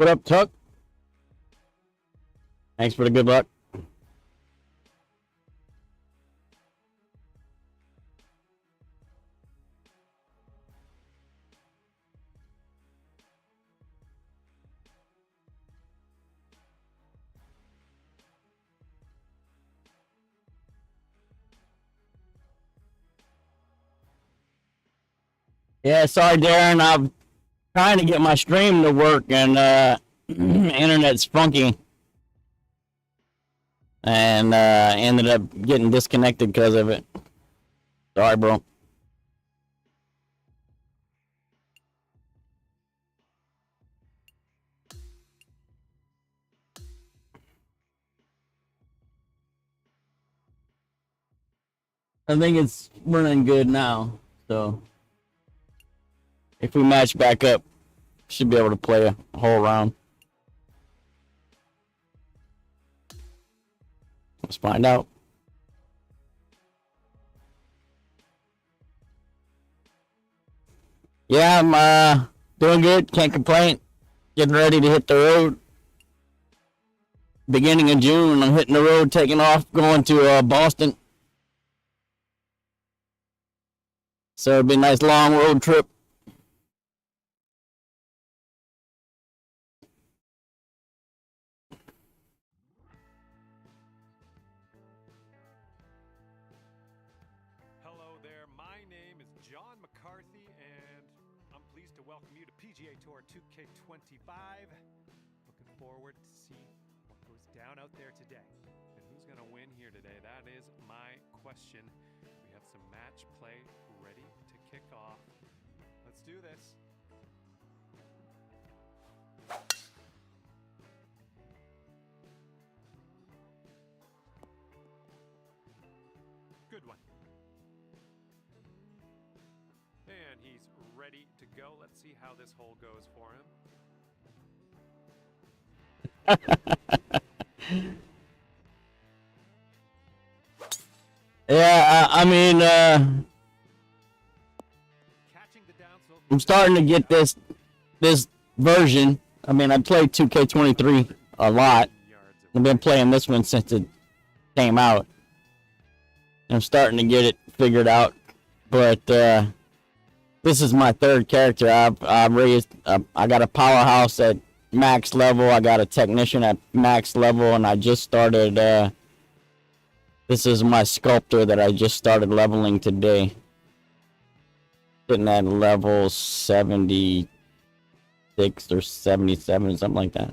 What up, Tuck? Thanks for the good luck. Yeah, sorry, Darren. I'm trying to get my stream to work, and internet's funky, and ended up getting disconnected because of it. Sorry, bro. I think it's running good now, so if we match back up, should be able to play a whole round. Let's find out. Yeah, I'm doing good. Can't complain. Getting ready to hit the road. Beginning of June, I'm hitting the road, taking off, going to Boston. So it'll be a nice long road trip. Hello there, my name is John McCarthy, and I'm pleased to welcome you to PGA Tour 2K25. Looking forward to see what goes down out there today. And who's going to win here today? That is my question. We have some match play ready to kick off. Let's do this. Good one. And he's ready to go. Let's see how this hole goes for him. Yeah, I mean, I'm starting to get this version. I mean, I played 2K23 a lot. I've been playing this one since it came out. I'm starting to get it figured out, but this is my third character. I've raised. I got a powerhouse at max level. I got a technician at max level, and I just started. This is my sculptor that I just started leveling today. Sitting at level 76 or 77, something like that.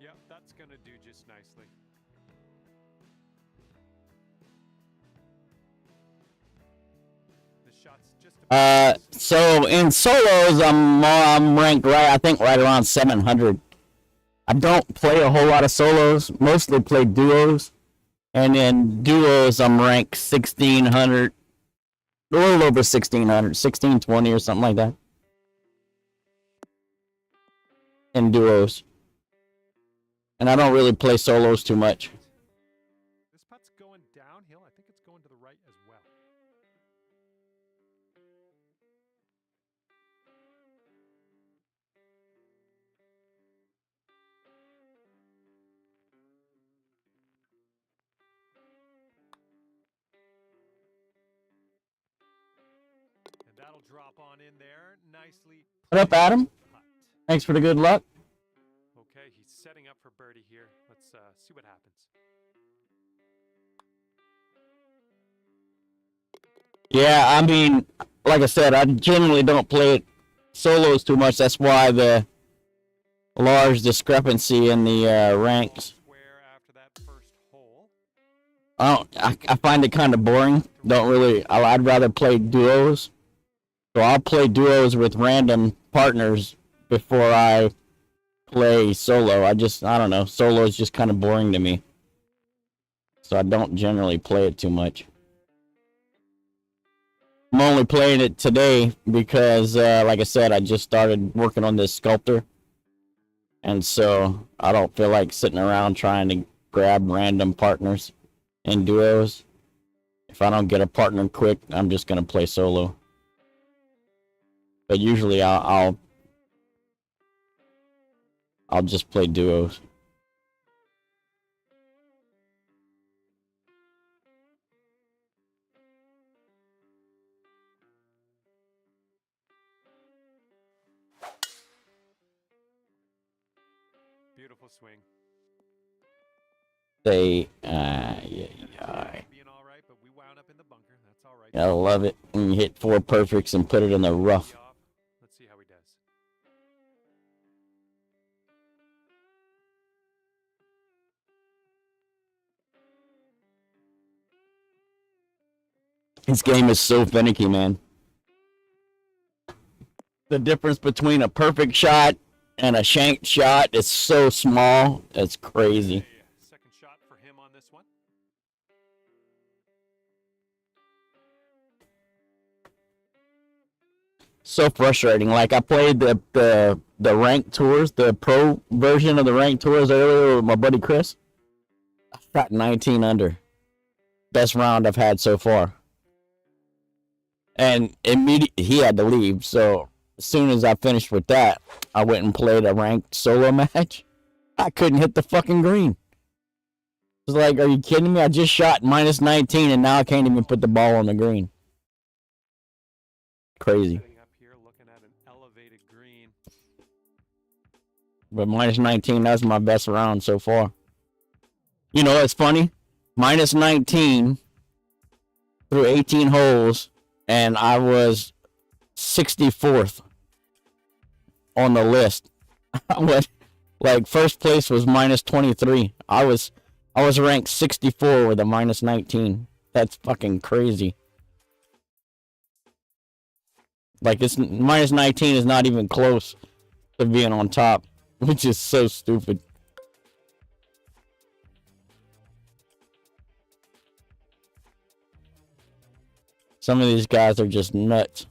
Yep, that's gonna do just nicely. The shot's just so in solos, I'm ranked I think right around 700. I don't play a whole lot of solos, mostly play duos, and in duos I'm ranked 1600, a little over 1600, 1620 or something like that. In duos. And I don't really play solos too much. This putt's going downhill. I think it's going to the right as well. And that'll drop on in there nicely. What up, Adam? Thanks for the good luck. Okay, he's setting up for birdie here. Let's see what happens. Yeah, I mean, like I said, I generally don't play solos too much. That's why the large discrepancy in the ranks. I find it kind of boring. I'd rather play duos. So I'll play duos with random partners before I play solo. I don't know. Solo is just kind of boring to me. So I don't generally play it too much. I'm only playing it today because, like I said, I just started working on this sculptor. And so I don't feel like sitting around trying to grab random partners in duos. If I don't get a partner quick, I'm just going to play solo. But usually I'll just play duos. Beautiful swing. Being all right, but we wound up in the bunker. That's all right. I love it when you hit 4 perfects and put it in the rough. Let's see how he does. This game is so finicky, man. The difference between a perfect shot and a shanked shot is so small. It's crazy. Second shot for him on this one. So frustrating. Like, I played the ranked tours, the pro version of the ranked tours earlier with my buddy Chris. I shot 19 under. Best round I've had so far. And immediately he had to leave, so as soon as I finished with that, I went and played a ranked solo match. I couldn't hit the fucking green. It was like, are you kidding me? I just shot minus 19 and now I can't even put the ball on the green. Crazy. Up here, looking at an elevated green. But minus 19, that's my best round so far. You know, it's funny. Minus 19 through 18 holes, and I was 64th on the list. I went, like, first place was minus 23. I was ranked 64 with a minus 19. That's fucking crazy. Like, it's minus 19 is not even close to being on top, which is so stupid. Some of these guys are just nuts.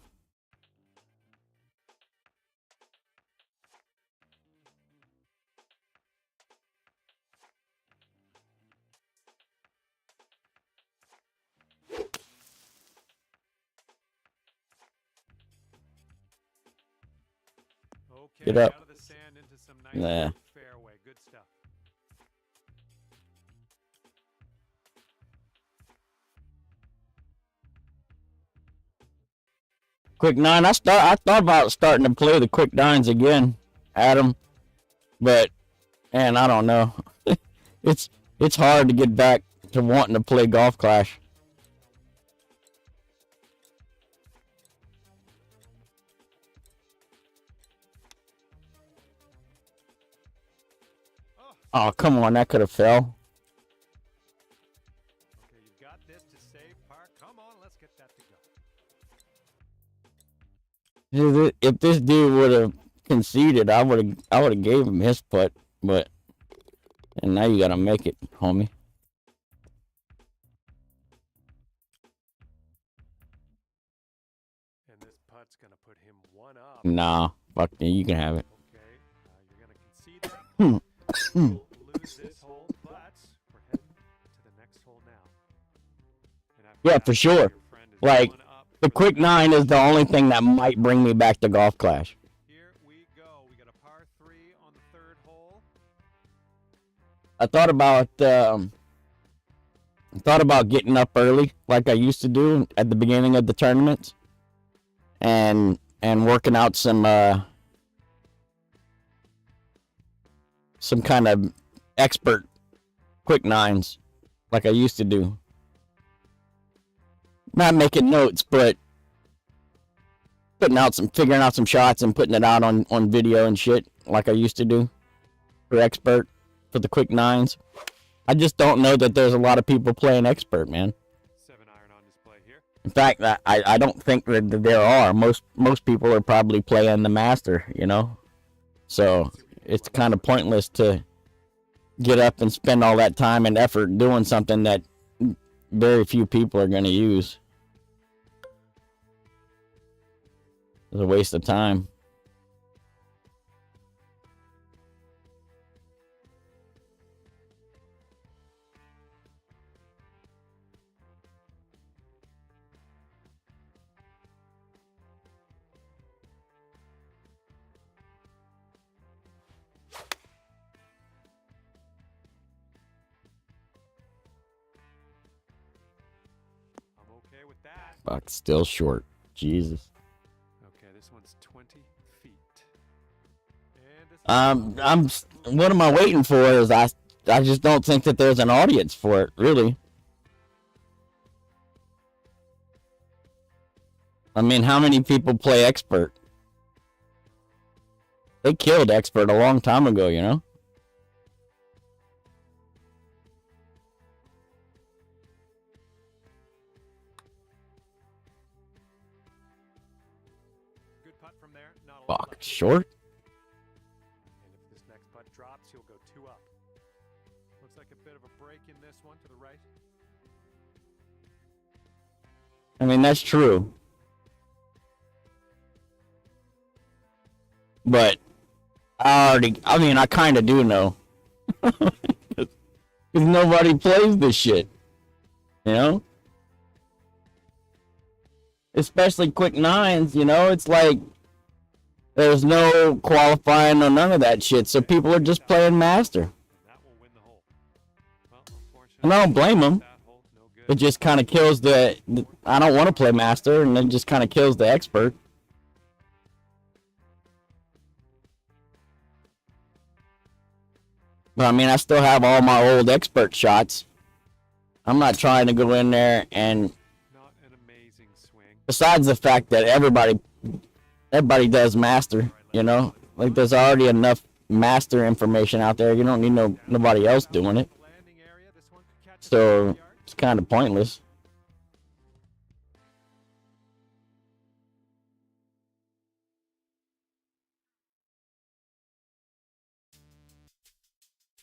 Okay, Get up. out of the sand into some nice Nah. fairway. Good stuff. Quick 9. I thought about starting to play the quick 9s again, Adam. But, man, I don't know. It's hard to get back to wanting to play Golf Clash. Oh, come on, that could have fell. Okay, you've got this to save par. Come on, let's get that to go. If this dude would have conceded, I would have gave him his putt, but and now you gotta make it, homie. And this putt's gonna put him one up. Nah, fuck you. You can have it. Okay, you're gonna concede that putt. We'll lose this hole, but we're heading to the next hole now. And after Yeah, that, for sure. your friend is Like, one up. the quick 9 is the only thing that might bring me back to Golf Clash. Here we go. We got a par 3 on the third hole. I thought about getting up early, like I used to do at the beginning of the tournaments, and working out some kind of expert quick 9s, like I used to do. Not making notes, but figuring out some shots and putting it out on video and shit, like I used to do for expert for the quick 9s. I just don't know that there's a lot of people playing expert, man. 7-iron on display here. In fact, I don't think that there are. Most people are probably playing the master, you know? So it's kind of pointless to get up and spend all that time and effort doing something that very few people are going to use. It's a waste of time. I'm okay with that. Fuck, still short. Jesus. Okay, this one's 20 feet. And this What am I waiting for is I just don't think that there's an audience for it, really. I mean, how many people play expert? They killed expert a long time ago, you know? good putt from there. Not a lot Fuck, left. short? And if this next putt drops, he'll go 2 up. Looks like a bit of a break in this one to the right. I mean, that's true. But I kind of do know. Because nobody plays this shit. You know? Especially quick nines, you know? It's like there's no qualifying or none of that shit. So people are just playing master. That will win the hole. Well, unfortunately, And I don't blame them. that hole, no good. It just kind of kills the I don't want to play master, and it just kind of kills the expert. But I mean, I still have all my old expert shots. I'm not trying to go in there and, Not an amazing swing. besides the fact that everybody does master, you know? Like, there's already enough master information out there. You don't need nobody else doing it. Landing area, this one could catch So, 50 yards. it's kind of pointless.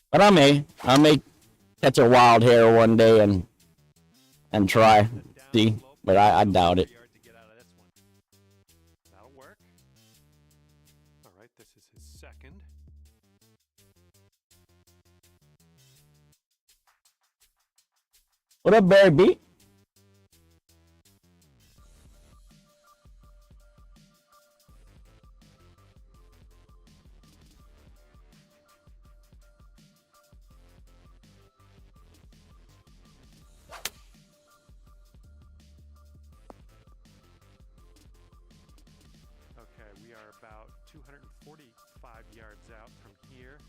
But I may catch a wild hair one day and try, see. But I doubt it. Yard to get out of this one. That'll work. All right, this is his second. What up, Barry B? Okay, we are about 245 yards out from here.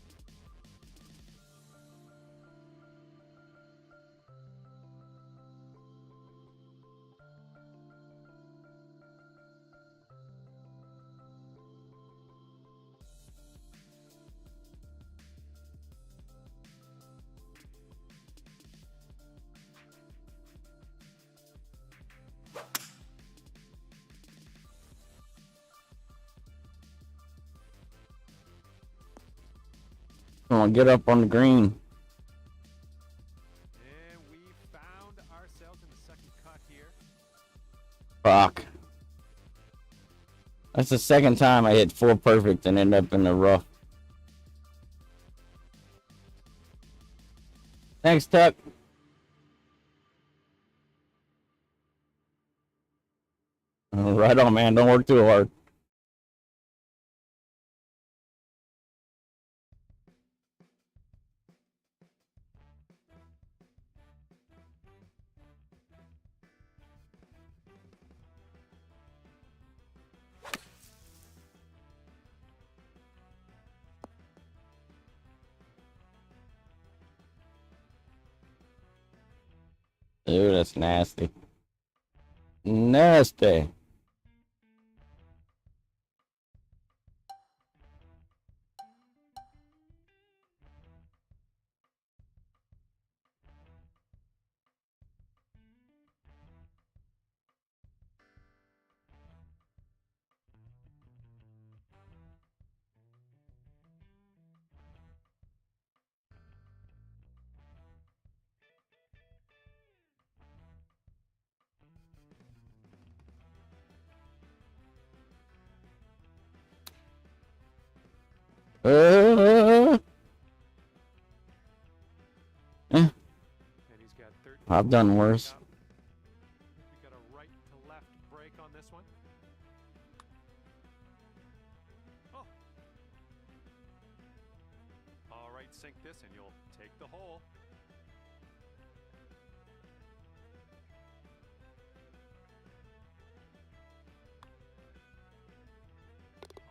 Come on, get up on the green. And we found ourselves in the second cut here. Fuck. That's the second time I hit 4 perfect and end up in the rough. Thanks, Tuck. Right on, man. Don't work too hard. Dude, that's nasty. Nasty. Eh, And he's got 13. I've done worse. We got a right to left break on this one. Oh. All right, sink this and you'll take the hole.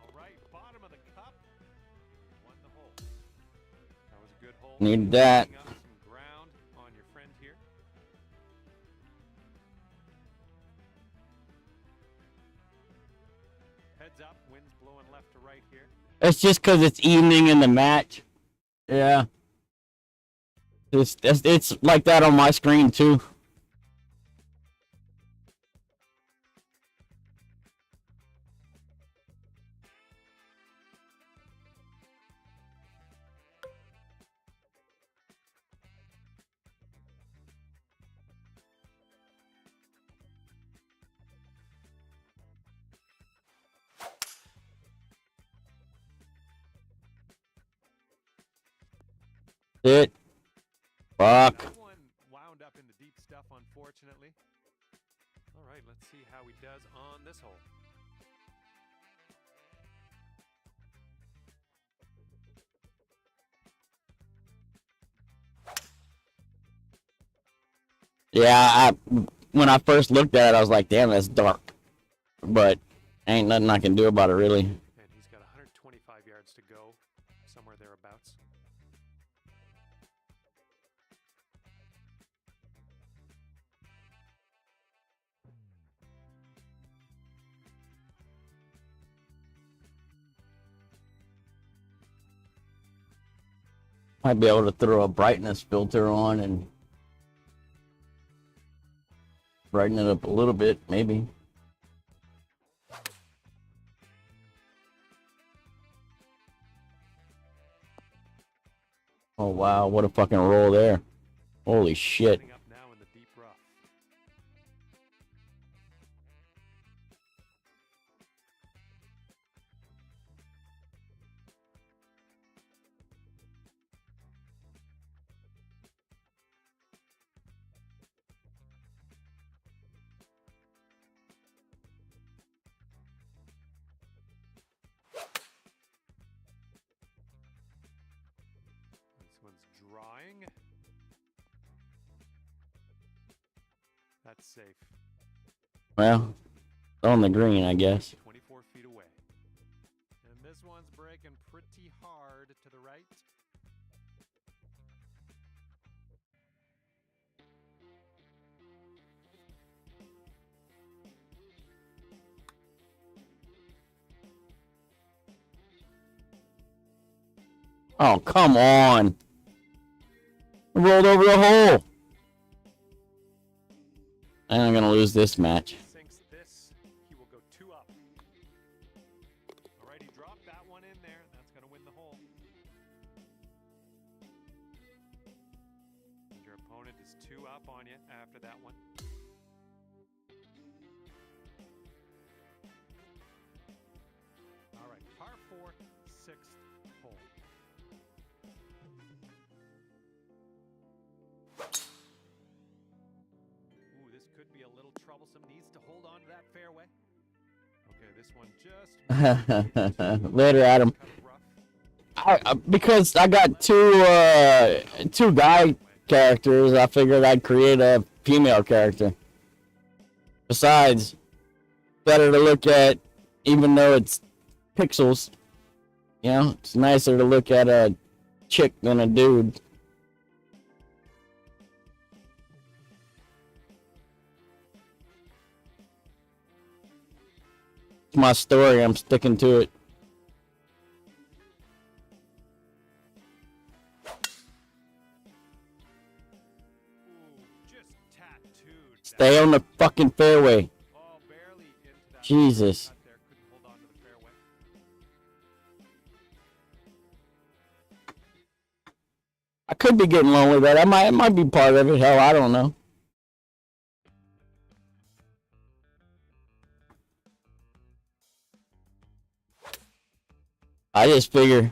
All right, bottom of the cup. Won the hole. That was a good hole. Need that. Picking up some ground on your friend here. Heads up, wind's blowing left to right here. It's just because it's evening in the match. Yeah. It's like that on my screen too. It. Fuck. That one wound up in the deep stuff, unfortunately. All right, let's see how he does on this hole. Yeah, when I first looked at it, I was like, damn, that's dark. But ain't nothing I can do about it, really. And he's got 125 yards to go, somewhere thereabouts. Might be able to throw a brightness filter on and brighten it up a little bit, maybe. Oh wow, what a fucking roll there. Holy shit. Setting up now in the deep rough. This one's drawing. That's safe. Well, on the green, I guess. 24 feet away. And this one's breaking pretty hard to the right. Oh, come on. I rolled over the hole. And I'm gonna lose this match. Sinks this, he will go 2 up. All right, he dropped that one in there. That's going to win the hole. And your opponent is 2 up on you after that one. All right, par 4, 6th hole. Ooh, this could be a little troublesome. Needs to hold on to that fairway. Okay, this one just Later, Adam. kind of rough. Because I got two guy characters, I figured I'd create a female character. Besides, better to look at, even though it's pixels. You know, it's nicer to look at a chick than a dude. It's my story, I'm sticking to it. Ooh, just tattooed. Stay on the fucking fairway. Oh, barely into that. Jesus. Cut there, couldn't hold on to the fairway. I could be getting lonely, but it might be part of it. Hell, I don't know. I just figure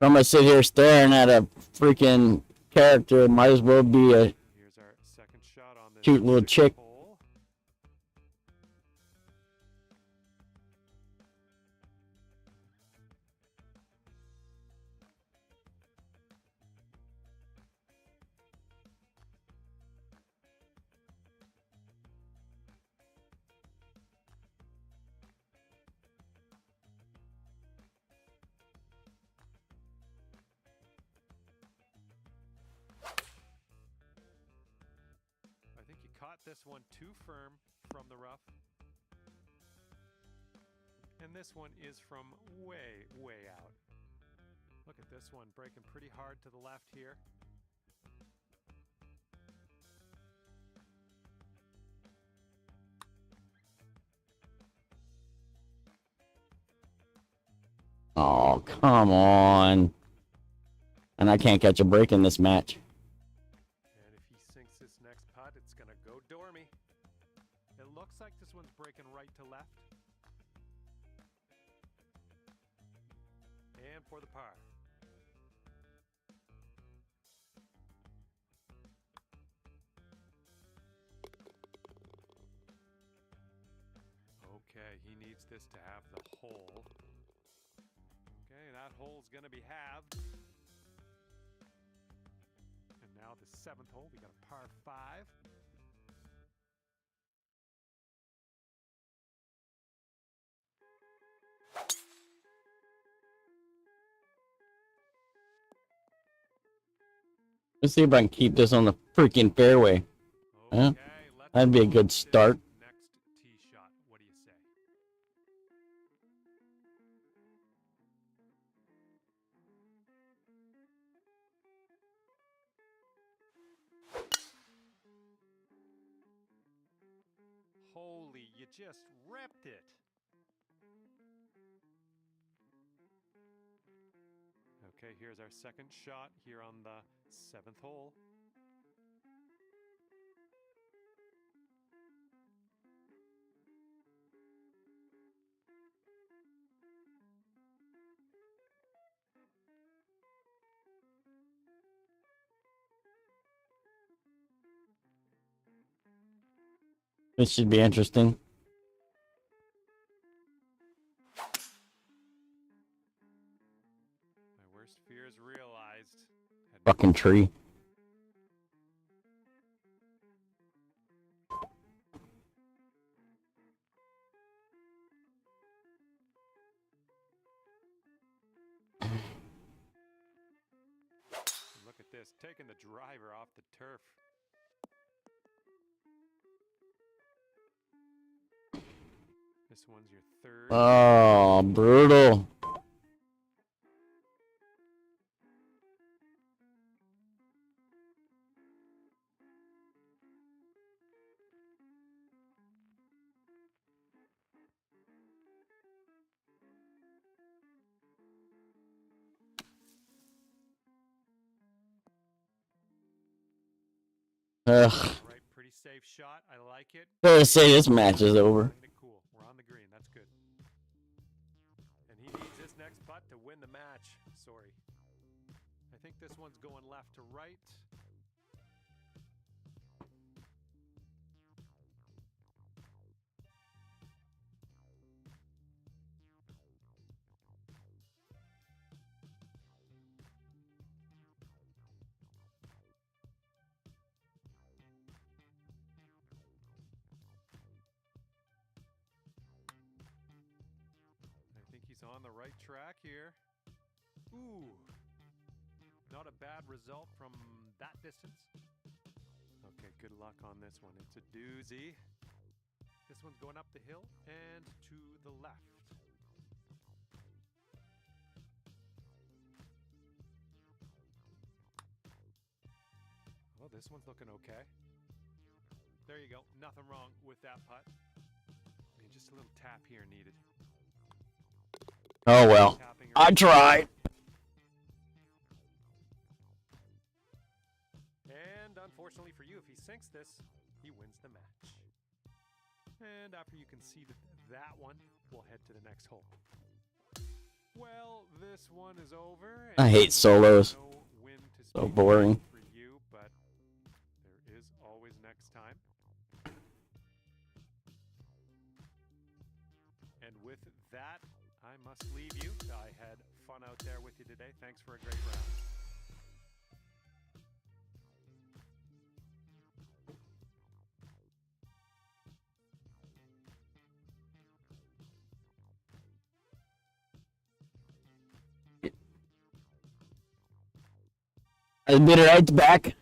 I'm gonna sit here staring at a freaking character. It might as well be a Here's our second shot on this cute little sixth chick. hole. I think you caught this one too firm from the rough. And this one is from way, way out. Look at this one, breaking pretty hard to the left here. Oh, come on. And I can't catch a break in this match. And if he sinks this next putt, it's going to go dormy. It looks like this one's breaking right to left. And for the par. Okay, he needs this to have the hole. Okay, that hole's going to be halved. And now the seventh hole, we got a par 5. Let's see if I can keep this on the freaking fairway. Okay, Huh? let's That'd be a go good with this start. next tee shot. What do you say? Holy, you just ripped it. Okay, here's our second shot here on the seventh hole. This should be interesting. My worst fears realized. Fucking tree. Look at this, taking the driver off the turf. This one's your third. Oh, brutal. Ugh. Right, pretty safe shot. I like it. Let's say this match is over. Playing it cool. We're on the green. That's good. And he needs this next putt to win the match. Sorry. I think this one's going left to right. I think he's on the right track here. Ooh. Not a bad result from that distance. Okay, good luck on this one. It's a doozy. This one's going up the hill and to the left. Well, this one's looking okay. There you go. Nothing wrong with that putt. I mean, just a little tap here needed. Oh well. Tapping I around. tried. And unfortunately for you, if he sinks this, he wins the match. And after you can see that one, we'll head to the next hole. Well, this one is over. I hate solos. No win to So speak boring. for you, but there is always next time. And with that, I must leave you. I had fun out there with you today. Thanks for a great round. I did it right back.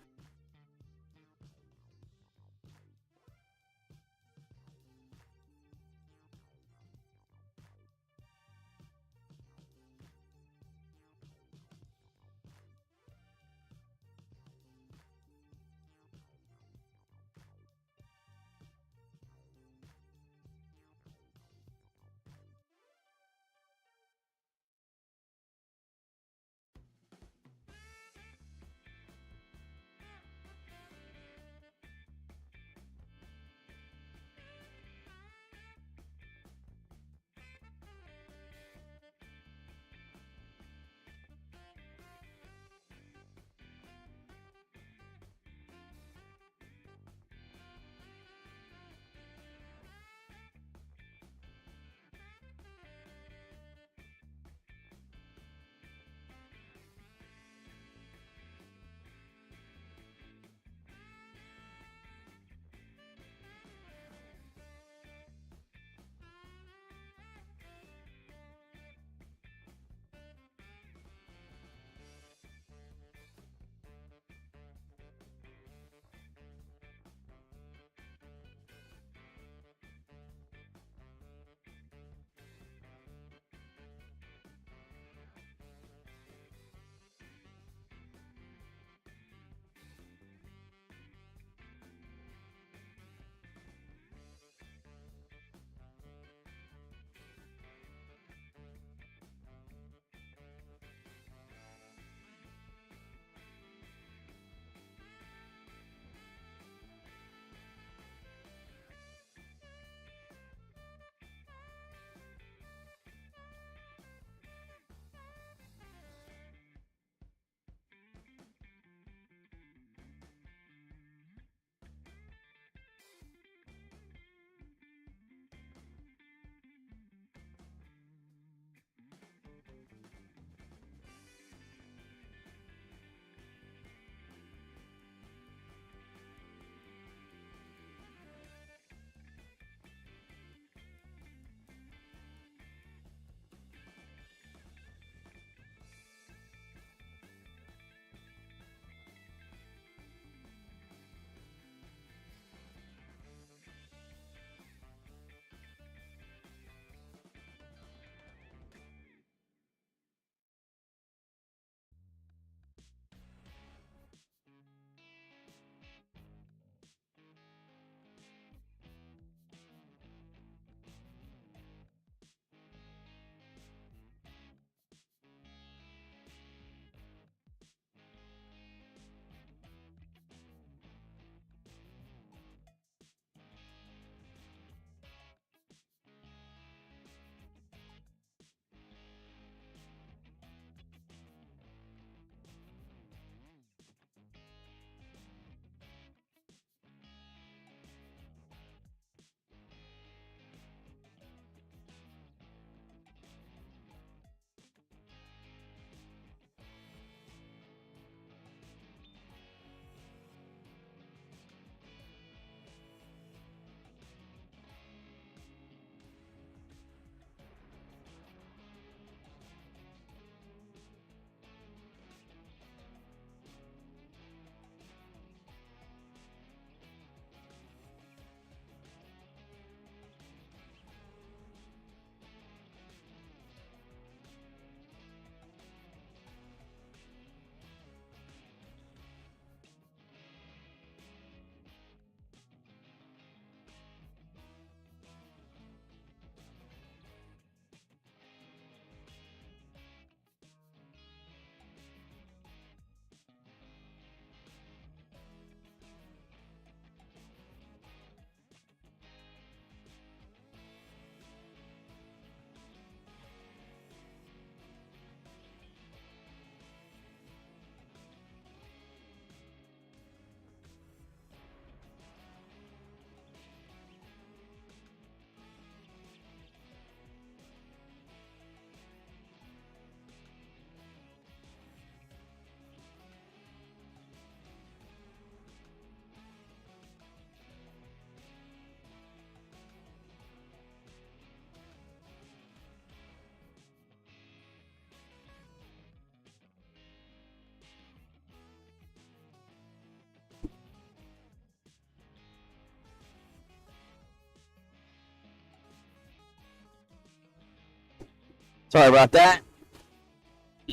Sorry about that.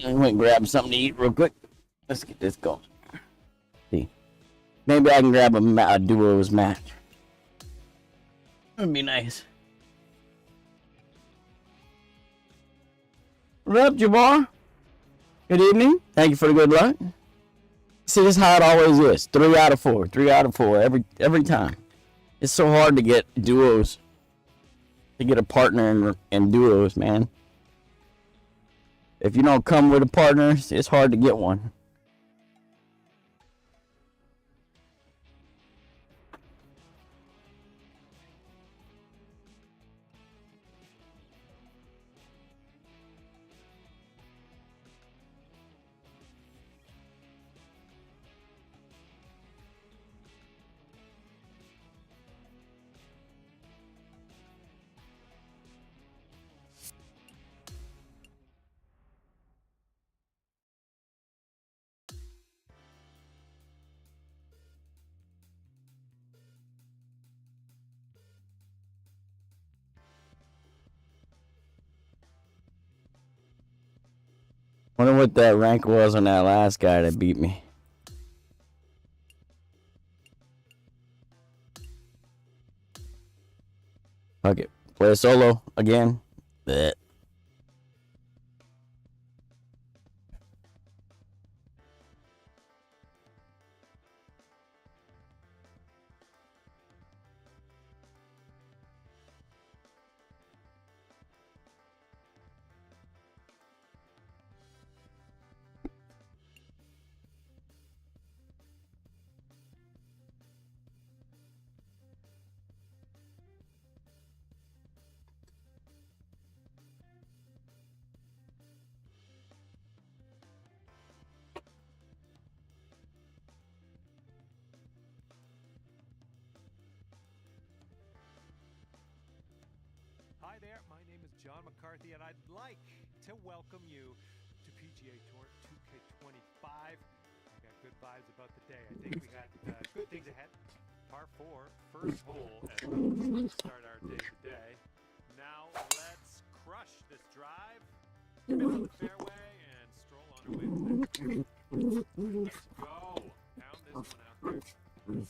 I went and grabbed something to eat real quick. Let's get this going. See, maybe I can grab a duos match. That'd be nice. What up, Jabbar? Good evening. Thank you for the good luck. See, this is how it always is. 3 out of 4. 3 out of 4 every time. It's so hard to get duos. To get a partner in duos, man. If you don't come with a partner, it's hard to get one. Wonder what that rank was on that last guy that beat me. Fuck it. Play a solo again. Blech. Hi there, my name is John McCarthy, and I'd like to welcome you to PGA Tour 2K25. I got good vibes about the day. I think we got good things ahead. Par 4, first hole, as we start our day today. Now let's crush this drive, middle of the fairway, and stroll on our way to the next one. Let's go. Pound this one out there.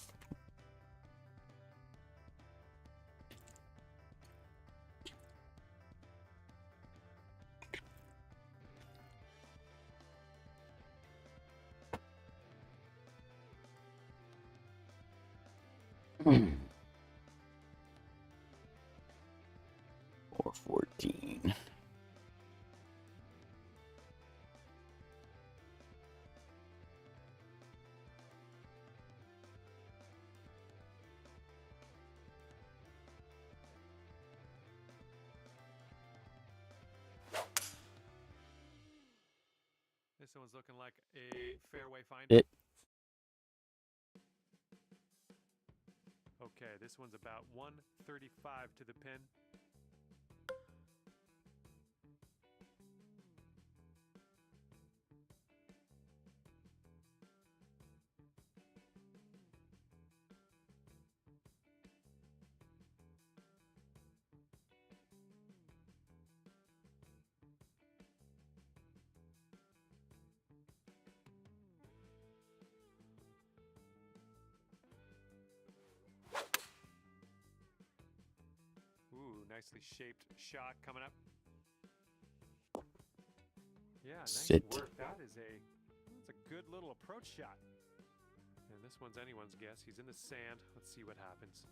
Or 14. This one's looking like a fairway find. Okay, this one's about 135 to the pin. Ooh, nicely shaped shot coming up. Yeah, nice work. That's a good little approach shot. And this one's anyone's guess. He's in the sand. Let's see what happens.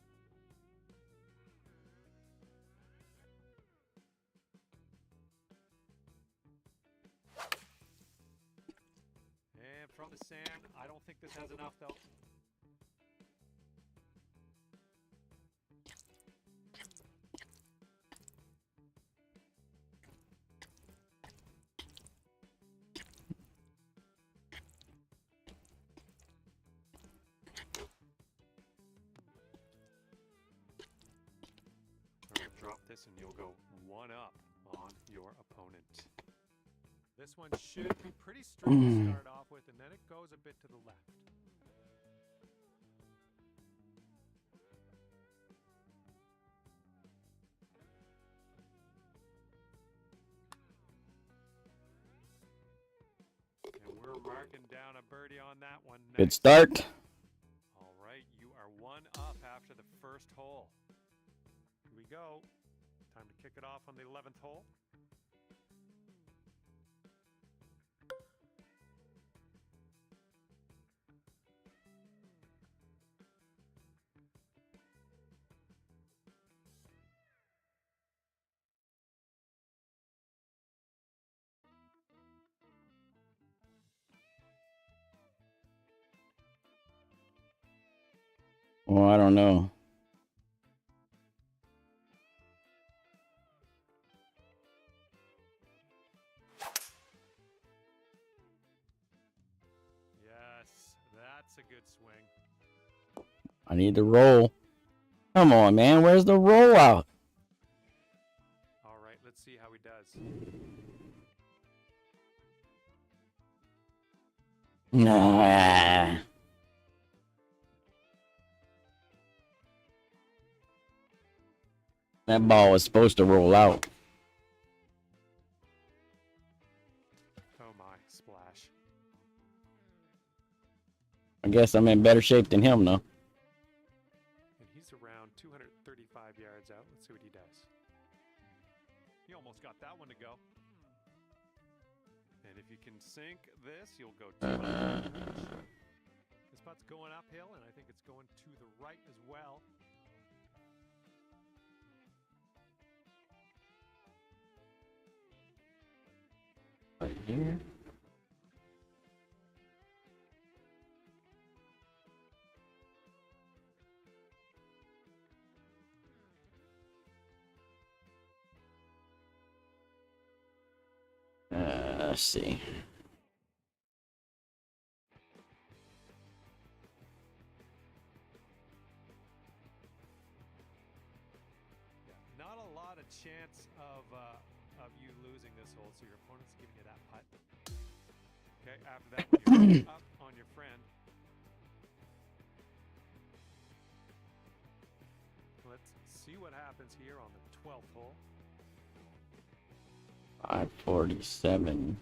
And from the sand, I don't think this has enough though. Drop this and you'll go one up on your opponent. This one should be pretty straight to start off with, and then it goes a bit to the left. Marking down a birdie on that one. Good Nice. start. All right, you are 1 up after the first hole. Here we go. Time to kick it off on the 11th hole. Well, I don't know. Yes, that's a good swing. I need to roll. Come on, man. Where's the rollout? All right, let's see how he does. Nah. That ball was supposed to roll out. Oh my, splash. I guess I'm in better shape than him, though. And he's around 235 yards out. Let's see what he does. He almost got that one to go. And if you can sink this, you'll go 200. This putt's going uphill, and I think it's going to the right as well. Right here. Let's see. Yeah, not a lot of chance of you losing this hole, so your opponent's giving you that putt. Okay, after that one, you're up on your friend. Let's see what happens here on the 12th hole. 547.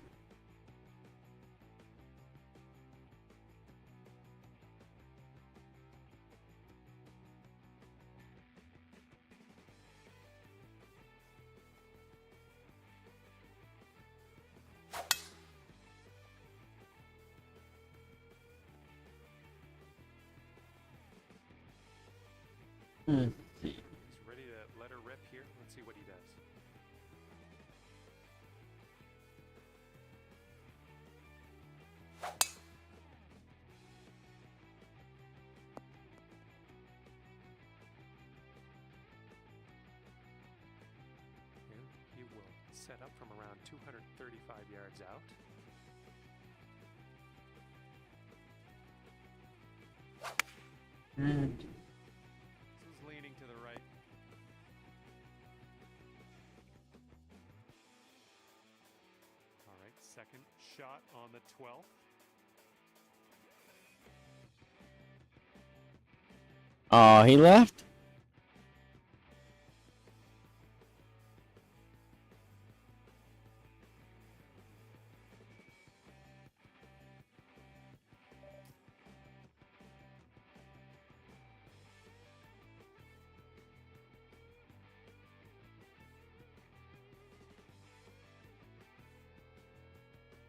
Let's see. He's ready to let her rip here. Let's see what he does. And he will set up from around 235 yards out. And This is leaning to the right. All right, second shot on the 12th. oh, he left?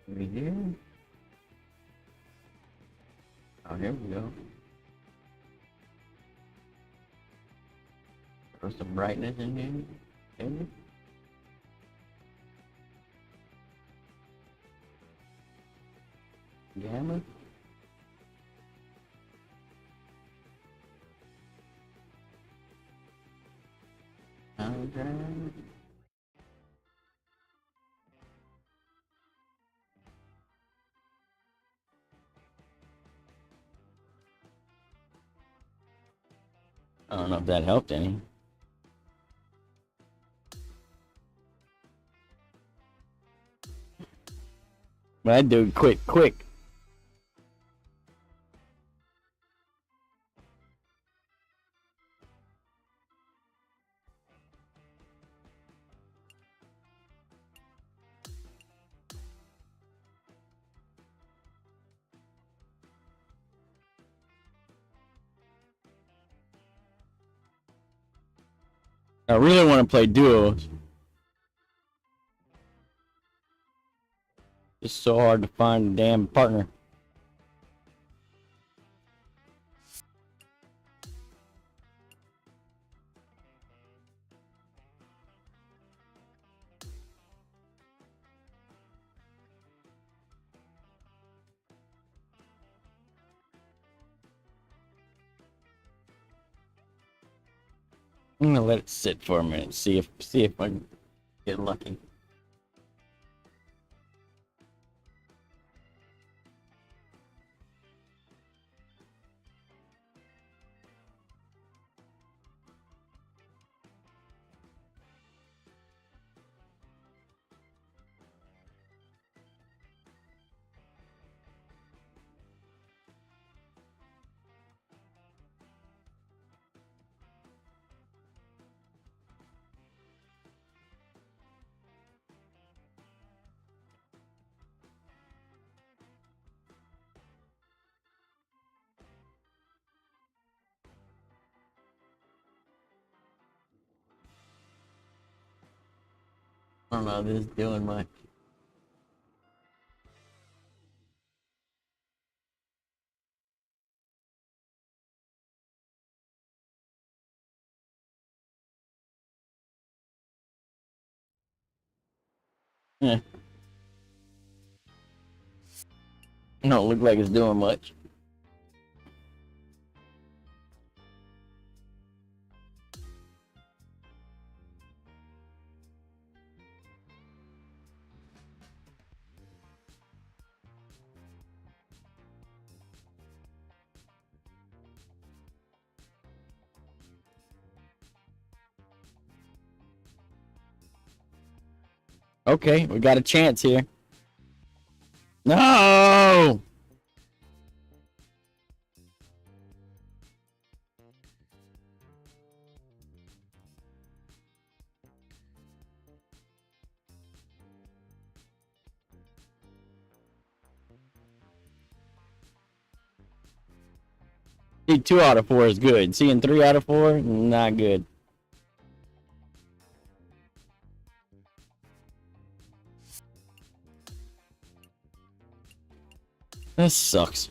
Right here. Oh, here we go. Throw some brightness in here. Maybe. Gamma. Okay. I don't know if that helped any. But I do it quick. I really want to play duos. It's so hard to find a damn partner. I'm gonna let it sit for a minute, see if I can get lucky. I don't know, this is doing much. Yeah. Don't look like it's doing much. Okay, we got a chance here. No! See, 2 out of 4 is good. Seeing 3 out of 4, not good. This sucks.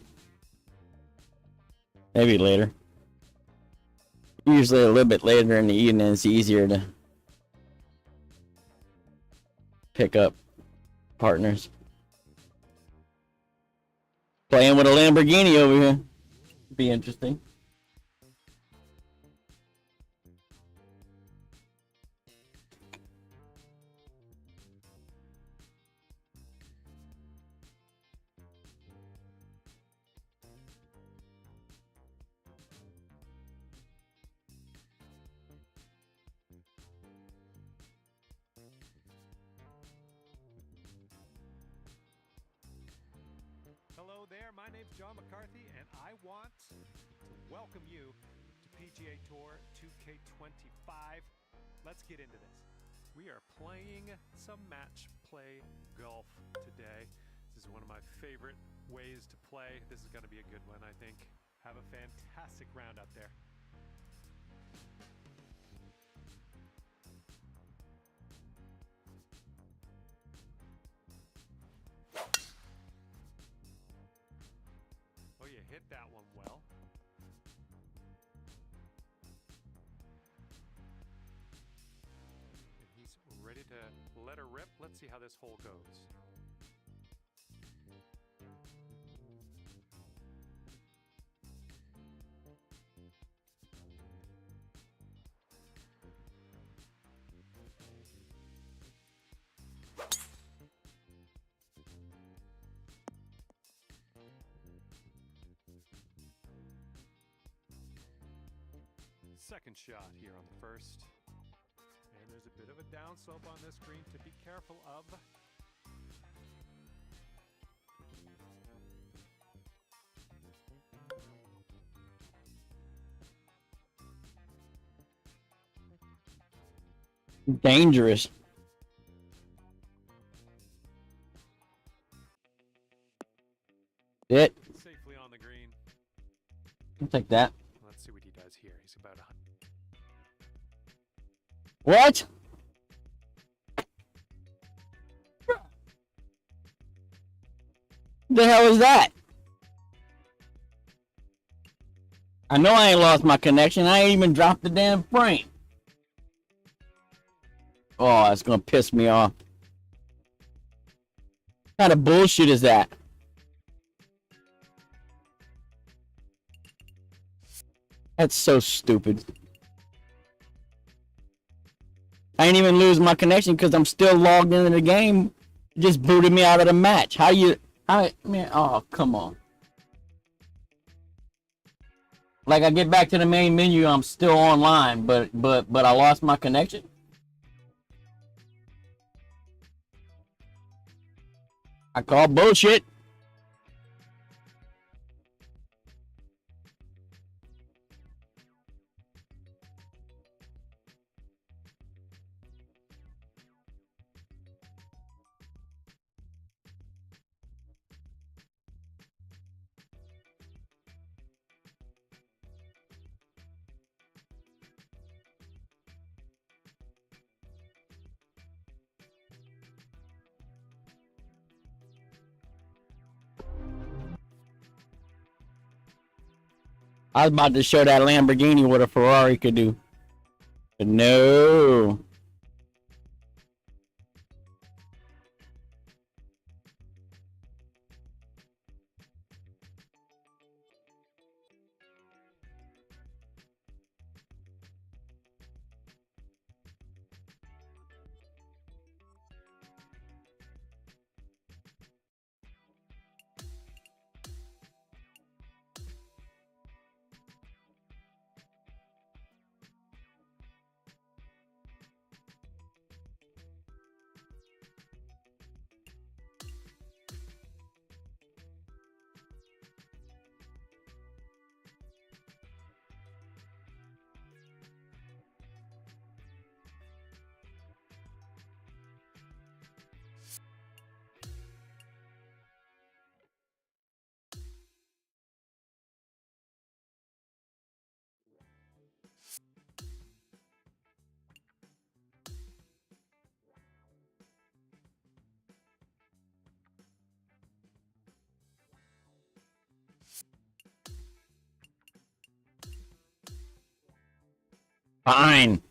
Maybe later. Usually a little bit later in the evening, it's easier to pick up partners. Playing with a Lamborghini over here. Be interesting. Hello there, my name's John McCarthy, and I want to welcome you to PGA Tour 2K25. Let's get into this. We are playing some match play golf today. This is one of my favorite ways to play. This is going to be a good one, I think. Have a fantastic round out there. Oh, you hit that one well. And he's ready to let her rip. Let's see how this hole goes. Second shot here on the first. And there's a bit of a downslope on this green to be careful of. Dangerous. It. Safely on the green. I'll take that. Let's see what he does here. He's about 100. What? The hell is that? I know I ain't lost my connection. I ain't even dropped the damn frame. Oh, it's gonna piss me off. What kind of bullshit is that? That's so stupid. I ain't even lose my connection because I'm still logged into the game. It just booted me out of the match. Man, oh, come on. Like, I get back to the main menu, I'm still online, but I lost my connection. I call bullshit. I was about to show that Lamborghini what a Ferrari could do. But no. Fine.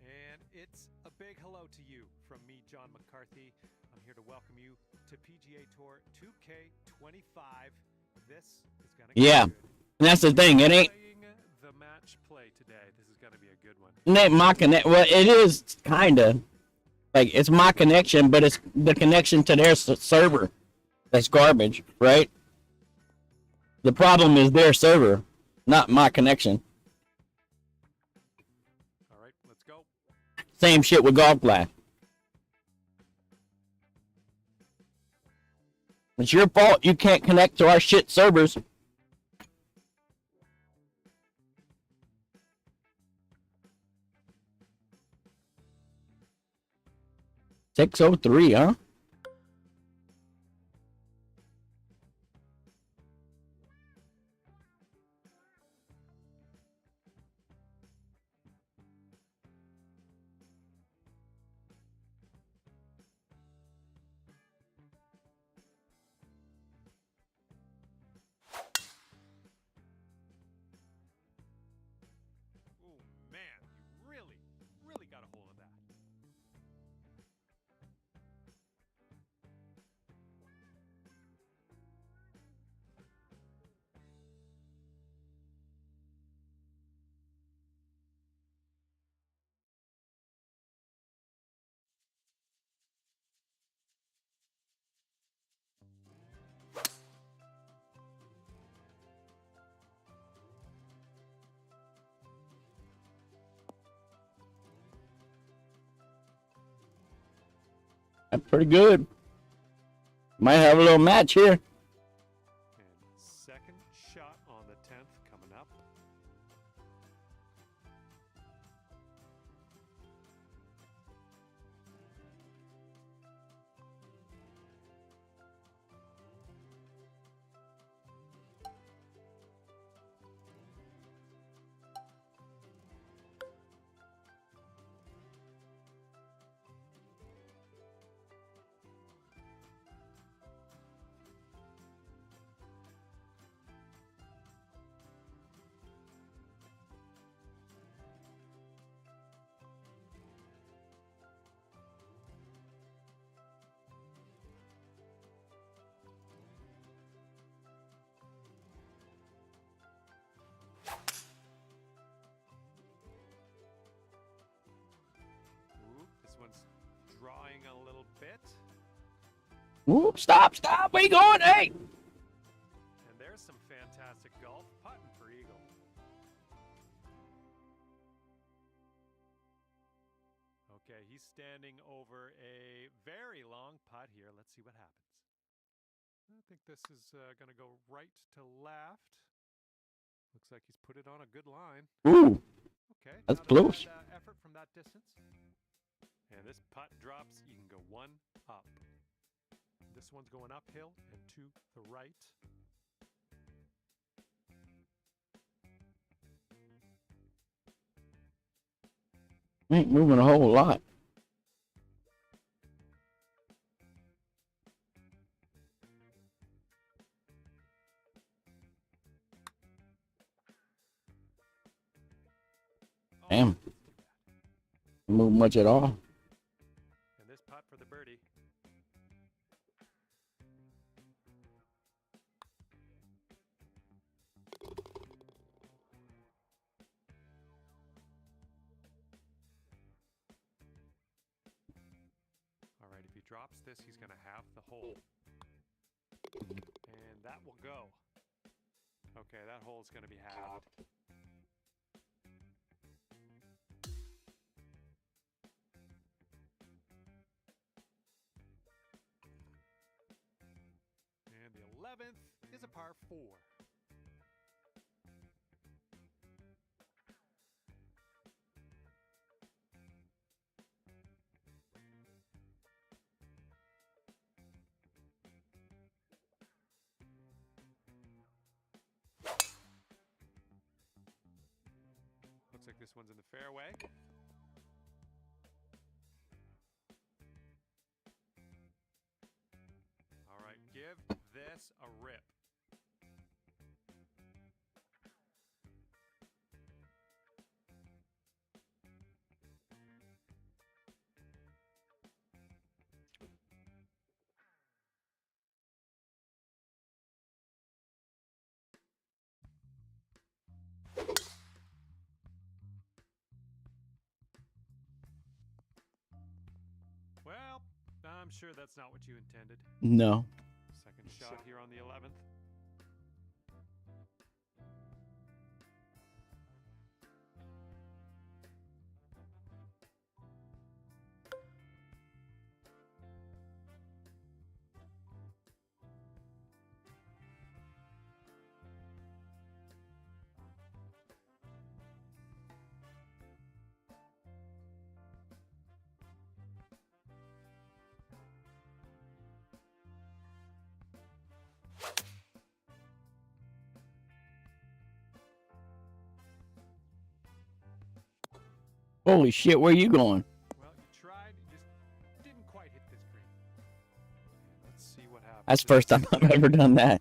And it's a big hello to you from me, John McCarthy. I'm here to welcome you to PGA Tour 2K25. This is gonna get Yeah. good. And that's the thing. It ain't Playing the match play today. This is gonna be a good one. my connect. Well, it is kinda like it's my connection, but it's the connection to their server that's garbage, right? The problem is their server, not my connection. All right, let's go. Same shit with Golf Blast. It's your fault you can't connect to our shit servers. 603, huh? Oh man, you really got a hold of that. That's pretty good. Might have a little match here. And second shot on the 10th coming up. Ooh, this one's drawing a little bit. Ooh, stop. Where you going? Hey! And there's some fantastic golf putting for eagle. Okay, he's standing over a very long putt here. Let's see what happens. I think this is going to go right to left. Looks like he's put it on a good line. Ooh, Okay, that's not a close. bad, effort from that distance. And this putt drops. You can go one up. This one's going uphill and to the right. Ain't moving a whole lot. Oh, Damn. that's too bad. Move much at all. And this putt for the birdie. All right, if he drops this, he's going to have the hole. And that will go. Okay, that hole's going to be halved. And the 11th is a par 4. Looks like this one's in the fairway. All right, give this a rip. Well, I'm sure that's not what you intended. No. Second shot here on the 11th. Holy shit, where you going? Well, you tried, you just didn't quite hit this green. Let's see what happens. That's the first time I've ever done that.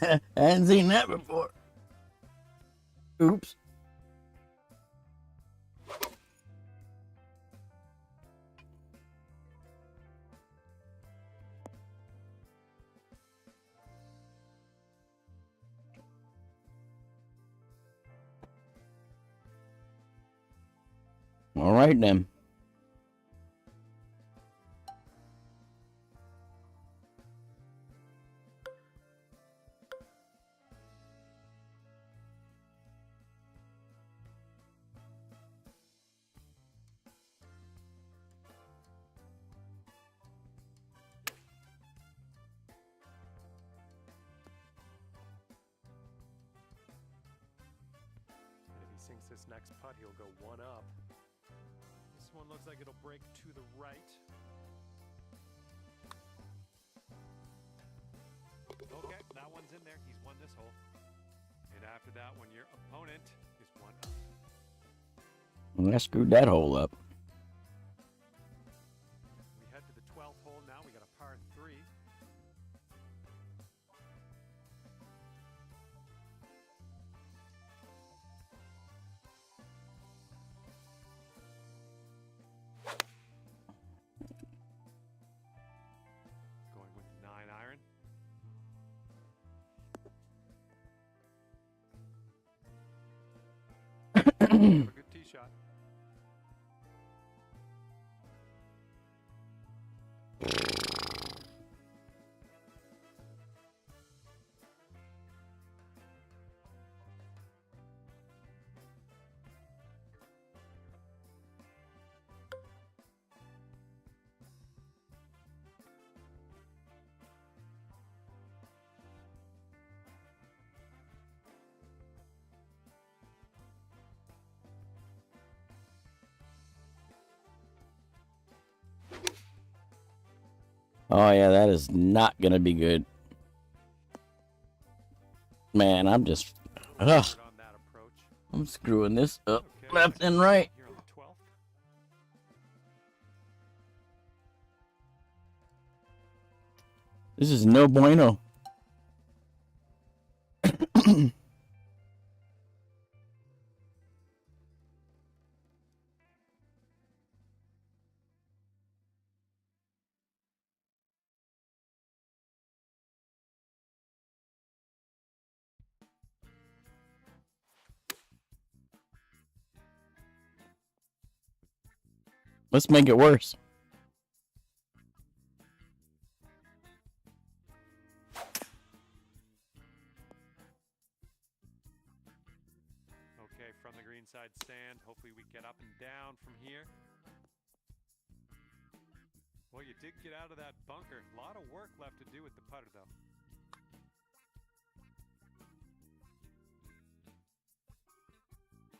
I hadn't seen that before. Oops. All right, then. guess this next putt he'll go one up. This one looks like it'll break to the right. Okay, that one's in there. He's won this hole. And after that one, your opponent is one up. Well, I screwed that hole up. We head to the 12th hole now. We got a par 3. Going with 9-iron. A good tee shot. Oh, yeah, that is not going to be good. Man, I'm just... Ugh. On that approach. I'm screwing this up Okay, left and right. here on the 12th. This is no bueno. Let's make it worse. Okay, from the greenside stand. Hopefully we get up and down from here. Well, you did get out of that bunker. A lot of work left to do with the putter, though.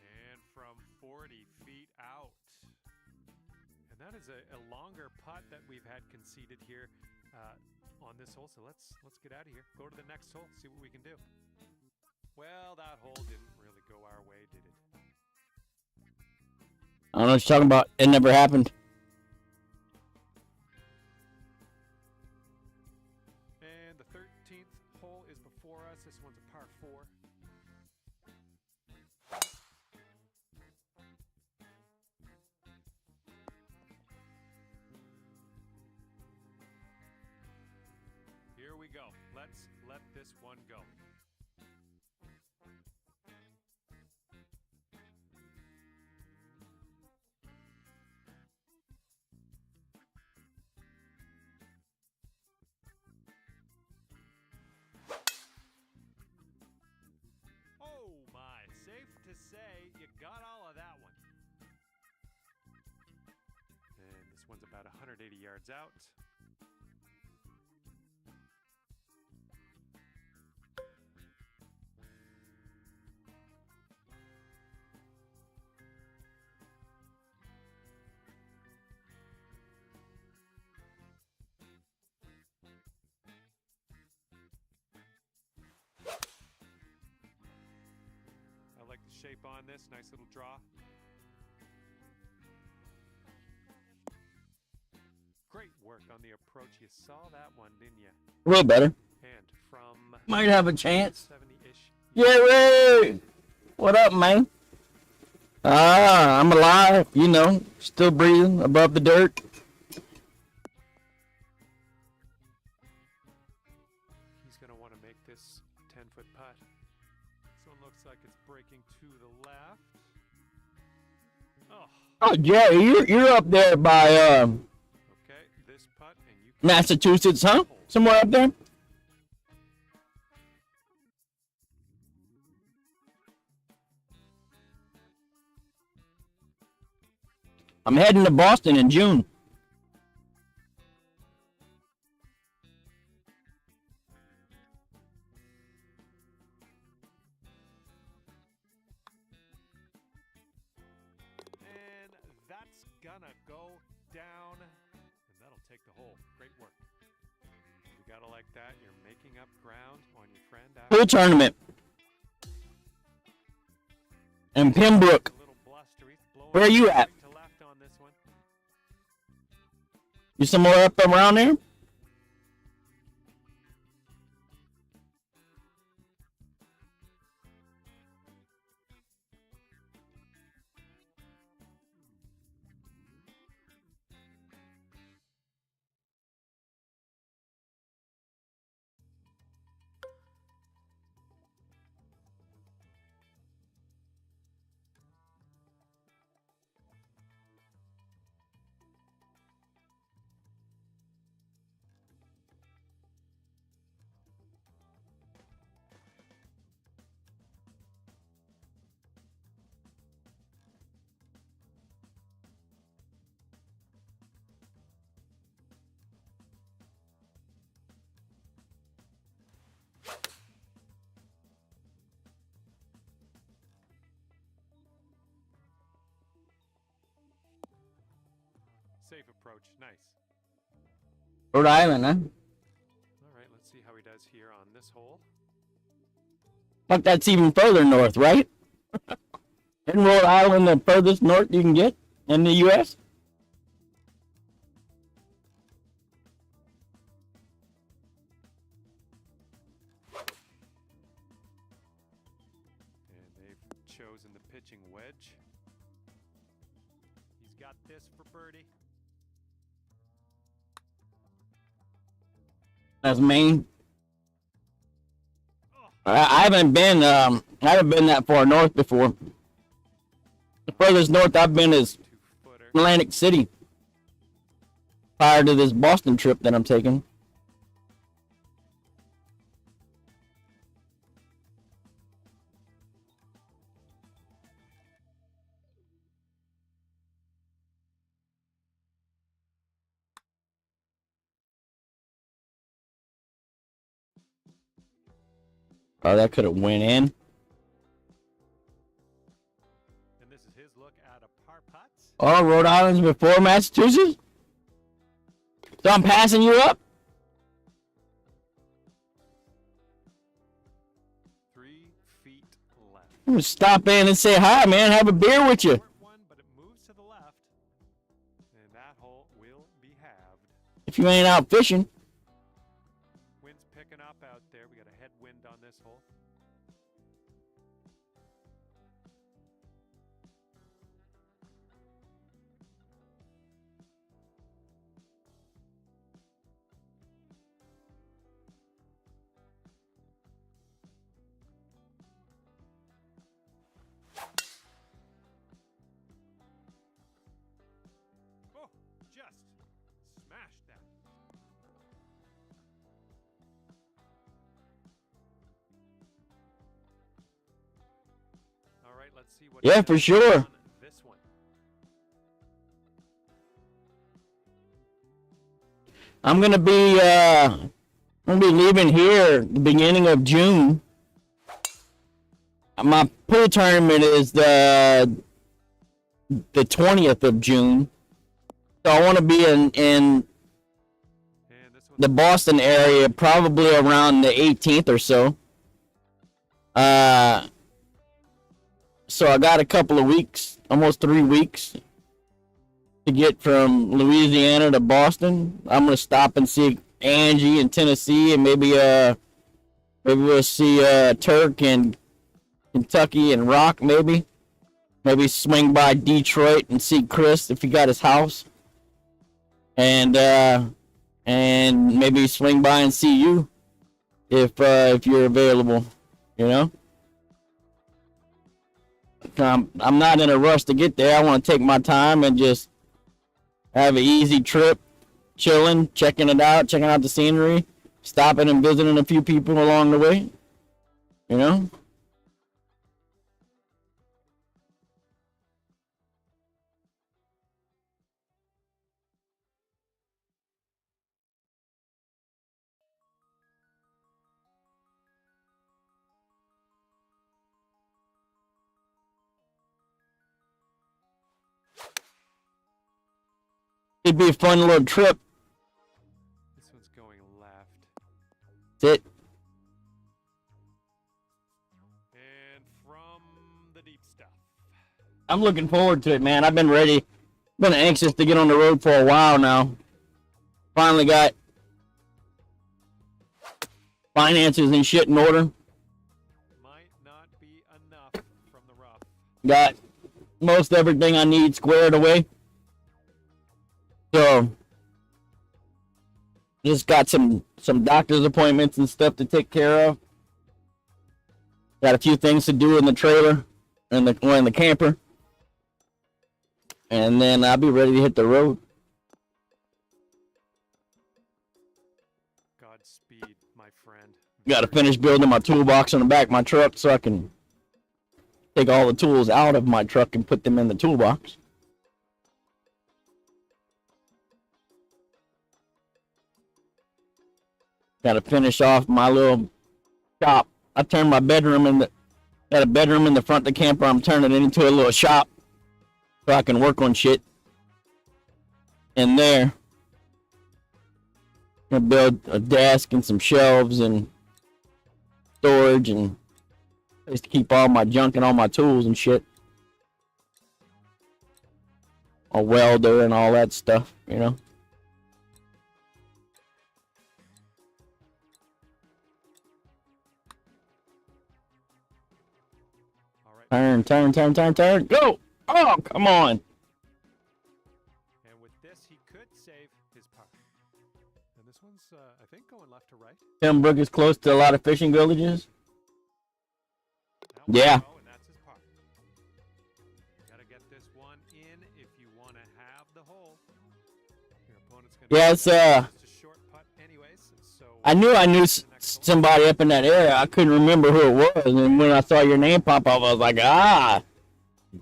And from 40 feet out. And that is a longer putt that we've had conceded here on this hole. So let's get out of here. Go to the next hole, see what we can do. Well, that hole didn't really go our way, did it? I don't know what you're talking about. It never happened. And the 13th hole is before us. This one's a par 4. Here we go. Let's let this one go. Oh my, safe to say you got all of that one. And this one's about 180 yards out. I like the shape on this, nice little draw. Great work on the approach. You saw that one, didn't you? A little better. And from Might have a chance. 70-ish. Jerry! What up, man? Ah, I'm alive. You know, still breathing above the dirt. He's going to want to make this 10-foot putt. This one looks like it's breaking to the left. Oh, Oh, Jerry, you're up there by okay. This putt, and you can Massachusetts, huh? Somewhere up there? I'm heading to Boston in June. take the hole. Great work. You gotta like that. You're making up ground on your friend. Pool tournament in Pembroke. A little blustery. Where are you at? To left on this one. You somewhere up around there? Safe approach. Nice. Rhode Island, huh? All right, let's see how he does here on this hole. Fuck, that's even further north, right? Isn't Rhode Island the furthest north you can get in the U.S.? And they've chosen the pitching wedge. He's got this for birdie. That's Maine. I haven't been that far north before. The furthest north I've been is Atlantic City. Prior to this Boston trip that I'm taking. Oh, that could have went in. And this is his look at a par putt. Oh, Rhode Island's before Massachusetts? So I'm passing you up? 3 feet left. I'm gonna stop in and say hi, man. Have a beer with you. Short one, but it moves to the left. And that hole will be halved. If you ain't out fishing. Wind's picking up out there. We got a headwind on this hole. Oh, just smashed that. All right, let's see what. Yeah, he for does sure. on this one. I'm gonna be leaving here the beginning of June. My pool tournament is the 20th of June. So I want to be in And this one's the Boston area probably around the 18th or so. So I got a couple of weeks, almost 3 weeks, to get from Louisiana to Boston. I'm gonna stop and see Angie in Tennessee, and maybe we'll see Turk in Kentucky and Rock. Maybe swing by Detroit and see Chris if he got his house, and maybe swing by and see you if you're available. You know. I'm not in a rush to get there. I want to take my time and just have an easy trip, chilling, checking out the scenery, stopping and visiting a few people along the way. You know? It'd be a fun little trip That's it. And from the deep stuff. I'm looking forward to it, man. I've been ready. Been anxious to get on the road for a while now. Finally got finances and shit in order. Might not be enough from the rough. Got most everything I need squared away. So just got some doctor's appointments and stuff to take care of. Got a few things to do in the trailer and in the camper. And then I'll be ready to hit the road. Godspeed, my friend. Got to finish building my toolbox on the back of my truck so I can take all the tools out of my truck and put them in the toolbox. Got to finish off my little shop. I turned my bedroom in got a bedroom in the front of the camper. I'm turning it into a little shop so I can work on shit in there. Gonna build a desk and some shelves and storage and place to keep all my junk and all my tools and shit. A welder and all that stuff, you know. All right. Turn. Go! Oh, come on. And with this, he could save his putt. And this one's, I think, going left to right. Pembroke is close to a lot of fishing villages. Yeah. And that's his putt. Got to get this one in if you want to have the hole. Your opponent's going to Yeah, it's just a short putt anyways. So I knew somebody up in that area. I couldn't remember who it was, and when I saw your name pop up, I was like,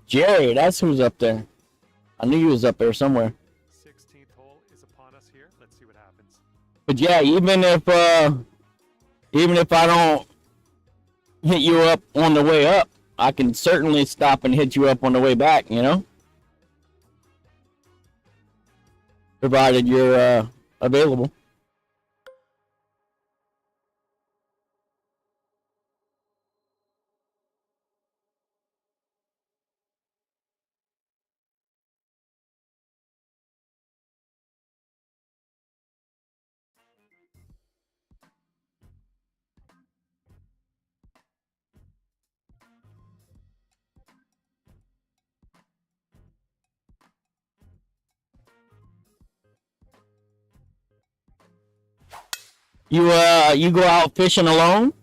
Jerry, that's who's up there. I knew he was up there somewhere. 16th hole is upon us here. Let's see what happens. But yeah, even if I don't hit you up on the way up, I can certainly stop and hit you up on the way back, you know? Provided you're available. You go out fishing alone?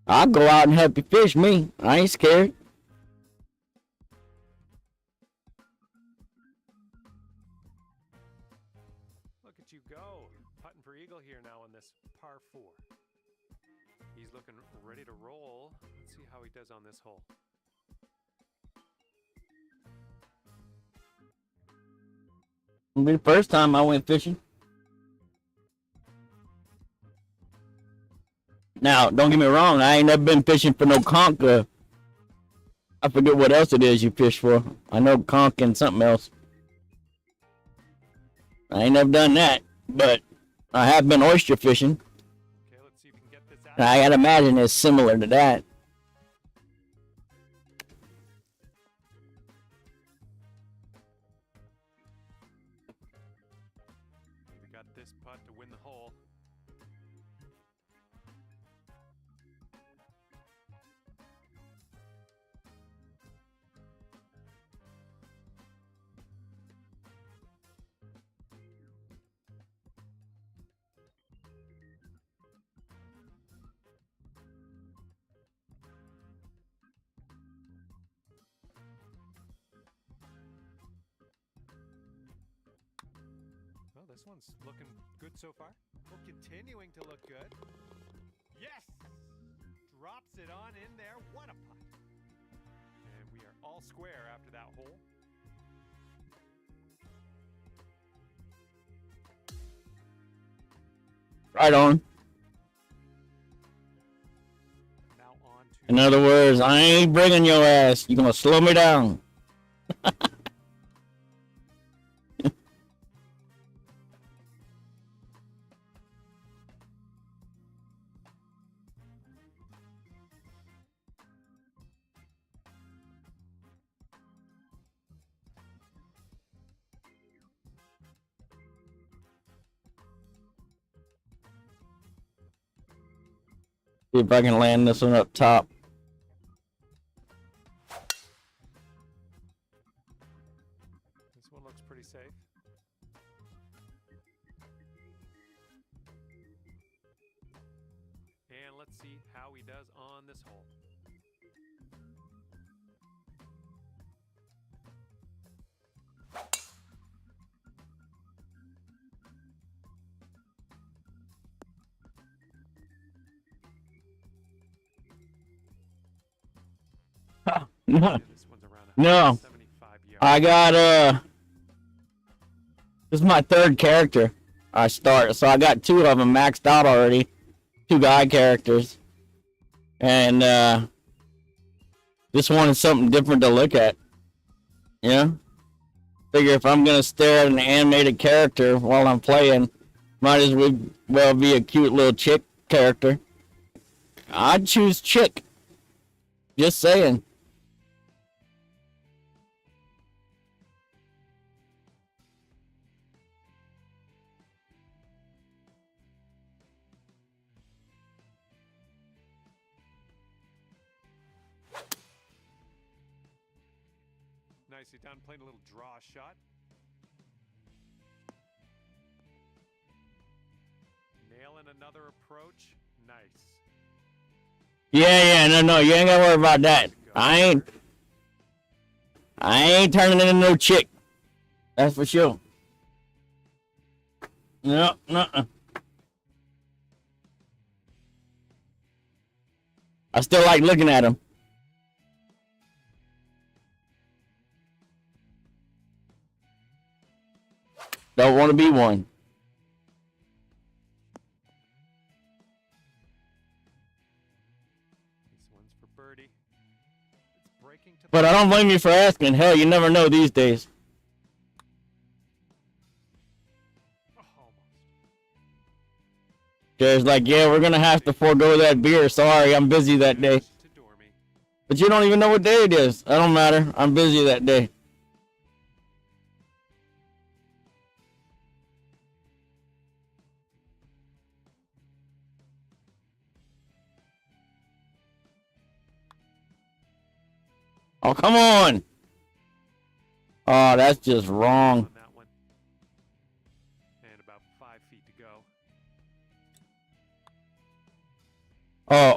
I'll go out and help you fish me. I ain't scared. Look at you go. Putting for eagle here now on this par 4. He's looking ready to roll. Let's see how he does on this hole. It'll be the first time I went fishing. Now, don't get me wrong. I ain't never been fishing for no conch. I forget what else it is you fish for. I know conch and something else. I ain't never done that, but I have been oyster fishing. Okay, let's see if we can get this out. And I gotta imagine it's similar to that. We got this putt to win the hole. Well, this one's looking good so far. Well, continuing to look good. Yes! Drops it on in there. What a putt. And we are all square after that hole. Right on. Now on to In other words, I ain't bringing your ass. You gonna slow me down. See if I can land this one up top. This one looks pretty safe. And let's see how he does on this hole. No. This one's around No. 75 yards. I got this is my third character I start, so I got 2 of them maxed out already. 2 guy characters. And this one is something different to look at. You know? Figure if I'm gonna stare at an animated character while I'm playing, might as well be a cute little chick character. I'd choose chick. Just saying. Nicely done, playing a little draw shot. Nailing another approach. Nice. Yeah, no, you ain't gotta worry about that. I ain't turning into no chick. That's for sure. No. I still like looking at him. Don't want to be one. This one's for birdie. It's breaking to But I don't blame you for asking. Hell, you never know these days. almost. There's like, yeah, we're gonna have to forego that beer. Sorry, I'm busy that day. To Dormy. But you don't even know what day it is. I don't matter. I'm busy that day. Oh, come on. Oh, that's just wrong. On that one. And about 5 feet to go.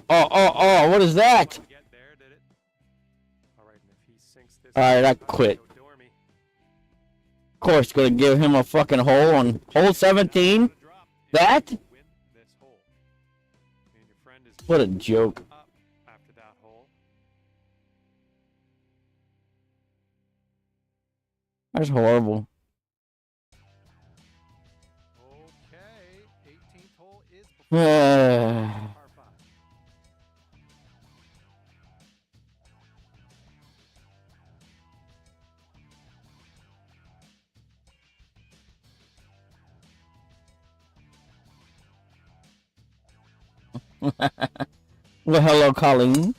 Oh, what is that? Didn't get there, did it? All right, and if he sinks this, All right, I quit. go Dormy. Of course, gonna give him a fucking hole on hole 17. Drop if That? you win this hole. And your friend is What a joke. up after that hole. That's horrible. Okay, 18th hole is before par 5. Well, hello, Colleen.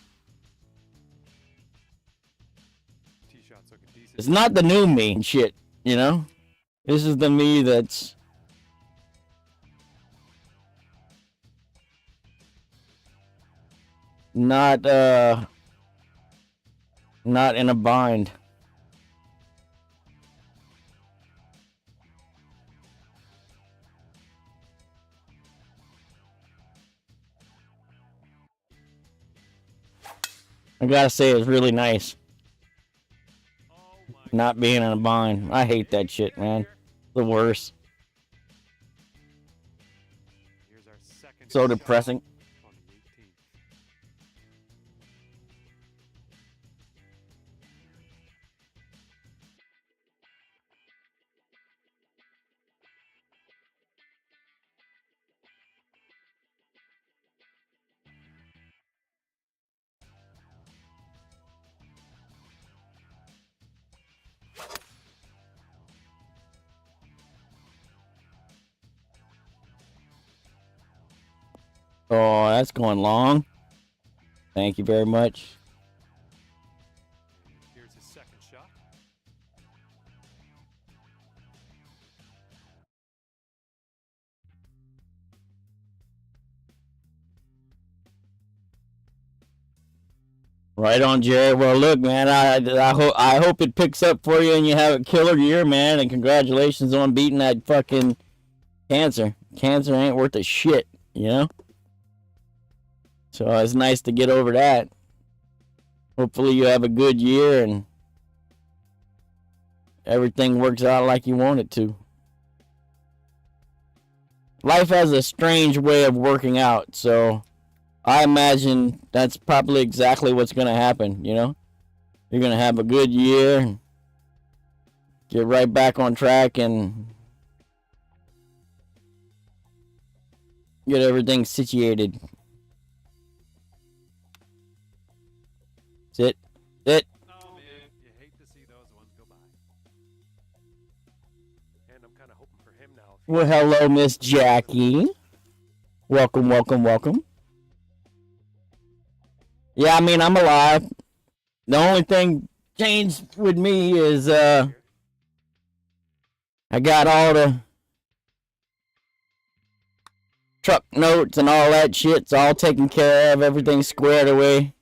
Tee shots looking decent. It's not the new me and shit, you know? This is the me that's not in a bind. I gotta say, it's really nice Oh my not being in a bind. I hate that shit, man. The worst. Here's our second So shot depressing. on the 18th. Oh, that's going long. Thank you very much. And here's his second shot. Right on, Jared. Well, look, man, I hope it picks up for you and you have a killer year, man. And congratulations on beating that fucking cancer. Cancer ain't worth a shit, you know? So it's nice to get over that. Hopefully you have a good year and everything works out like you want it to. Life has a strange way of working out, so I imagine that's probably exactly what's going to happen, you know? You're going to have a good year, get right back on track, and get everything situated. Sit. Sit. Oh, man, you hate to see those ones go by. And I'm kind of hoping for him now. Well, hello, Miss Jackie. Welcome, welcome, welcome. Yeah, I mean, I'm alive. The only thing changed with me is I got all the truck notes and all that shit's all taken care of. Everything's squared away.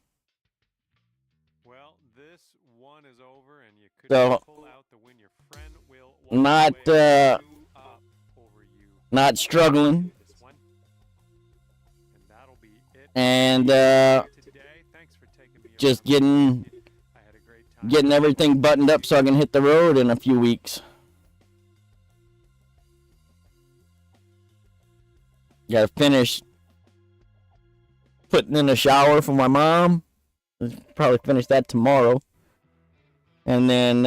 Well, this one is over, and you could So, pull out the win. Your friend will not not struggling. This one. And that'll be it. And Today. Thanks for taking me just around. I had a great time. getting everything buttoned up so I can hit the road in a few weeks. Gotta finish putting in a shower for my mom. Probably finish that tomorrow. And then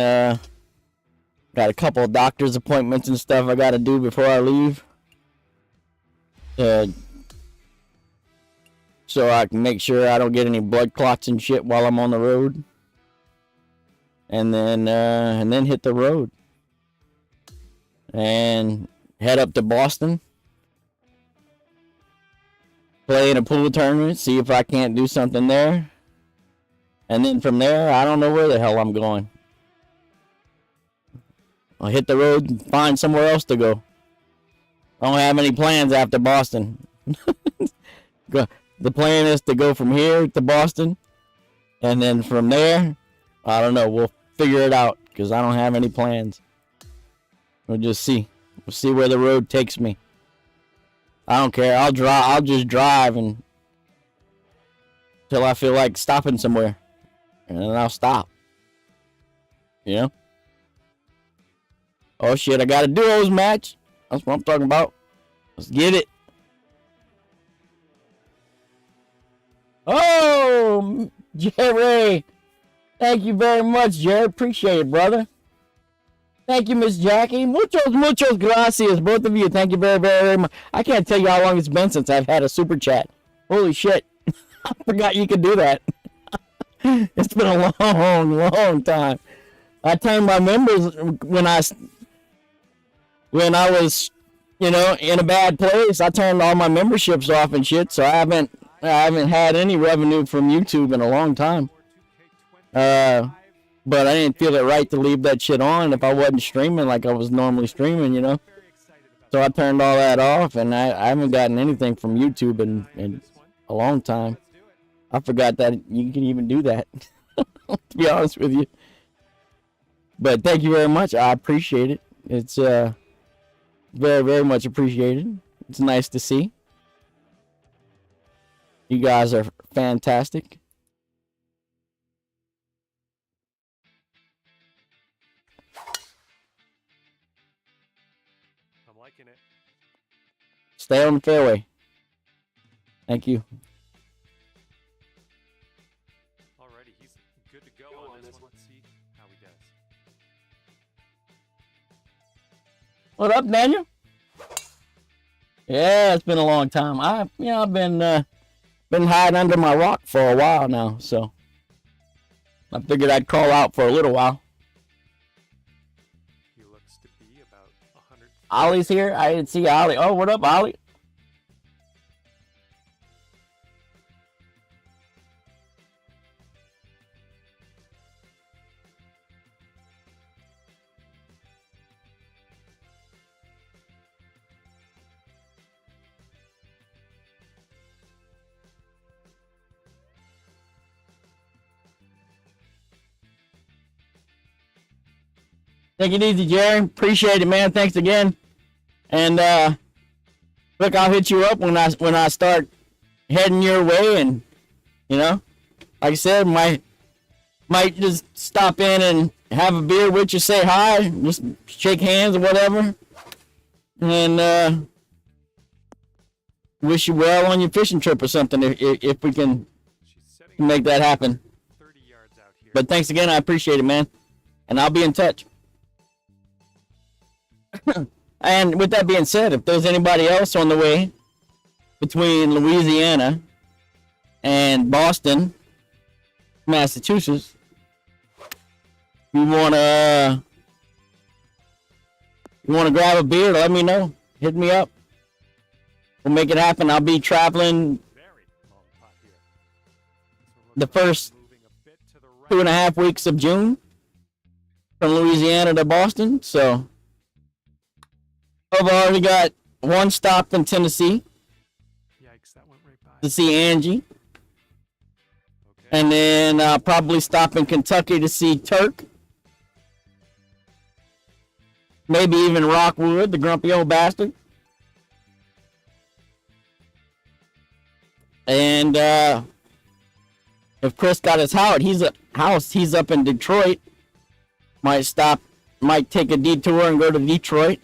got a couple of doctor's appointments and stuff I gotta do before I leave. So I can make sure I don't get any blood clots and shit while I'm on the road. And then hit the road. And head up to Boston. Play in a pool tournament, see if I can't do something there. And then from there, I don't know where the hell I'm going. I'll hit the road and find somewhere else to go. I don't have any plans after Boston. The plan is to go from here to Boston. And then from there, I don't know. We'll figure it out because I don't have any plans. We'll just see. We'll see where the road takes me. I don't care. I'll just drive until I feel like stopping somewhere. And then I'll stop. You know? Oh shit, I got a duos match. That's what I'm talking about. Let's get it. Oh, Jerry. Thank you very much, Jerry. Appreciate it, brother. Thank you, Miss Jackie. Muchos gracias, both of you. Thank you very, very, very much. I can't tell you how long it's been since I've had a super chat. Holy shit. I forgot you could do that. It's been a long, long time. I turned my members when I was, you know, in a bad place. I turned all my memberships off and shit, so I haven't had any revenue from YouTube in a long time. But I didn't feel it right to leave that shit on if I wasn't streaming like I was normally streaming, you know. So I turned all that off, and I haven't gotten anything from YouTube in a long time. I forgot that you can even do that, to be honest with you. But thank you very much. I appreciate it. It's very, very much appreciated. It's nice to see. You guys are fantastic. I'm liking it. Stay on the fairway. Thank you. Alrighty, he's good to go on this one. Let's see how he does. What up, Daniel? Yeah, it's been a long time. I've been hiding under my rock for a while now, so I figured I'd call out for a little while. He looks to be about 100. Ollie's here. I didn't see Ollie. Oh, what up, Ollie? Take it easy, Jerry. Appreciate it, man. Thanks again. And look, I'll hit you up when I start heading your way, and you know, like I said, might just stop in and have a beer with you, say hi, just shake hands or whatever, and wish you well on your fishing trip or something if we can make that happen. But thanks again, I appreciate it, man, and I'll be in touch. And with that being said, if there's anybody else on the way between Louisiana and Boston, Massachusetts, you wanna grab a beer, let me know. Hit me up. We'll make it happen. I'll be traveling the first 2.5 weeks of June from Louisiana to Boston. So I've already got one stop in Tennessee. Yikes, that went right by. To see Angie. Okay. And then I'll probably stop in Kentucky to see Turk. Maybe even Rockwood, the grumpy old bastard. And if Chris got his house, he's up in Detroit. Might take a detour and go to Detroit.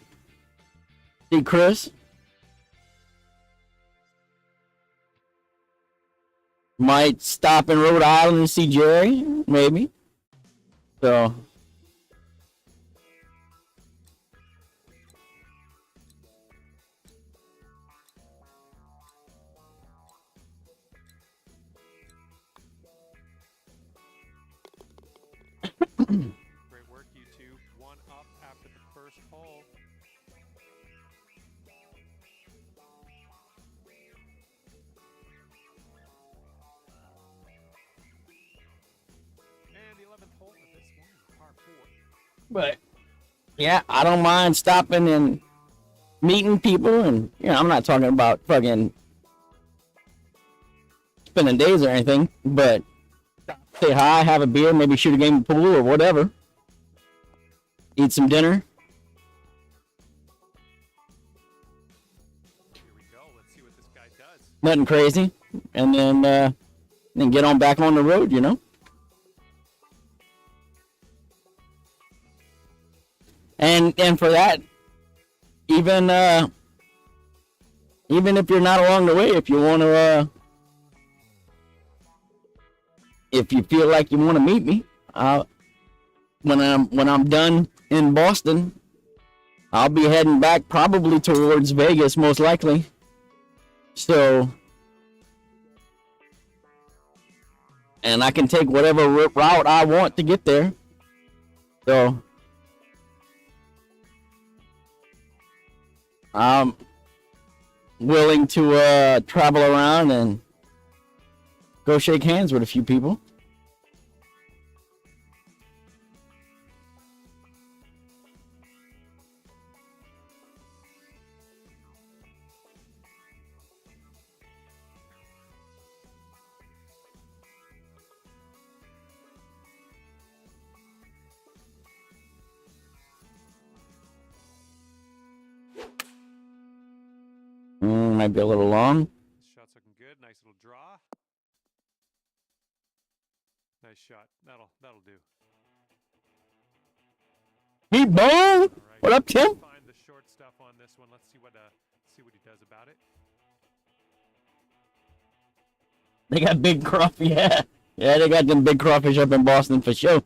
See Chris. Might stop in Rhode Island and see Jerry, maybe. So Great work, you two. One up after the first hole. And the 11th hole of this one, par 4. but yeah, I don't mind stopping and meeting people, and I'm not talking about fucking spending days or anything, but say hi, have a beer, maybe shoot a game of pool or whatever. Eat some dinner. Here we go. Let's see what this guy does. Nothing crazy. And then get on back on the road, And for that, even if you're not along the way, if you want to if you feel like you want to meet me, when I'm done in Boston, I'll be heading back probably towards Vegas, most likely. So, and I can take whatever route I want to get there. So, I'm willing to travel around and go shake hands with a few people. Might be a little long. This shot's looking good. Nice little draw. Nice shot. That'll do. Hey, Bo! All right. What up, Tim? Find the short stuff on this one. Let's see what he does about it. They got big crawfish. Yeah, they got them big crawfish up in Boston for sure.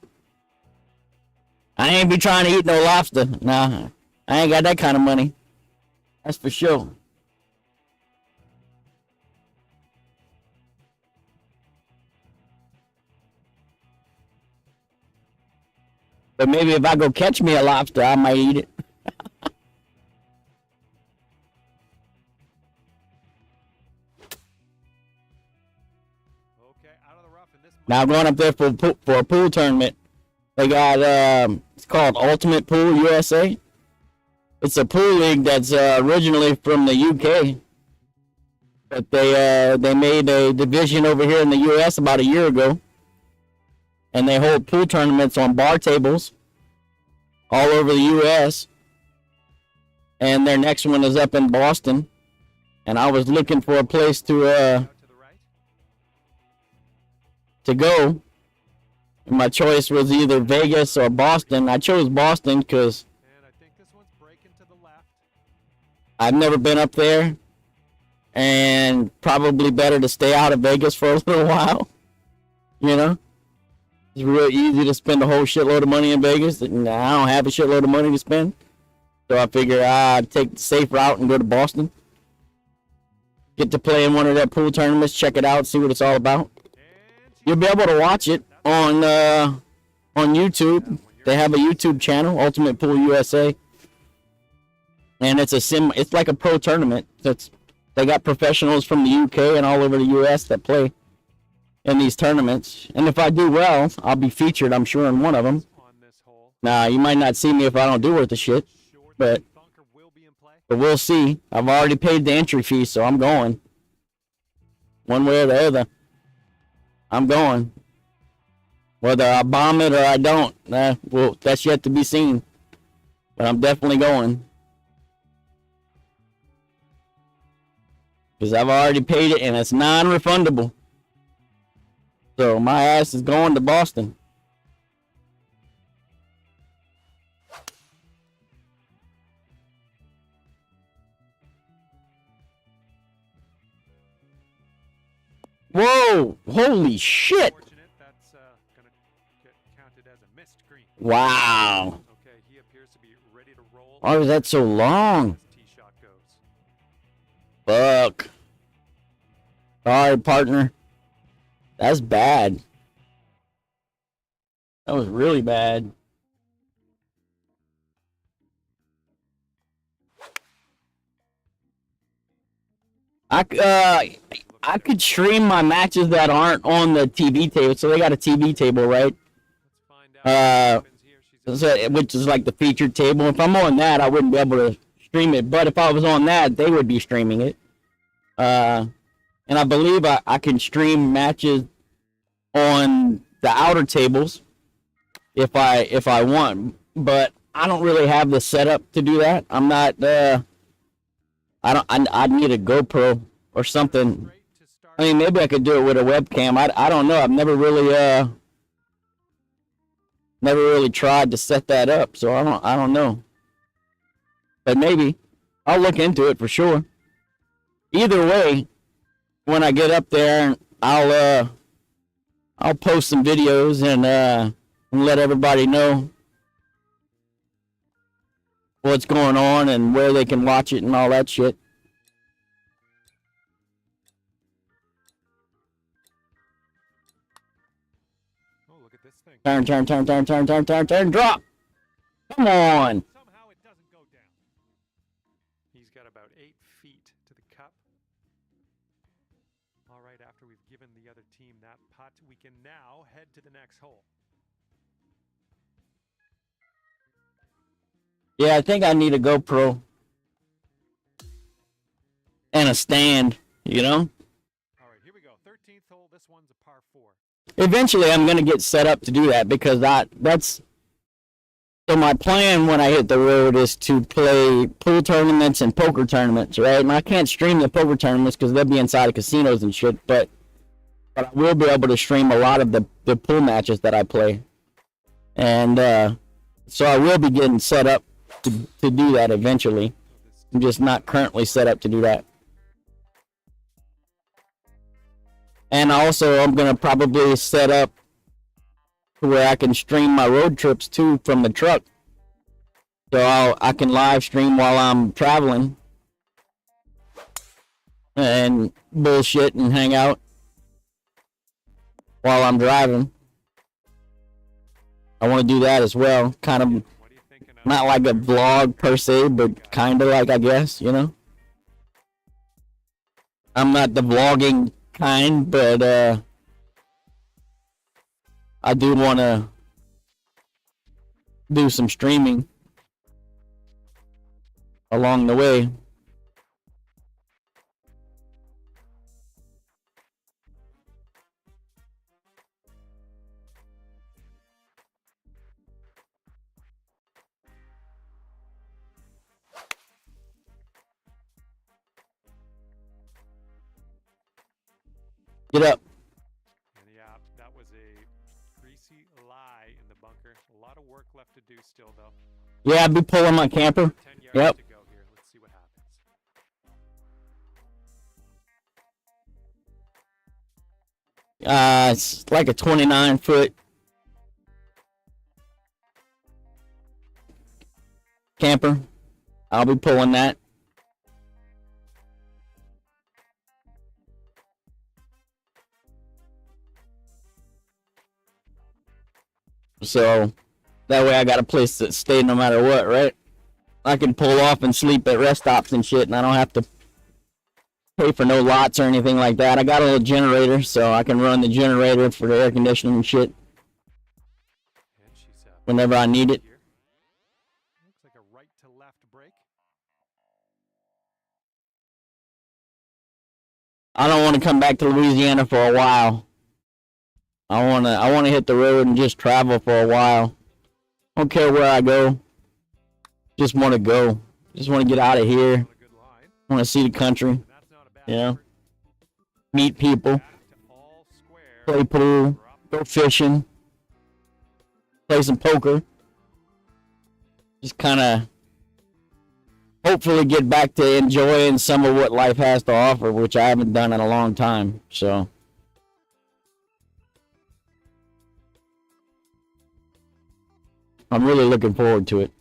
I ain't be trying to eat no lobster. Nah, I ain't got that kind of money. That's for sure. But maybe if I go catch me a lobster, I might eat it. Okay, out of the rough in this. Now I'm going up there for a pool tournament. They got it's called Ultimate Pool USA. It's a pool league that's originally from the UK, but they made a division over here in the US about a year ago, and they hold pool tournaments on bar tables. all over the U.S. And their next one is up in Boston. And I was looking for a place to go. And my choice was either Vegas or Boston. I chose Boston because I've never been up there. And probably better to stay out of Vegas for a little while. You know? It's real easy to spend a whole shitload of money in Vegas. And I don't have a shitload of money to spend. So I figure I'd take the safe route and go to Boston. Get to play in one of their pool tournaments, check it out, see what it's all about. You'll be able to watch it on YouTube. They have a YouTube channel, Ultimate Pool USA. And it's like a pro tournament. They got professionals from the UK and all over the US that play in these tournaments. And if I do well, I'll be featured, I'm sure, in one of them. Now, you might not see me if I don't do worth the shit, but we'll see. I've already paid the entry fee, so I'm going. One way or the other, I'm going. Whether I bomb it or I don't, well, that's yet to be seen. But I'm definitely going. Because I've already paid it and it's non-refundable. So my ass is going to Boston. Whoa! Holy shit! Wow! Why was that so long? Fuck. Sorry, partner. That's bad. That was really bad. I could stream my matches that aren't on the TV table. So they got a TV table, right? Which is like the featured table. If I'm on that, I wouldn't be able to stream it. But if I was on that, they would be streaming it. And I believe I can stream matches on the outer tables if I want. But I don't really have the setup to do that. I'm not. I'd need a GoPro or something. I mean, maybe I could do it with a webcam. I don't know. I've never really tried to set that up, so I don't know. But maybe I'll look into it for sure. Either way, when I get up there, I'll post some videos and let everybody know what's going on and where they can watch it and all that shit. Oh, look at this thing. Turn, drop. Come on. Somehow it doesn't go down. He's got about 8 feet to the cup. All right, after we've given the other team that putt, we can now head to the next hole. Yeah, I think I need a GoPro and a stand, you know? All right, here we go. 13th hole. This one's a par 4. Eventually, I'm going to get set up to do that because that's... So my plan when I hit the road is to play pool tournaments and poker tournaments, right? And I can't stream the poker tournaments because they'll be inside of casinos and shit, but I will be able to stream a lot of the pool matches that I play. And so I will be getting set up to do that eventually. I'm just not currently set up to do that. And also, I'm going to probably set up to where I can stream my road trips too from the truck. So I can live stream while I'm traveling and bullshit and hang out while I'm driving. I want to do that as well. Kind of not like a vlog per se, but kind of like, I guess, you know. I'm not the vlogging kind, but I do want to do some streaming along the way. Get up. And yeah, that was a greasy lie in the bunker. A lot of work left to do still, though. Yeah, I'd be pulling my camper. 10 yards Yep. to go here. Let's see what happens. It's like a 29-foot camper. I'll be pulling that. So that way I got a place to stay no matter what, right? I can pull off and sleep at rest stops and shit, and I don't have to pay for no lots or anything like that. I got a little generator, so I can run the generator for the air conditioning and shit And she's whenever I need it. here. Looks like a right to left break. I don't want to come back to Louisiana for a while. I wanna hit the road and just travel for a while. Don't care where I go. Just want to go. Just want to get out of here. Not a good line. Want to see the country. And that's not a bad Yeah. effort. Meet people. Back to all square. Play pool. Drop Go fishing. Play some poker. Just kind of hopefully get back to enjoying some of what life has to offer, which I haven't done in a long time. So I'm really looking forward to it.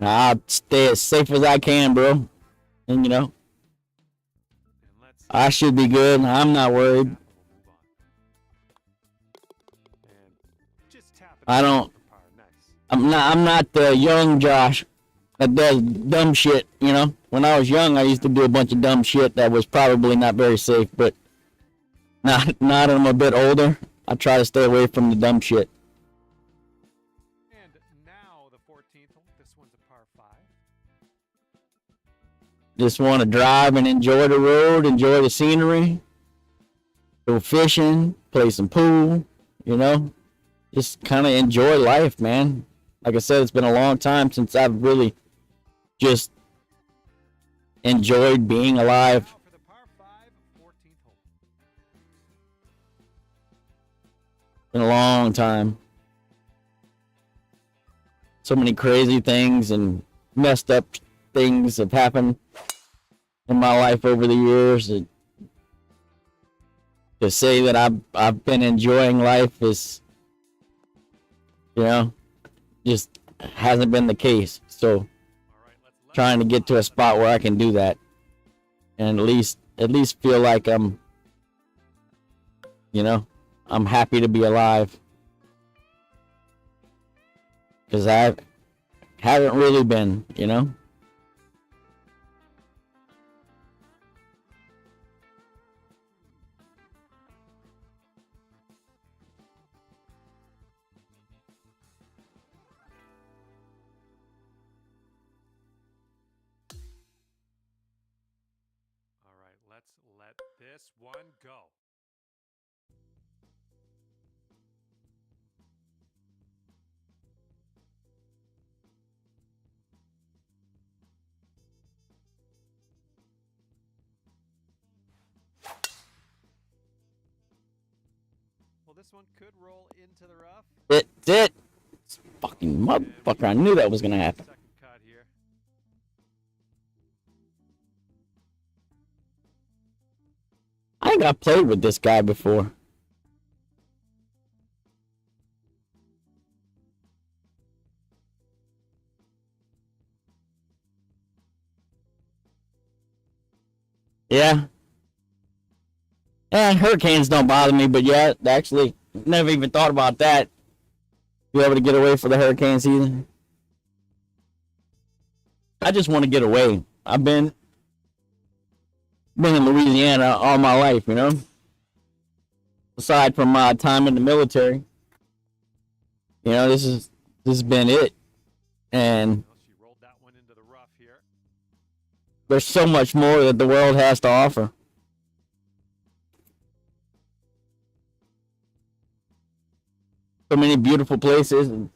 I'll stay as safe as I can, bro. And and let's I should be good. I'm not worried. and just tap it I don't. for par. Nice. I'm not the young Josh that does dumb shit. When I was young, I used to do a bunch of dumb shit that was probably not very safe. But now I'm a bit older, I try to stay away from the dumb shit. And now the 14th hole. This one's a par 5. Just want to drive and enjoy the road, enjoy the scenery, go fishing, play some pool. Just kind of enjoy life, man. Like I said, it's been a long time since I've really just enjoyed being alive. Now for the par 5, 14th hole. Been a long time. So many crazy things and messed up things have happened in my life over the years. To say that I've been enjoying life is, just hasn't been the case. So All right, let's let trying to get to a spot where I can do that, and at least feel like I'm happy to be alive, because I haven't really been. All right, let's let this one go. Well, this one could roll into the rough. It's it. It's fucking motherfucker. I knew that was gonna happen. Second cut here. I think I played with this guy before. Yeah. Yeah, hurricanes don't bother me, but yeah, actually, never even thought about that. Be able to get away for the hurricane season. I just want to get away. I've been in Louisiana all my life, Aside from my time in the military, this has been it. And Well, she rolled that one into the rough here. there's so much more that the world has to offer. So many beautiful places and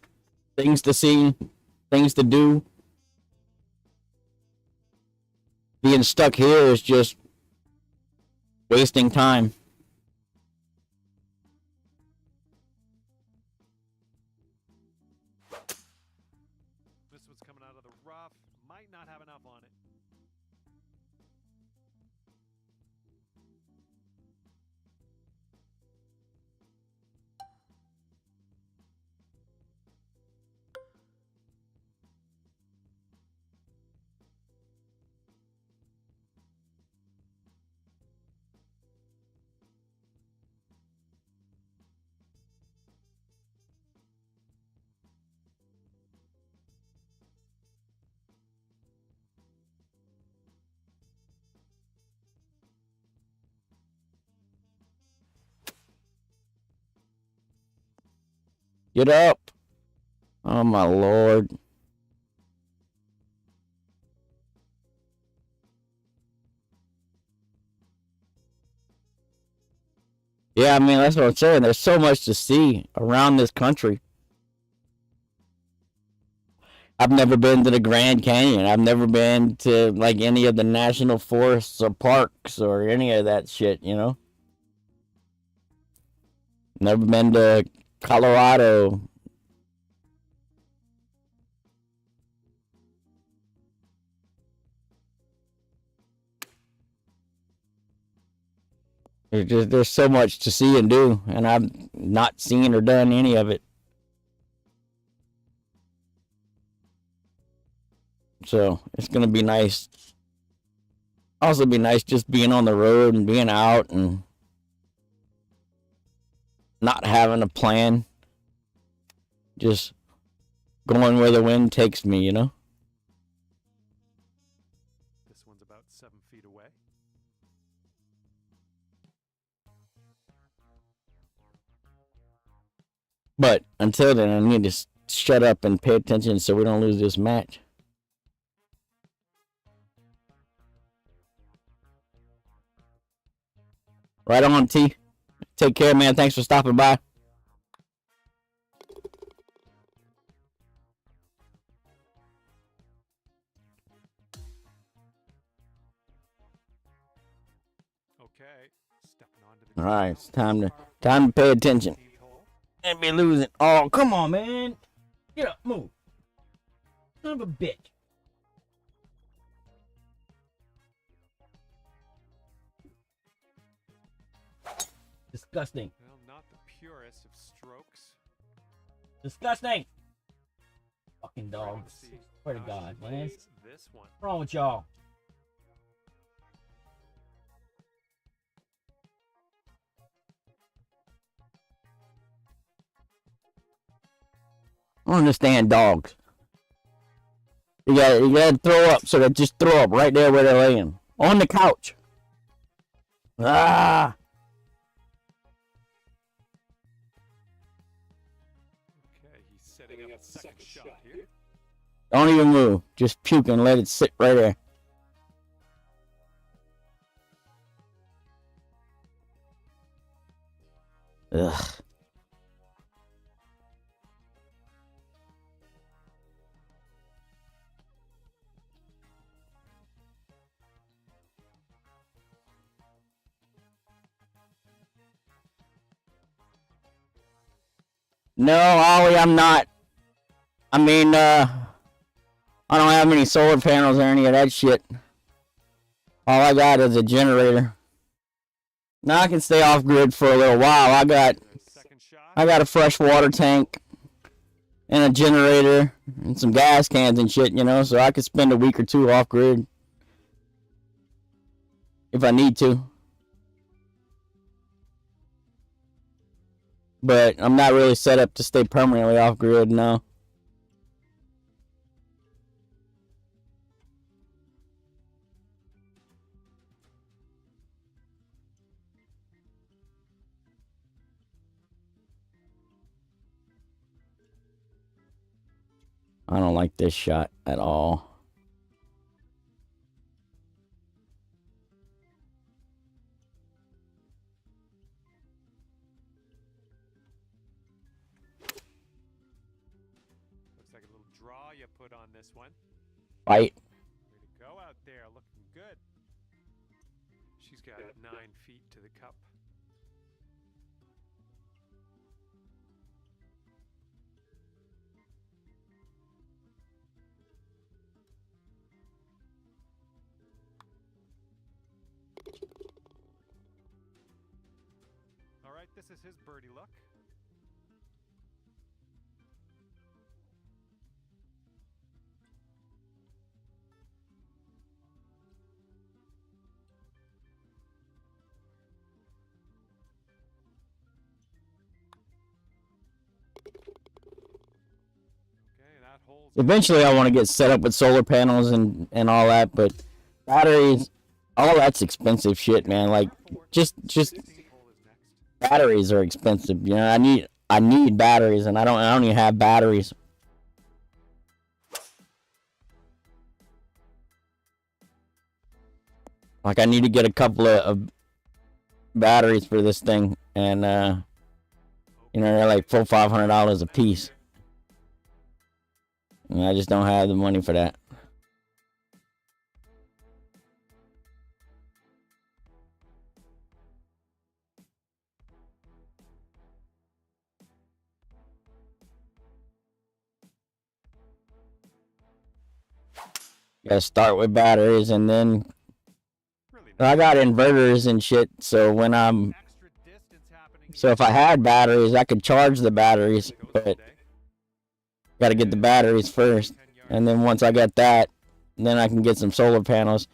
things to see, things to do. Being stuck here is just wasting time. This one's coming out of the rough. Might not have enough on it. Get up. Oh my lord. Yeah, I mean, that's what I'm saying. There's so much to see around this country. I've never been to the Grand Canyon. I've never been to, like, any of the national forests or parks or any of that shit, you know? Never been to Colorado. There's so much to see and do, and I've not seen or done any of it. So it's gonna be nice. Also, be nice just being on the road and being out and not having a plan. Just going where the wind takes me, you know? This one's about 7 feet away. But until then, I need to shut up and pay attention so we don't lose this match. Right on, T. Take care, man. Thanks for stopping by. Okay, stepping onto the All right, it's time to pay attention. And be losing. Oh, come on, man. Get up, move. Son of a bitch. Disgusting. Well, not the purest of strokes. Disgusting. Fucking dogs. Swear to God, man. This one. What's wrong with y'all? I don't understand dogs. You gotta throw up, so they just throw up right there where they're laying. On the couch. Ah! Okay, he's setting up a second shot here. Don't even move. Just puke and let it sit right there. Ugh. No, Ollie, I'm not. I mean, I don't have any solar panels or any of that shit. All I got is a generator. Now I can stay off grid for a little while. I got a fresh water tank and a generator and some gas cans and shit, you know, so I could spend a week or two off grid if I need to. But I'm not really set up to stay permanently off grid, no. I don't like this shot at all. Looks like a little draw you put on this one. Fight. Way to go out there, looking good. She's got 9 feet to the cup. All right, this is his birdie look. Eventually, I want to get set up with solar panels and all that, but batteries, all that's expensive shit, man. Like, just batteries are expensive. You know, I need batteries, and I don't even have batteries. Like, I need to get a couple of batteries for this thing, and you know, they're like $400-500 a piece. And I just don't have the money for that. Gotta start with batteries, and then I got inverters and shit, so when if I had batteries, I could charge the batteries, but gotta get the batteries first, and then once I got that, then I can get some solar panels.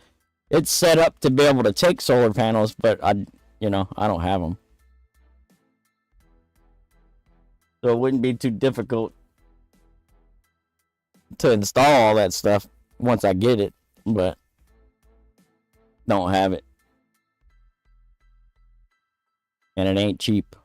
It's set up to be able to take solar panels, but I don't have them. So it wouldn't be too difficult to install all that stuff once I get it, but don't have it. And it ain't cheap.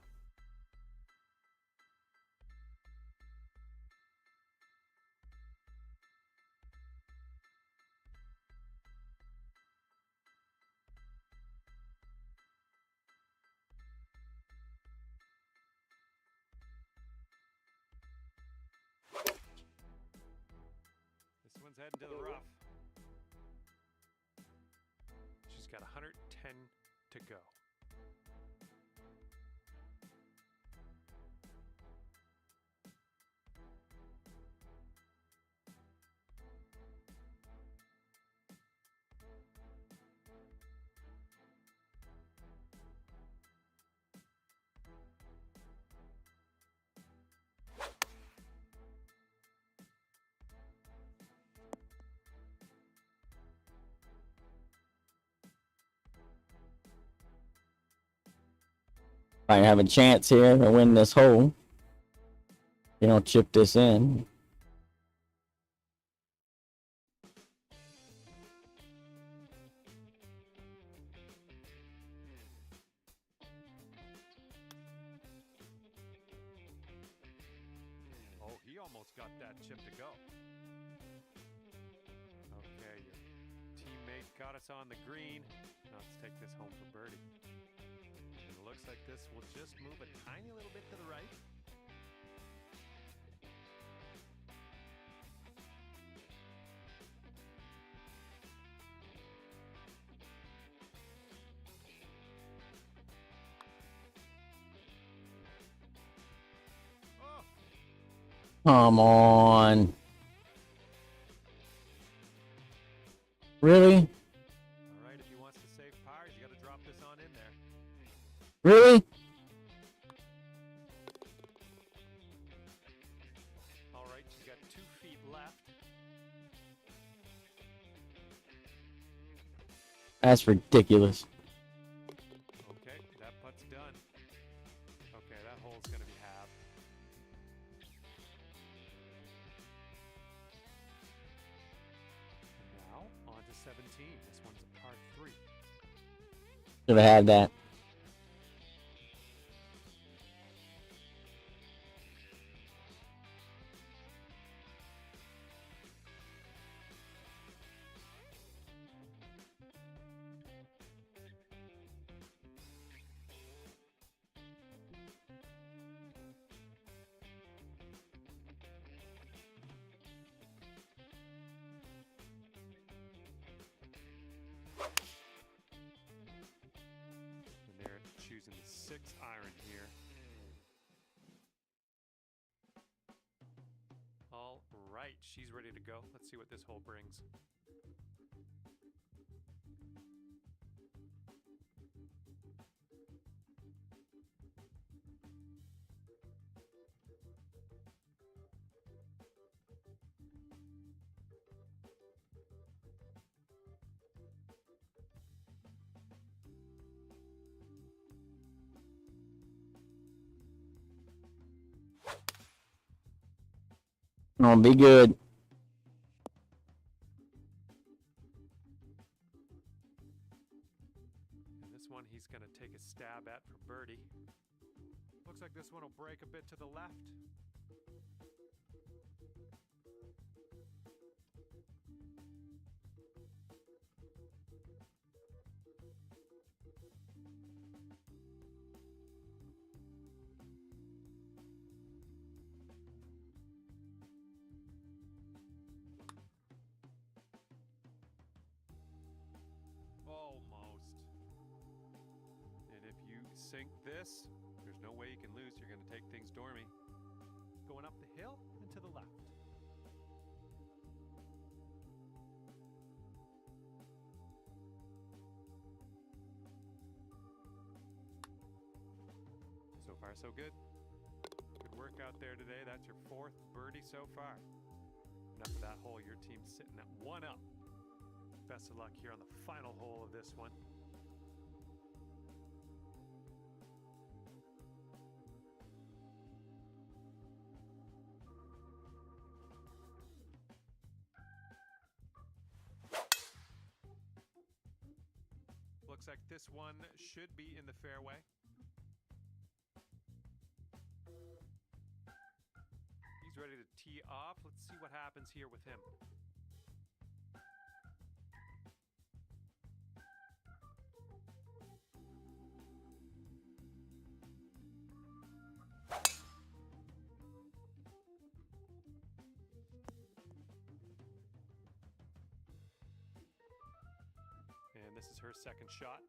This one's heading to the rough. She's got 110 to go. I have a chance here to win this hole. You don't chip this in. Oh, he almost got that chip to go. Okay, your teammate got us on the green. Now let's take this home for birdie. And it looks like this will just move a tiny little bit to the right. Come on. Really? All right, if he wants to save par, you got to drop this on in there. Really? All right, she's got 2 feet left. That's ridiculous. Okay, that putt's done. Okay, that hole's going to be halved. Now, on to 17. This one's a par 3. Should have had that. using the 6 iron here. All right, she's ready to go. Let's see what this hole brings. Oh, be good. And this one he's going to take a stab at for birdie. Looks like this one will break a bit to the left. Almost. And if you sink this, there's no way you can lose. You're going to take things dormy. Going up the hill and to the left. So far, so good. Good work out there today. That's your 4th birdie so far. Enough of that hole. Your team's sitting at 1 up. Best of luck here on the final hole of this one. Looks like this one should be in the fairway. He's ready to tee off. Let's see what happens here with him. And this is her second shot.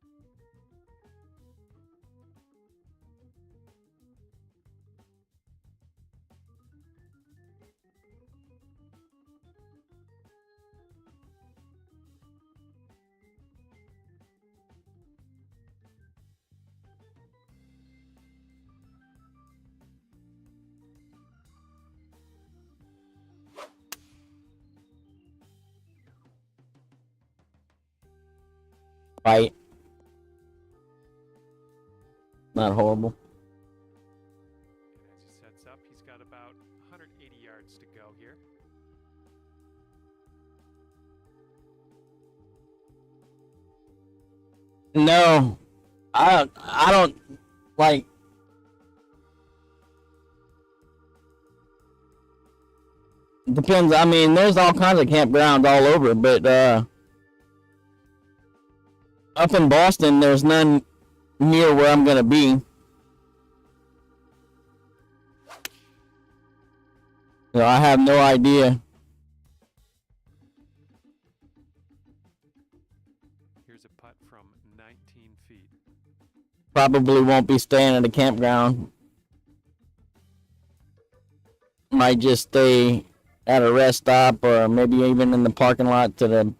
Right. Not horrible. And as he sets up, he's got about 180 yards to go here. No, I don't like. Depends. I mean, there's all kinds of campgrounds all over, but up in Boston, there's none near where I'm gonna be. So I have no idea. Here's a putt from 19 feet. Probably won't be staying at a campground. Might just stay at a rest stop or maybe even in the parking lot to the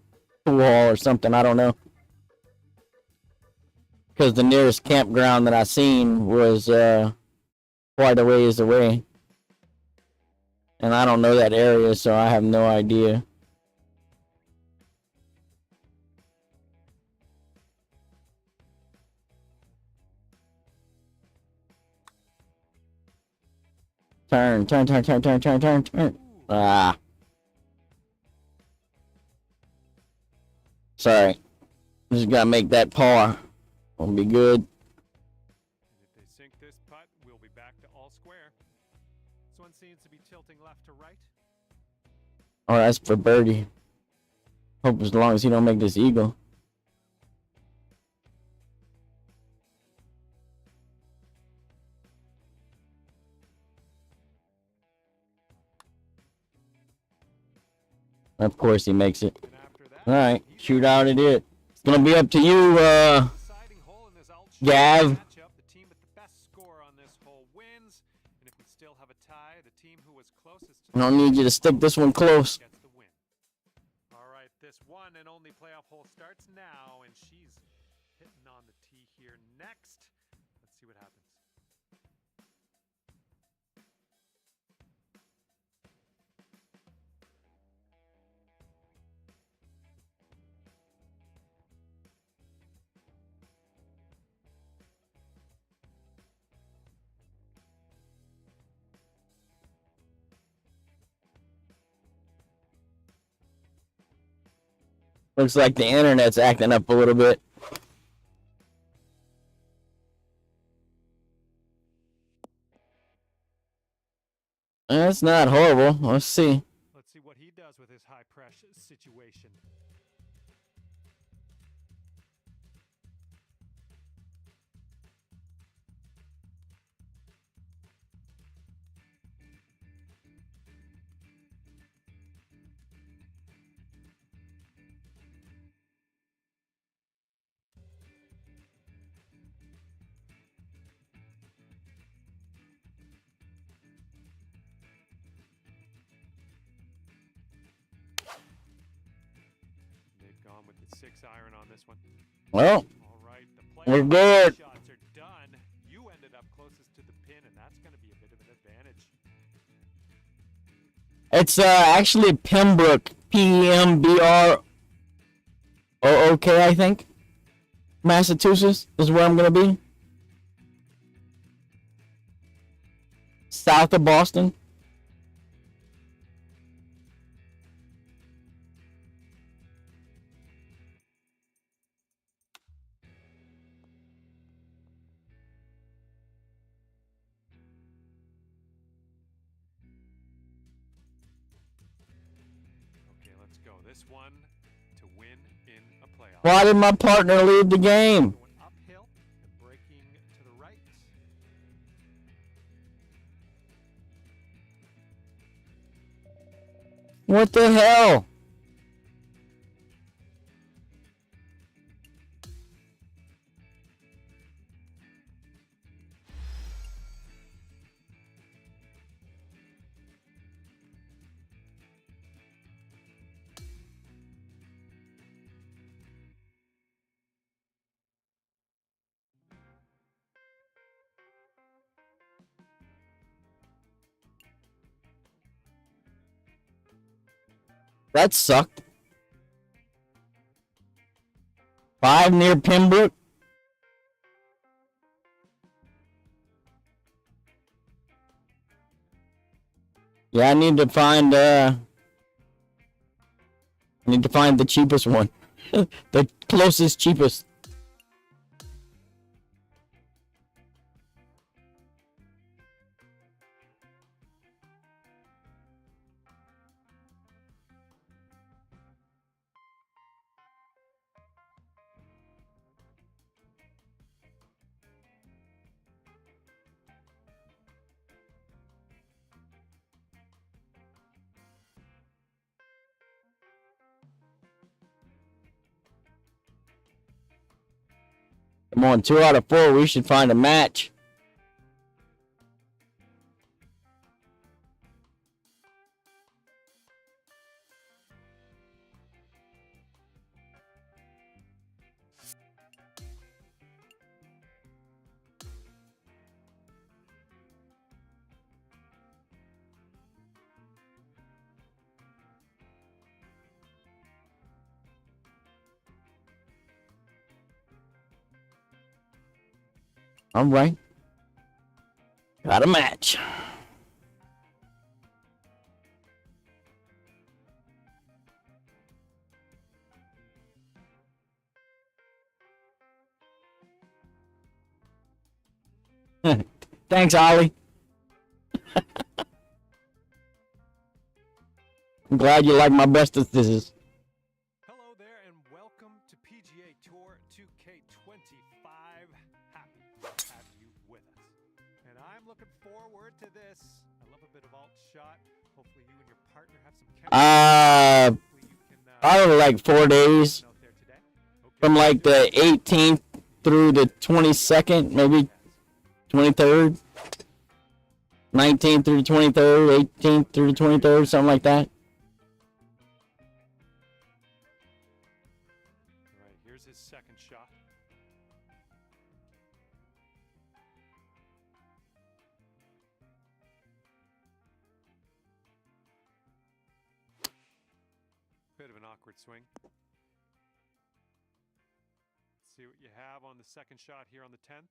pool hall or something. I don't know. Because the nearest campground that I seen was quite a ways away. And I don't know that area, so I have no idea. Turn. Ah. Sorry. Just gotta make that par. Won't be good. And if they sink this putt, we'll be back to all square. This one seems to be tilting left to right. Oh, that's for birdie. Hope as long as he don't make this eagle. Of course he makes it. And after that, Alright, shoot out it. It's gonna be up to you, exciting hole in this Gav. matchup. The still have a tie. The team who was closest to I don't need you to stick this one close. gets the win. All right, this one and only playoff hole starts now, and she's hitting on the tee here next. Let's see what happens. Looks like the internet's acting up a little bit. That's not horrible. Let's see. Let's see what he does with his high pressure situation. They've gone with the 6-iron on this one. Well, All right, the we're playoff good. shots are done. You ended up closest to the pin, and that's going to be a bit of an advantage. It's actually Pembroke, Pembrook, I think. Massachusetts is where I'm gonna be. South of Boston. Okay, let's go. This one to win in a playoff. Why did my partner leave the game? Going uphill and breaking to the right. What the hell? That sucked. 5 near Pembroke. Yeah, I need to find the cheapest one. The closest cheapest. Come on, 2 out of 4. We should find a match. All right. Got a match. Thanks, Ollie. I'm glad you like my bestesses. Hello there, and welcome to PGA Tour 2K25. Happy to have you with us. And I'm looking forward to this. I love a bit of alt shot. Hopefully you and your partner have some chemistry. Hopefully you can, Probably like 4 days. out there today. Okay. From like the 18th through the 22nd, maybe 23rd. 19th through the 23rd, 18th through the 23rd, something like that. All right, here's his second shot. Bit of an awkward swing. Let's see what you have on the second shot here on the 10th.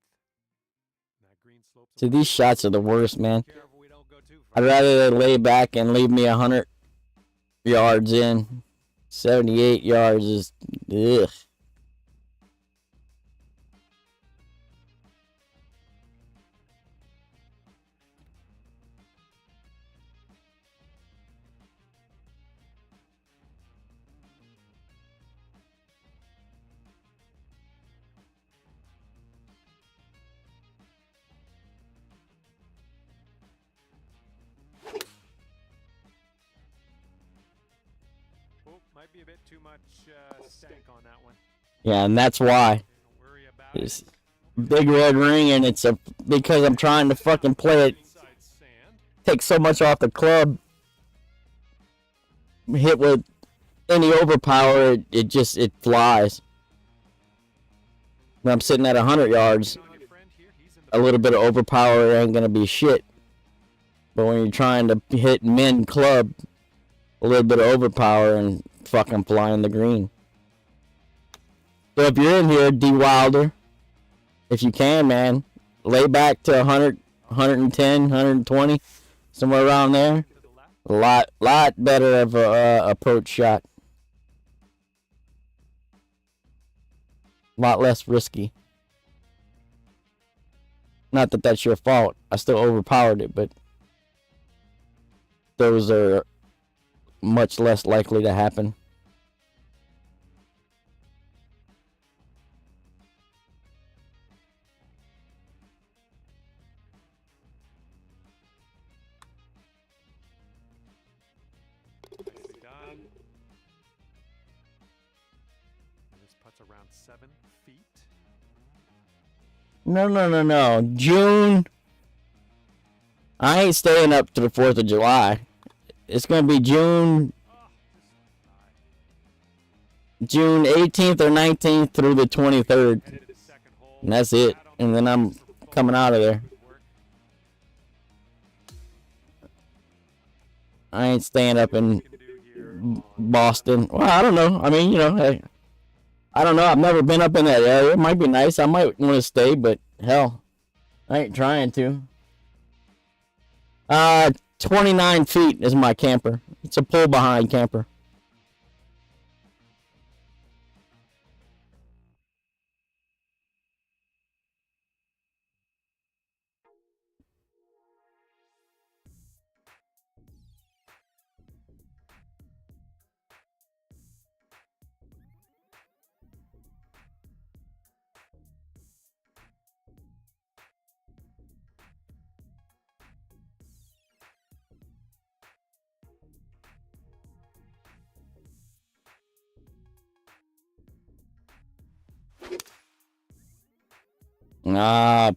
That green slopes. See, these shots are the worst, man. Careful we don't go too far. I'd rather they lay back and leave me 100 yards in. 78 yards is, ugh. Oh, might be a bit too much stank on that one. Yeah, and that's why. Don't worry about It's big red ring, and it's because I'm trying to fucking play it. inside sand. Take so much off the club. Hit with any overpower, it flies. When I'm sitting at 100 yards, On your friend here, he's in the a little bit of overpower ain't gonna be shit. But when you're trying to hit min club, a little bit of overpower and fucking flying the green. So if you're in here, D Wilder, if you can, man, lay back to 100, 110, 120, somewhere around there. to the left. Lot better of a approach shot. Lot less risky. Not that that's your fault. I still overpowered it, but those are much less likely to happen. Nicely done. And this putt's around 7 feet. No. June. I ain't staying up to the 4th of July. It's going to be June Oh, just June 18th or 19th through the 23rd. headed to the second hole. And that's it. Out on And the then I'm greens for both. coming out of there. Good work. I ain't staying up in You can do here on Boston. Well, I don't know. I mean, hey, I don't know. I've never been up in that area. It might be nice. I might want to stay, but hell, I ain't trying to. 29 feet is my camper. It's a pull behind camper.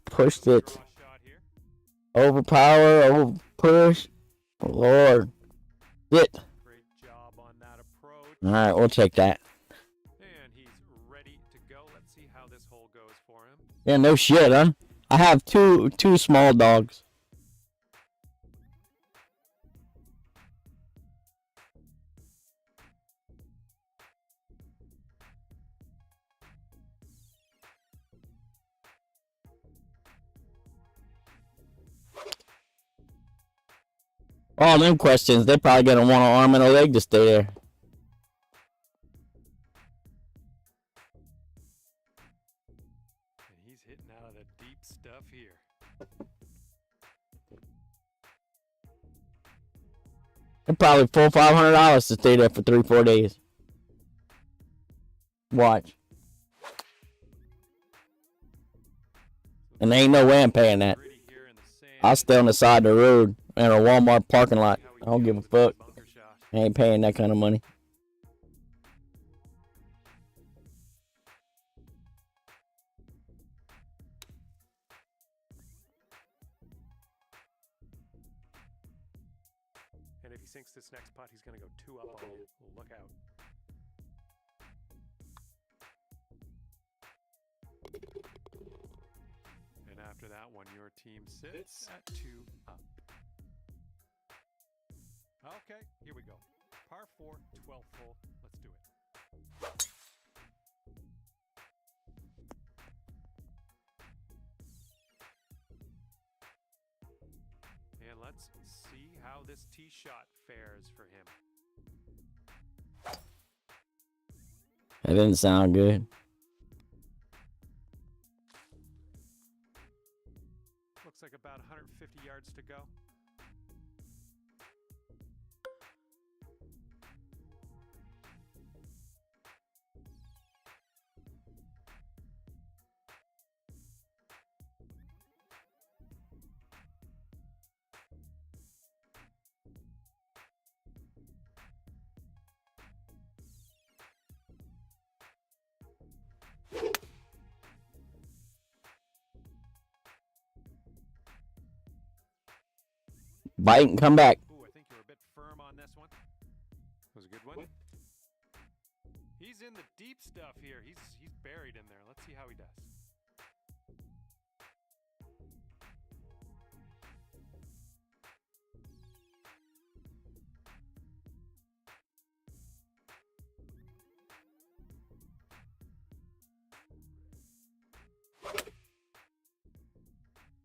Pushed it. draw shot here. Overpower, over push. Lord. Shit. Great job on that approach. Alright, we'll take that. And he's ready to go. Let's see how this hole goes for him. Yeah, no shit, huh? I have two small dogs. All them questions, they probably gonna want an arm and a leg to stay there. And he's hitting out of the deep stuff here. They're probably $400-500 to stay there for 3-4 days. Watch. And there ain't no way I'm paying that. Gritty here in the sand. I'll stay on the side of the road in a Walmart parking lot. I don't give a fuck. Bunker shot. I ain't paying that kind of money. he sinks this next putt, he's going to go 2 up on you. Look out. And after that one, your team sits at 2 up. Okay, here we go. Par 4, 12th hole. Let's do it. And let's see how this tee shot fares for him. That didn't sound good. Looks like about 150 yards to go. Bite and come back. Ooh, I think you were a bit firm on this one. That was a good one. He's in the deep stuff here. He's buried in there. Let's see how he does.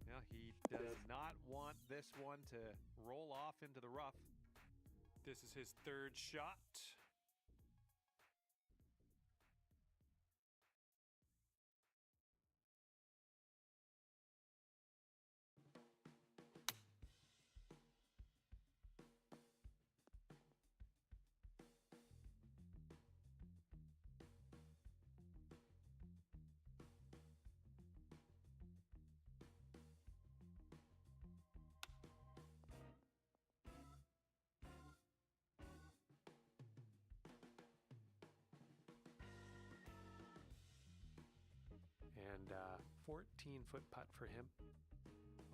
Now he does not want this one to roll off into the rough. This is his 3rd shot. And 14-foot putt for him.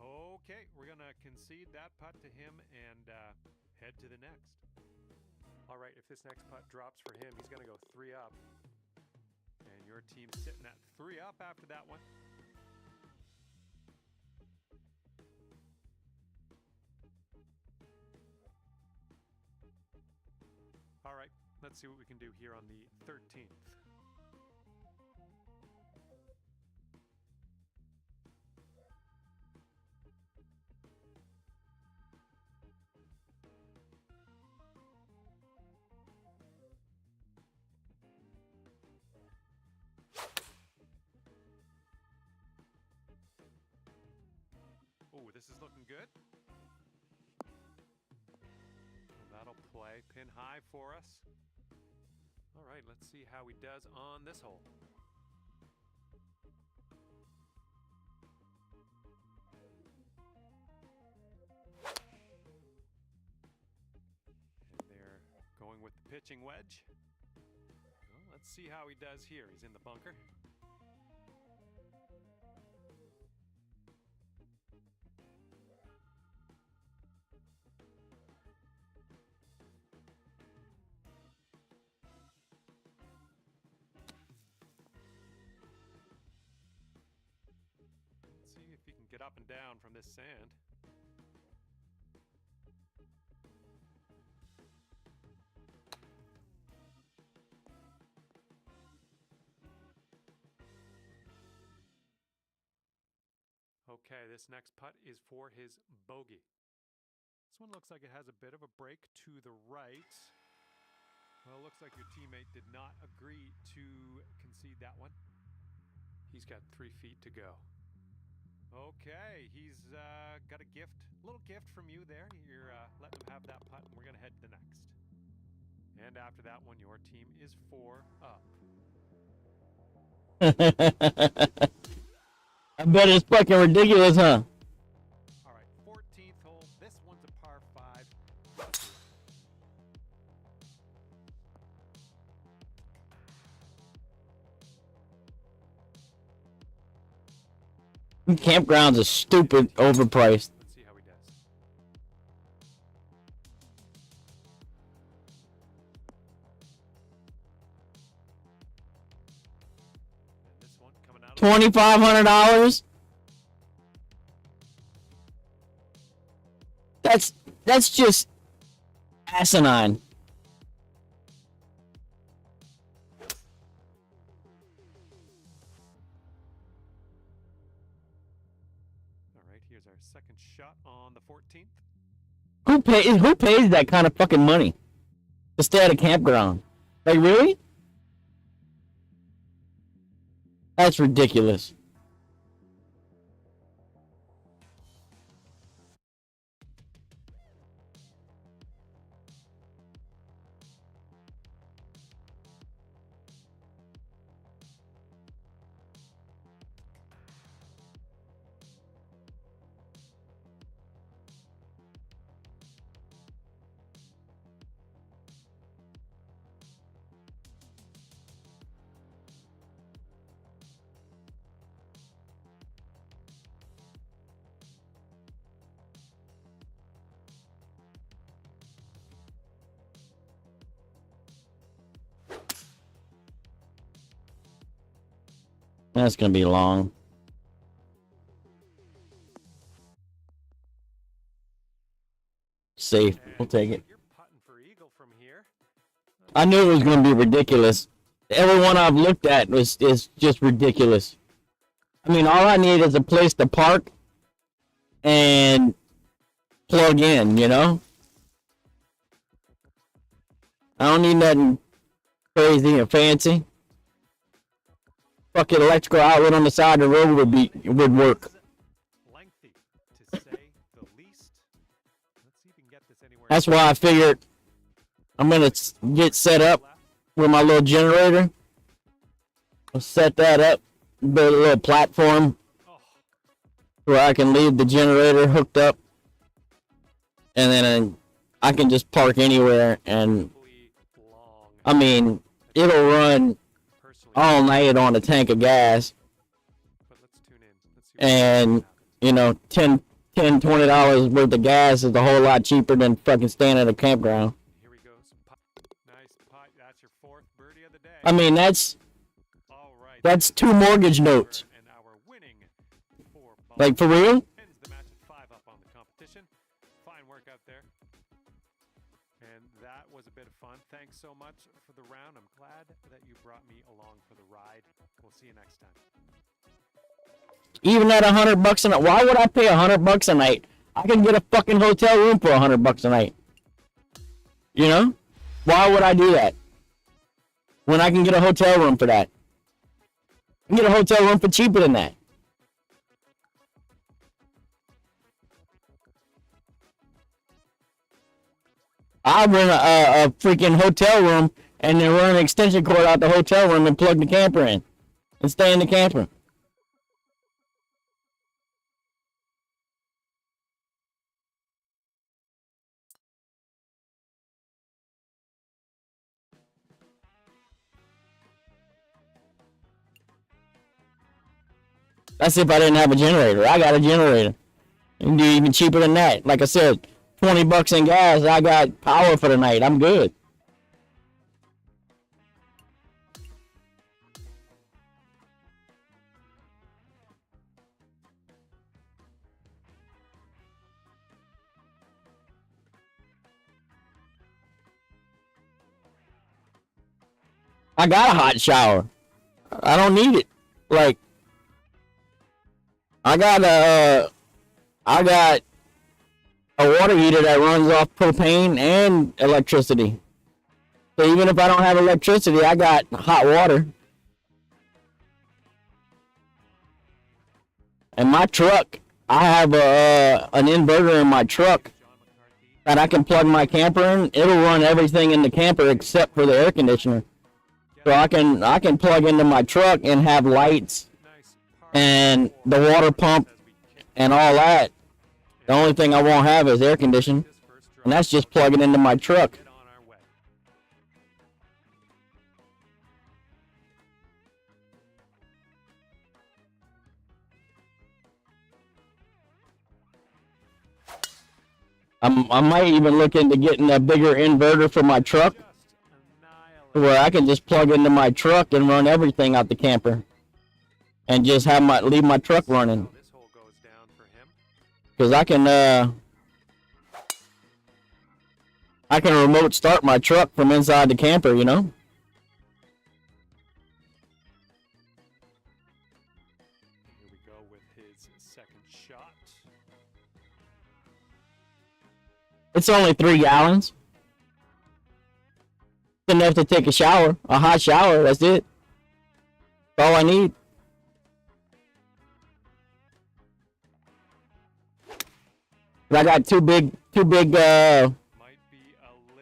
Okay, we're going to concede that putt to him and head to the next. All right, if this next putt drops for him, he's going to go 3 up. And your team's sitting at 3 up after that one. All right, let's see what we can do here on the 13th. Oh, this is looking good. Well, that'll play pin high for us. All right, let's see how he does on this hole. And they're going with the pitching wedge. Well, let's see how he does here. He's in the bunker. If you can get up and down from this sand. Okay, this next putt is for his bogey. This one looks like it has a bit of a break to the right. Well, it looks like your teammate did not agree to concede that one. He's got 3 feet to go. Okay, he's got a gift, little gift from you there. You're letting him have that putt, and we're going to head to the next. And after that one, your team is 4 up. I bet it's fucking ridiculous, huh? All right, 14th hole. This one's a par 5. Campgrounds are stupid, overpriced. Let's see how he does. $2,500. That's just asinine. All right, here's our second shot on the 14th. Who pays that kind of fucking money to stay at a campground? Like, really? That's ridiculous. That's gonna be long. Safe. We'll take it. You're putting for eagle from here. I knew it was gonna be ridiculous. Everyone I've looked at is just ridiculous. I mean, all I need is a place to park and plug in, you know? I don't need nothing crazy or fancy. Fucking electrical outlet on the side of the road would work. Lengthy, to say the least. Let's see if we can get this anywhere. That's why I figured I'm gonna get set up with my little generator. I'll set that up, build a little platform where I can leave the generator hooked up, and then I can just park anywhere. And I mean, it'll run all night on a tank of gas, and you know, $20 worth of gas is a whole lot cheaper than fucking staying at a campground. Here we go. Nice putt. That's your fourth birdie of the day. I mean, that's 2 mortgage notes. And our winning Like, for real? ends the match at 5 up on the competition. Fine work out there. And that was a bit of fun. Thanks so much for the round. I'm glad that you brought me along for the ride. We'll see you next time. Even at $100 a night, why would I pay $100 a night? I can get a fucking hotel room for $100 a night. You know? Why would I do that? When I can get a hotel room for that. I can get a hotel room for cheaper than that. I'll rent a freaking hotel room and then run an extension cord out the hotel room and plug the camper in. And stay in the camper. That's if I didn't have a generator. I got a generator. You can do even cheaper than that. Like I said, $20 in gas. I got power for the night. I'm good. I got a hot shower. I don't need it. Like, I got a water heater that runs off propane and electricity. So even if I don't have electricity, I got hot water. And my truck, I have an inverter in my truck that I can plug my camper in. It'll run everything in the camper except for the air conditioner. So I can plug into my truck and have lights and the water pump and all that. The only thing I won't have is air conditioning, and that's just plugging into my truck. I might even look into getting a bigger inverter for my truck, where I can just plug into my truck and run everything out the camper. and just leave my truck running. This hole goes down for him. Cause I can remote start my truck from inside the camper, you know? Here we go with his second shot. It's only 3 gallons. It's enough to take a shower, a hot shower, that's it. That's all I need. I got two big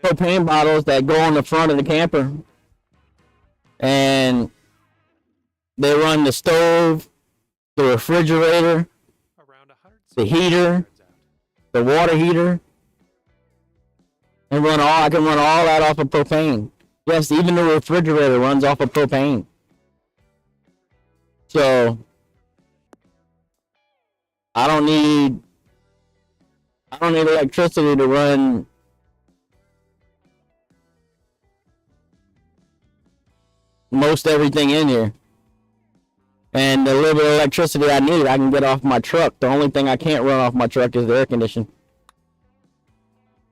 propane bottles that go on the front of the camper, and they run the stove, the refrigerator, the heater, the water heater, and I can run all that off of propane. Yes, even the refrigerator runs off of propane. So I don't need electricity to run most everything in here. And the little bit of electricity I need, I can get off my truck. The only thing I can't run off my truck is the air conditioning.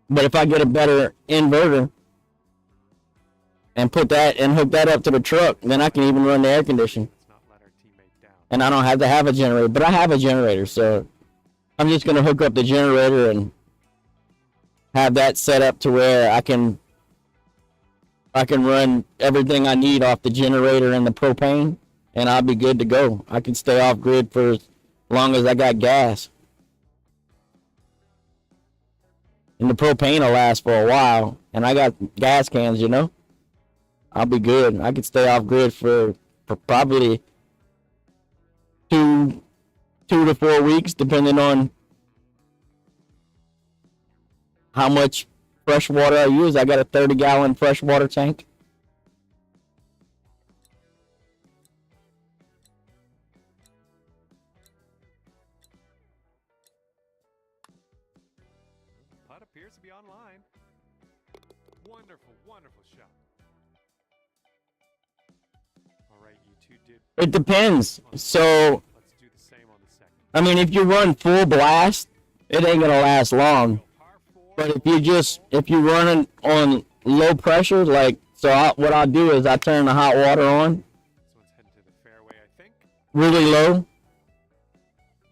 But if I get a better inverter and hook that up to the truck, then I can even run the air conditioning. And I don't have to have a generator, but I have a generator, so I'm just gonna hook up the generator and have that set up to where I can run everything I need off the generator and the propane, and I'll be good to go. I can stay off grid for as long as I got gas. And the propane will last for a while, and I got gas cans, you know? I'll be good. I can stay off grid for probably 2 to 4 weeks, depending on how much fresh water I use. I got a 30-gallon freshwater tank. Putt appears to be online. Wonderful, wonderful shot. All right, you two did. It depends. So, Let's do the same on the second. I mean, if you run full blast, it ain't gonna last long. But if you run it on low pressure, what I'll do is I turn the hot water on This one's heading to the fairway, I think. really low,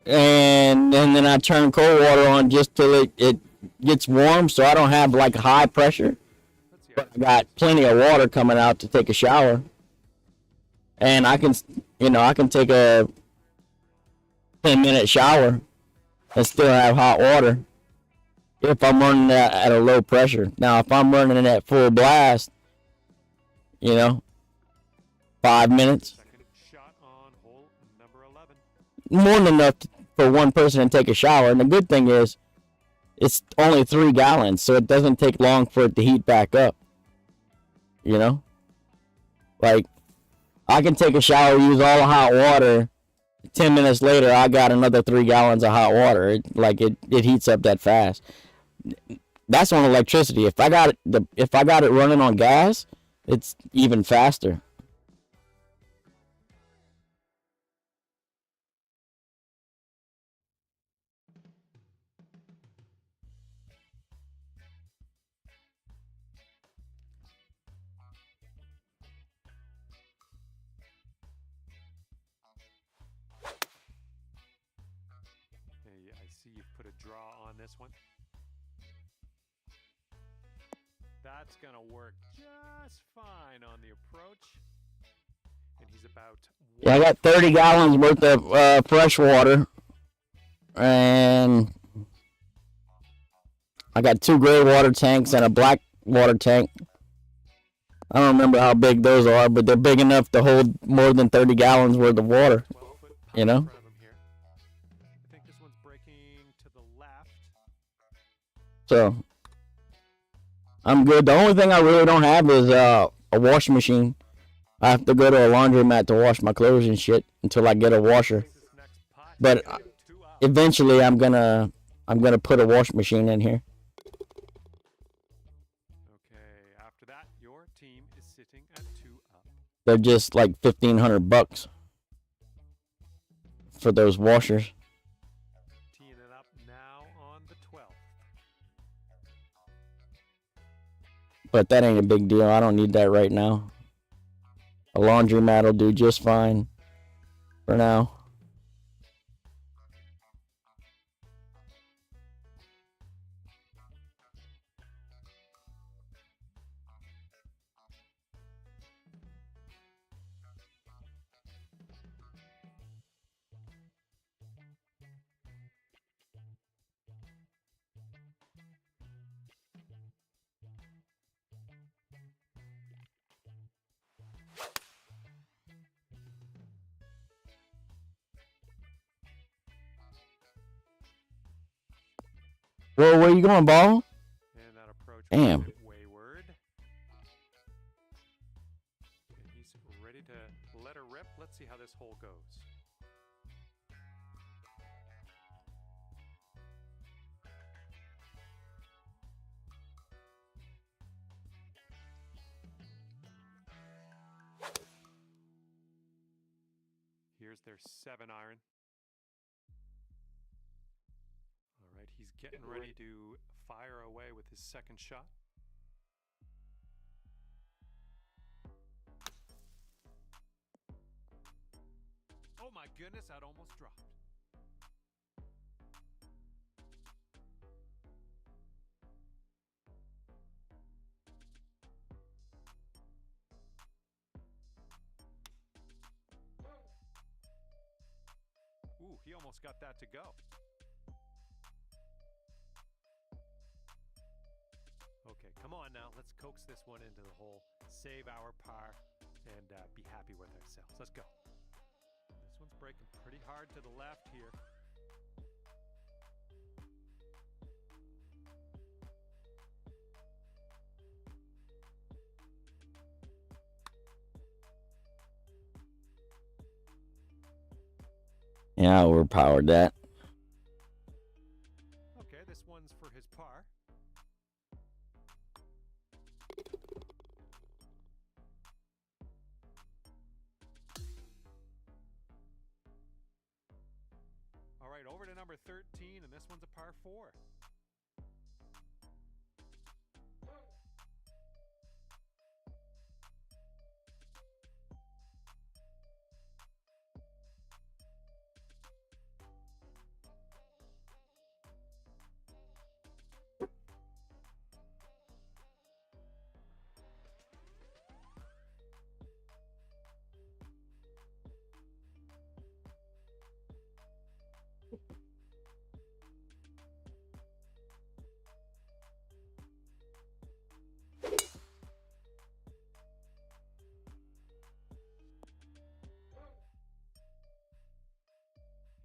and then I turn cold water on just till it gets warm, so I don't have like high pressure. But I got plenty of water coming out to take a shower, and I can take a 10-minute shower and still have hot water if I'm running that at a low pressure. Now, if I'm running it at full blast, 5 minutes, Second shot on hole number 11. more than enough for one person to take a shower. And the good thing is, it's only 3 gallons, so it doesn't take long for it to heat back up. Like, I can take a shower, use all the hot water. 10 minutes later, I got another 3 gallons of hot water. It heats up that fast. That's on electricity. If I got it running on gas, it's even faster. Hey, I see you've put a draw on this one. That's gonna work just fine on the approach. And he's about. Yeah, I got 30 gallons worth of fresh water, and I got 2 gray water tanks and a black water tank. I don't remember how big those are, but they're big enough to hold more than 30 gallons worth of water. 12-foot You know? in front of him here. I think this one's breaking to the left. So I'm good. The only thing I really don't have is a washing machine. I have to go to a laundromat to wash my clothes and shit until I get a washer. This next putt. But Two up. eventually I'm gonna put a washing machine in here. Okay, after that, your team is sitting at 2 up. They're just like $1,500. for those washers. Teeing it up now on the 12th. But that ain't a big deal. I don't need that right now. A laundromat will do just fine for now. Whoa, where you going, ball? And that approach was Damn. a bit wayward. And he's ready to let her rip. Let's see how this hole goes. Here's their 7-iron. All right, he's getting ready to fire away with his second shot. Oh my goodness, that almost dropped. Ooh, he almost got that to go. Okay, come on now. Let's coax this one into the hole, save our par, and be happy with ourselves. Let's go. This one's breaking pretty hard to the left here. Yeah, I overpowered that. Okay, this one's for his par. All right, over to number 13, and this one's a par 4.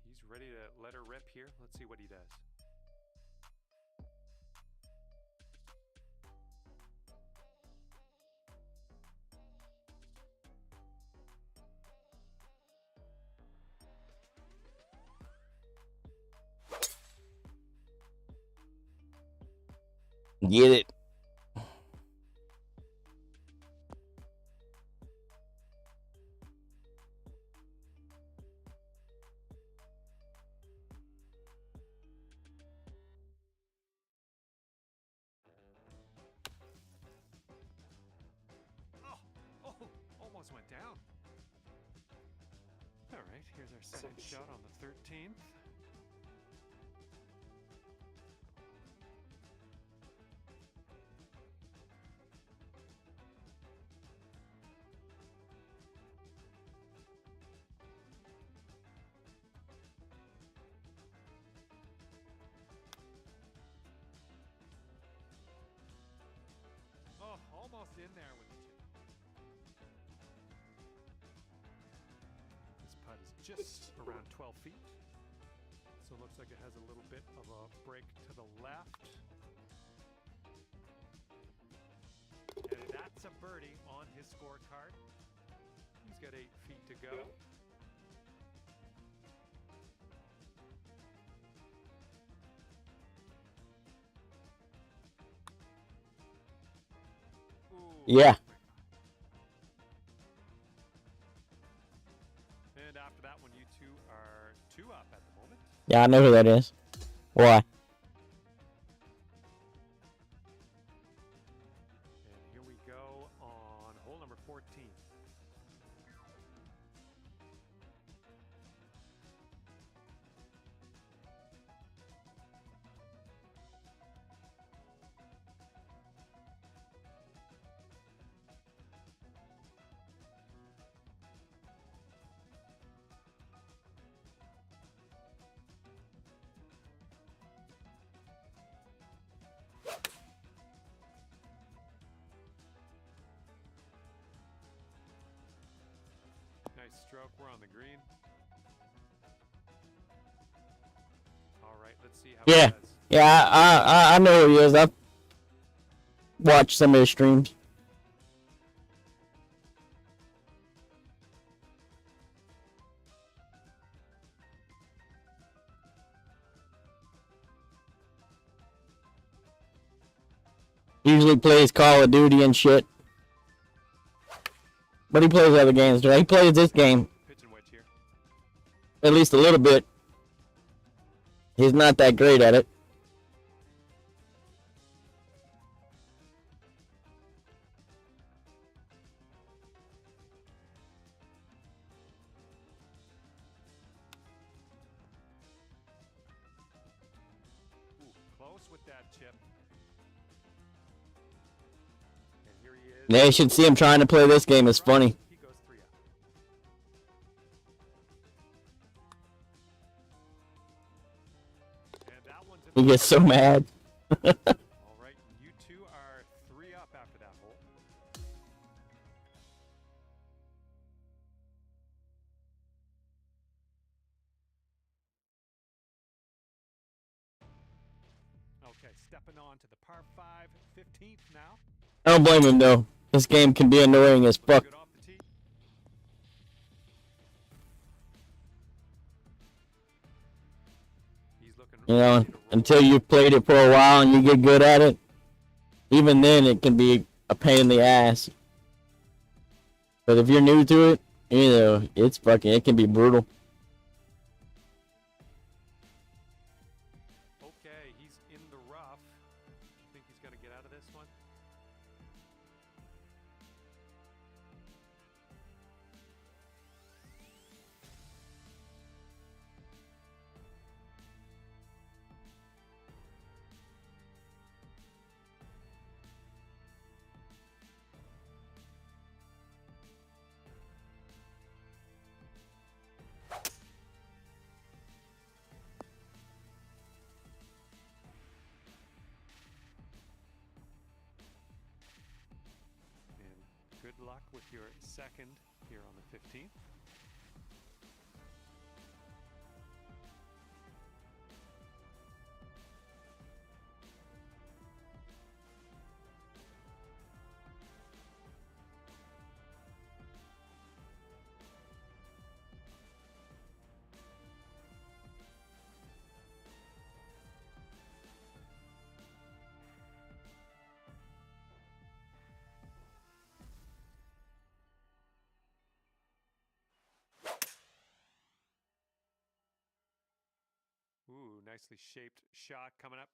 He's ready to let her rip here. Let's see what he does. Get it. Oh, almost went down. All right, here's our second shot on the 13th. Oh, almost in there with the chip. This putt is just around 12 feet. So it looks like it has a little bit of a break to the left. And that's a birdie on his scorecard. He's got 8 feet to go. Ooh. Yeah. And after that one, you two are 2 Yeah, I know who that is. Why? And here we go on hole number 14. Nice stroke. We're on the green. All right, let's see how Yeah. it does. Yeah, I know who he is. I've watched some of his streams. Usually plays Call of Duty and shit. But he plays other games too. He plays this game Pitch and wedge here. at least a little bit. He's not that great at it. Ooh, close with that chip. And here he is. Yeah, you should see him trying to play this game. It's funny. He goes 3 up. And that one's in He gets so mad. All right, you two are 3 up after that hole. Okay, stepping on to the par 5, 15th now. I don't blame him though. This game can be annoying as fuck. Good off the tee. He's looking You know, ready to roll. until you've played it for a while and you get good at it. Even then, it can be a pain in the ass. But if you're new to it, you know, it can be brutal. Okay, he's in the rough. Think he's going to get out of this one? And good luck with your second here on the 15th. Ooh, nicely shaped shot coming up.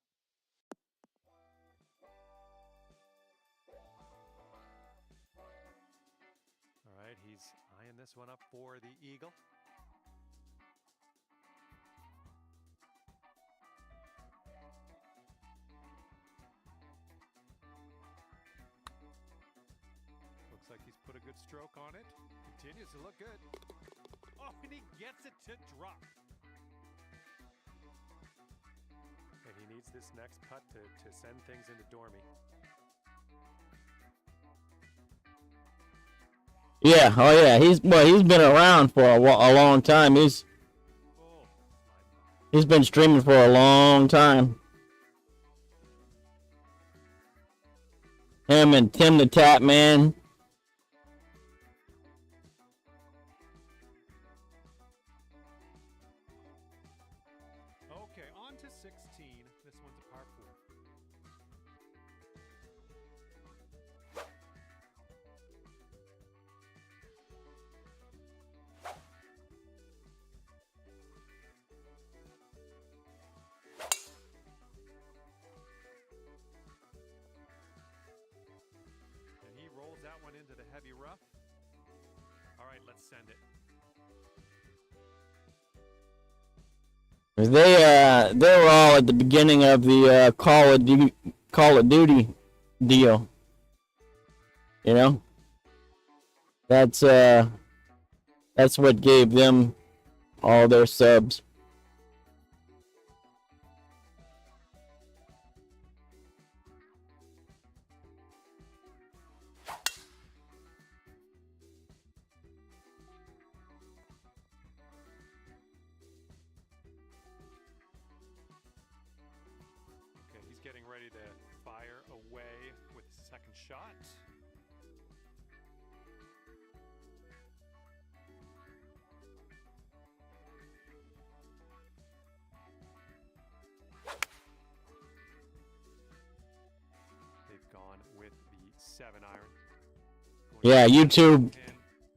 All right, he's eyeing this one up for the eagle. Looks like he's put a good stroke on it. Continues to look good. Oh, and he gets it to drop. And he needs this next putt to send things into Dormy. Yeah, oh yeah, he's been around for a long time. He's been streaming for a long time. Him and Tim the Tap Man. Okay, on to 16. This one's a par 4. right, let's send it. They were all at the beginning of the Call of Duty deal. You know? That's what gave them all their subs. Okay, he's getting ready to fire away with his second shot. They've gone with the 7-iron. Yeah, YouTube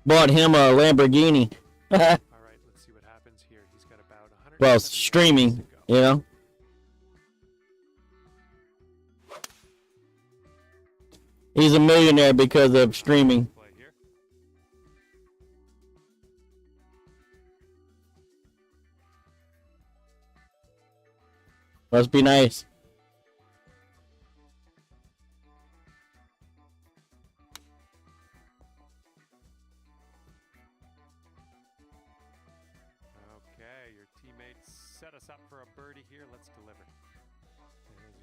bought him a Lamborghini. All right, let's see what happens here. He's got about 100. Well, streaming, you know. He's a millionaire because of streaming. Play here. Must be nice. Okay, your teammates set us up for a birdie here. Let's deliver. As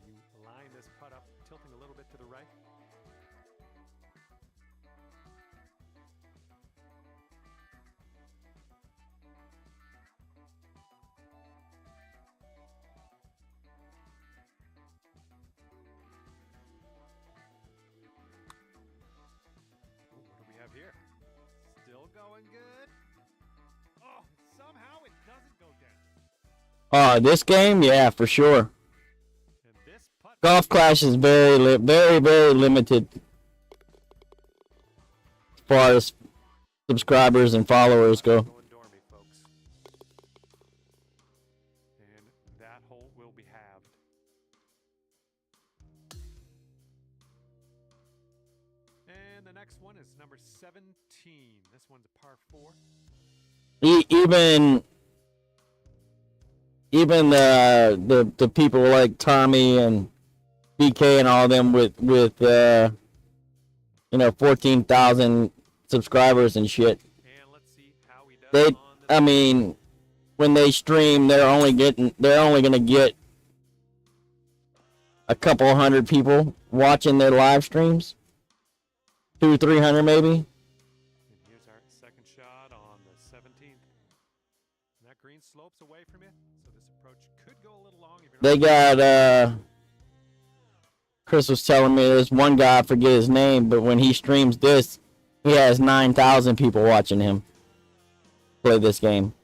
you line this putt up, tilting a little bit to the right. Ooh, what do we have here? Still going good. Oh, somehow it doesn't go down. This game, yeah, for sure. And this putt Golf Clash is very limited as far as subscribers and followers go. going dormy, folks. And that hole will be halved. And the next one is number 17. This one's a par 4. Even the people like Tommy and BK and all of them with 14,000 subscribers and shit. And let's see how he does They, on this. I mean, when they stream, they're only gonna get a couple hundred people watching their live streams. 200-300 maybe. And here's our second shot on the 17th. And that green slopes away from you, so this approach could go a little long. If you're They got Chris was telling me there's one guy, I forget his name, but when he streams this, he has 9,000 people watching him play this game.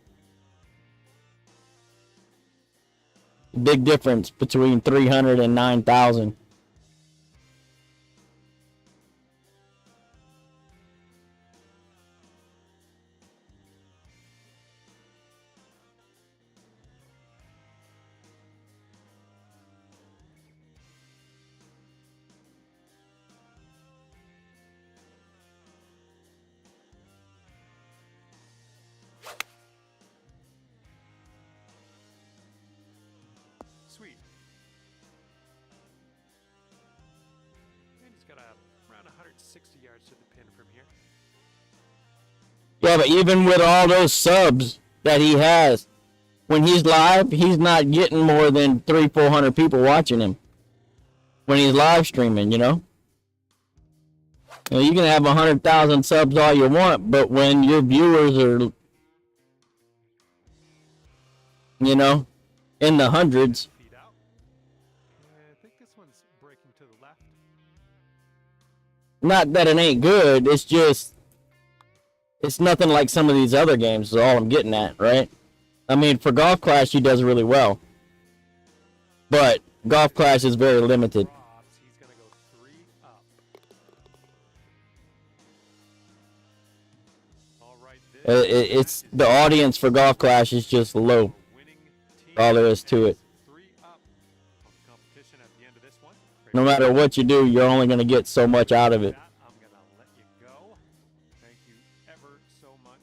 Big difference between 300 and 9,000. sweet. And he's got around 160 yards to the pin from here. Yeah, but even with all those subs that he has, when he's live, he's not getting more than 300-400 people watching him. When he's live streaming, you know? You can have 100,000 subs all you want, but when your viewers are, you know, in the hundreds. Feet out. I think this one's breaking to the left. Not that it ain't good, it's just, it's nothing like some of these other games is all I'm getting at, right? I mean, for Golf Clash, he does really well. But Golf Clash is very limited. Drops. He's going to go 3 up. All right, this It's the audience for Golf Clash is just low. winning team All there is to it. 3 up on the competition at the end of this one. No matter what you do, you're only going to get so much out of it. I'm going to let you go. Thank you ever so much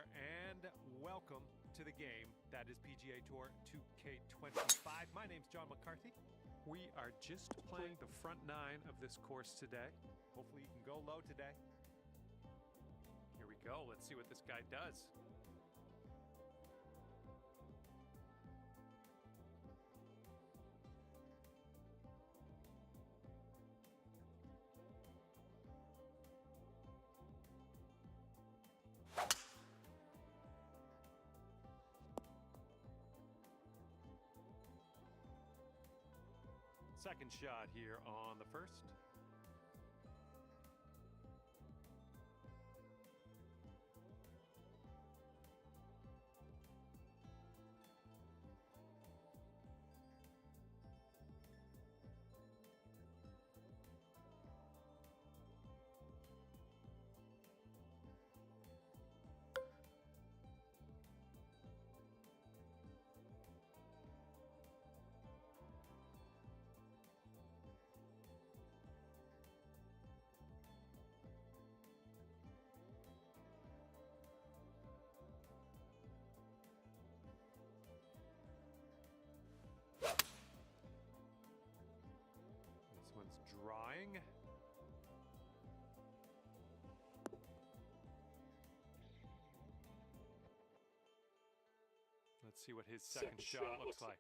there, and welcome to the game that is PGA Tour 2K25. My name's John McCarthy. We are just playing the front nine of this course today. Hopefully you can go low today. Here we go. Let's see what this guy does. Second shot here on the first. This one's drawing. Let's see what his second shot looks like.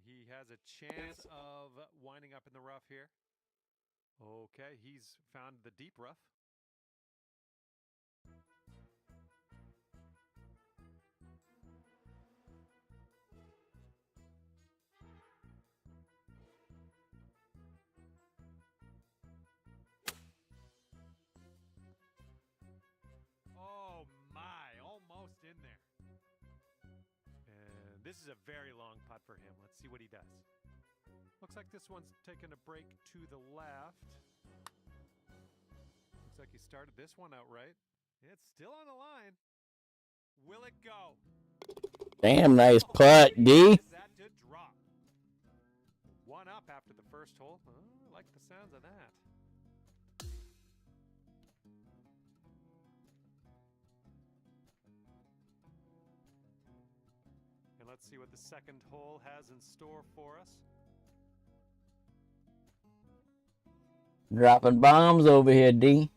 He has a chance of winding up in the rough here. Okay, he's found the deep rough. Oh my, almost in there. And this is a very long putt for him. Let's see what he does. Looks like this one's taking a break to the left. Looks like he started this one out right. It's still on the line. Will it go? Damn nice putt, D. Is that to drop? One up after the first hole. Oh, I like the sounds of that. And let's see what the second hole has in store for us. Dropping bombs over here, D.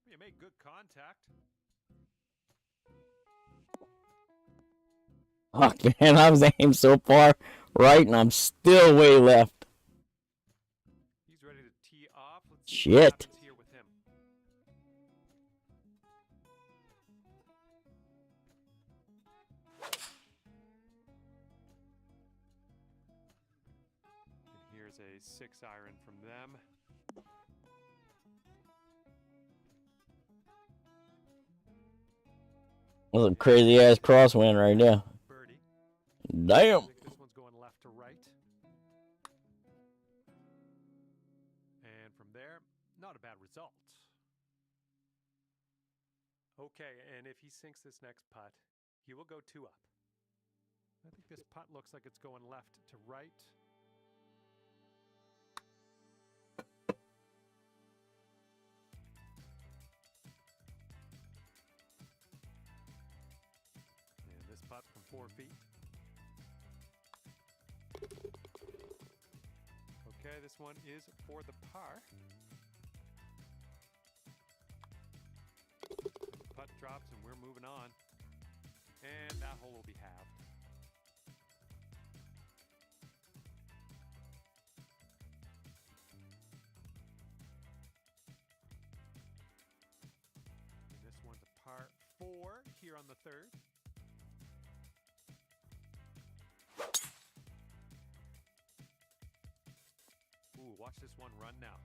You made good contact. Fuck, man, I was aimed so far right, and I'm still way left. He's ready to tee off. Let's see what Shit. happens here with him. And here's a 6-iron from them. That's a crazy ass crosswind right there. Birdie. Damn. I think this one's going left to right. And from there, not a bad result. Okay, and if he sinks this next putt, he will go 2 up. I think this putt looks like it's going left to right. And this putt from 4 feet. Okay, this one is for the par. Putt drops and we're moving on. And that hole will be halved. And this one's a par 4 here on the third. Ooh, watch this one run now.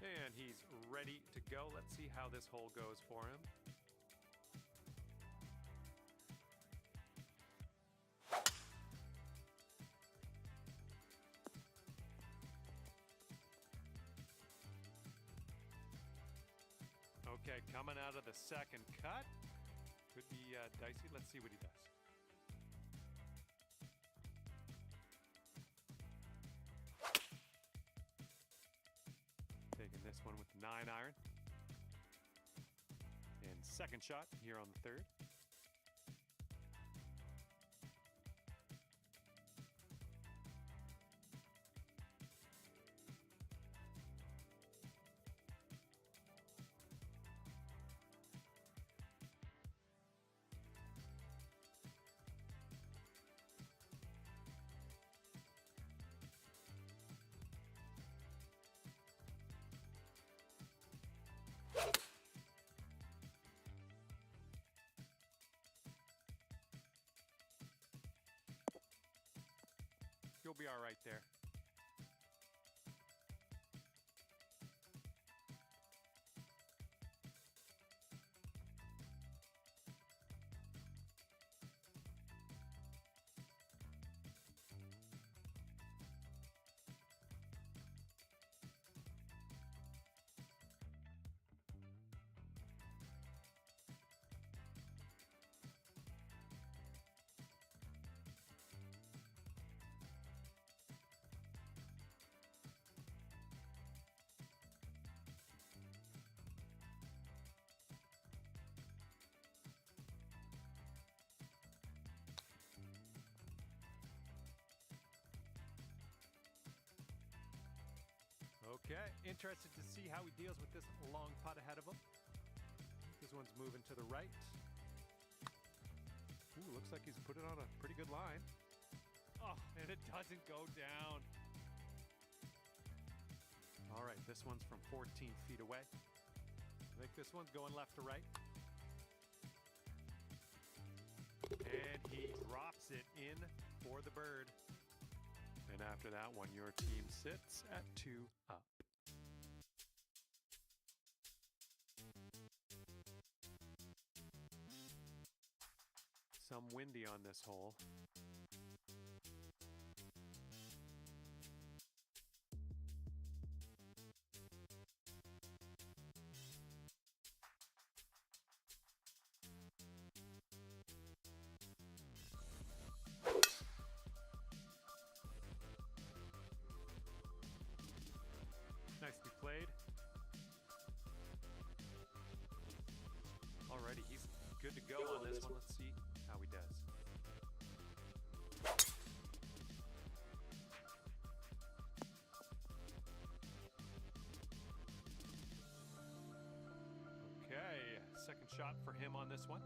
And he's ready to go. Let's see how this hole goes for him. Okay, coming out of the second cut. Could be dicey. Let's see what he does. Taking this one with the 9-iron. And second shot here on the third. You'll be all right there. Okay, interested to see how he deals with this long putt ahead of him. This one's moving to the right. Ooh, looks like he's put it on a pretty good line. Oh, and it doesn't go down. All right, this one's from 14 feet away. I think this one's going left to right. And he drops it in for the bird. And after that one, your team sits at 2 up. Some windy on this hole. Nicely played. Alrighty, he's good to go on this one. Let's see how he does. Okay, second shot for him on this one.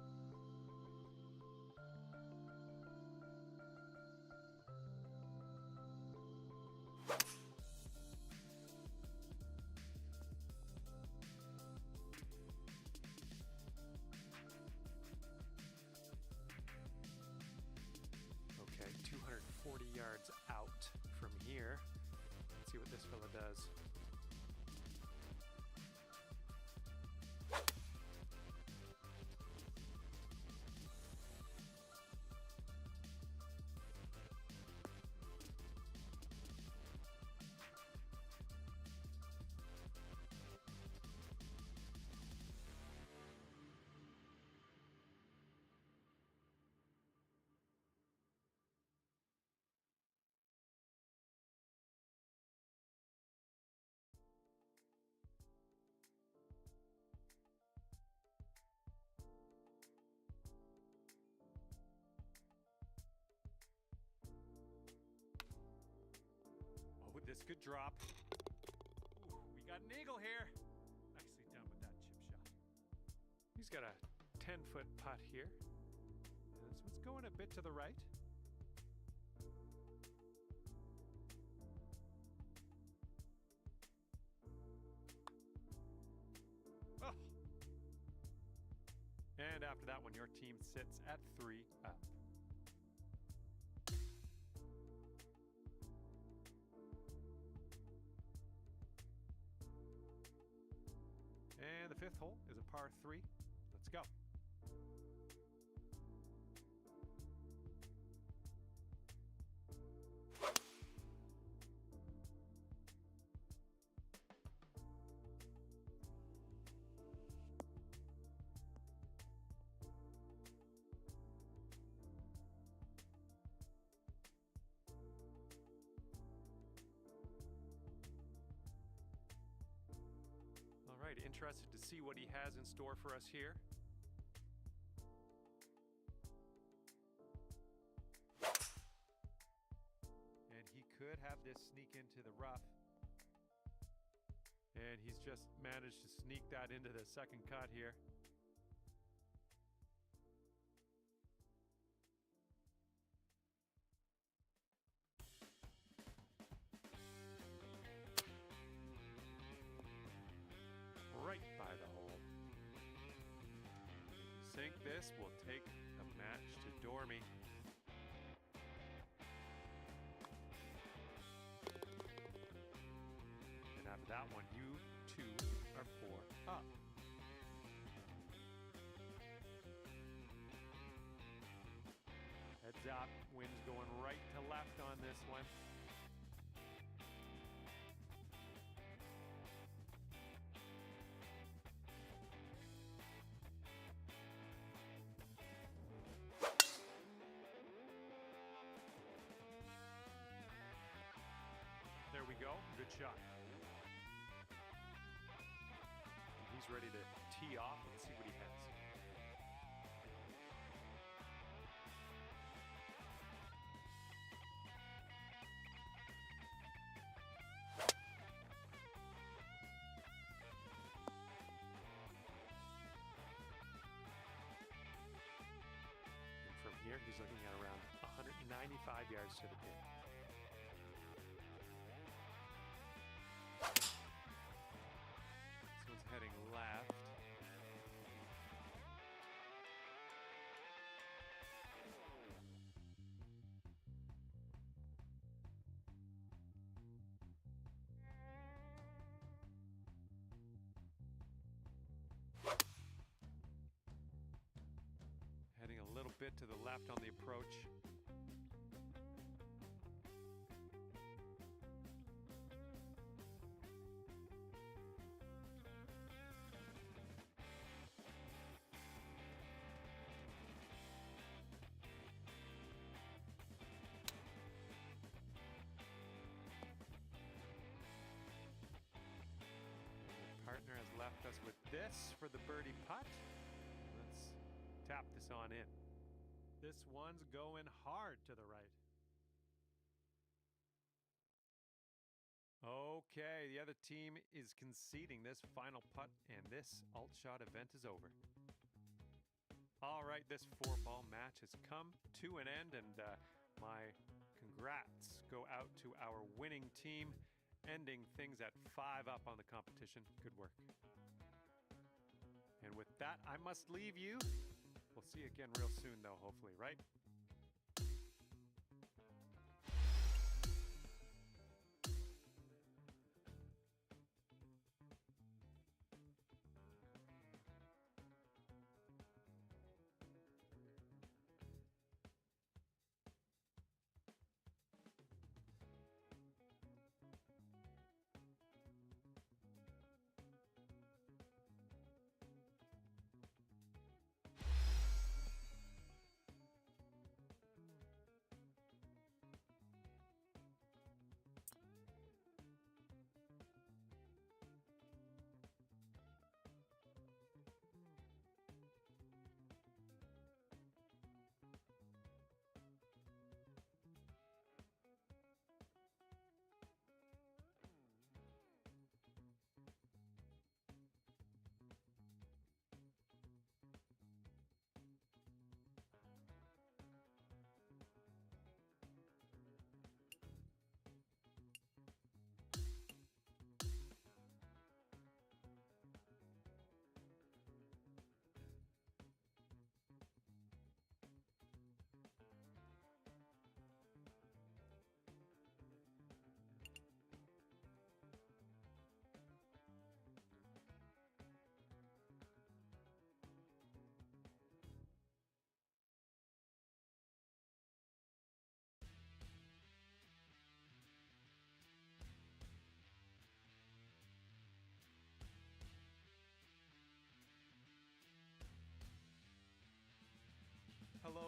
Okay, 240 yards out from here. Let's see what this fella does. Oh, this could drop. Ooh, we got an eagle here. Nicely done with that chip shot. He's got a 10-foot putt here. And this one's going a bit to the right. Oh. And after that one, your team sits at 3 up. The fifth hole is a par 3. Let's go. All right, interested to see what he has in store for us here. And he could have this sneak into the rough. And he's just managed to sneak that into the second cut here. Right by the hole. Sink this will take the match to Dormy. And after that one, you two are 4 up. Heads up, wind's going right to left on this one. There we go. Good shot. He's ready to tee off. Let's see what he has. And from here, he's looking at around 195 yards to the pin. This one's heading left. Heading a little bit to the left on the approach. Partner has left us with this for the birdie putt. Let's tap this on in. This one's going hard to the right. Okay, the other team is conceding this final putt, and this alt shot event is over. All right, this 4-ball match has come to an end, and my congrats go out to our winning team, ending things at 5 up on the competition. Good work. And with that, I must leave you. We'll see you again real soon, though, hopefully, right?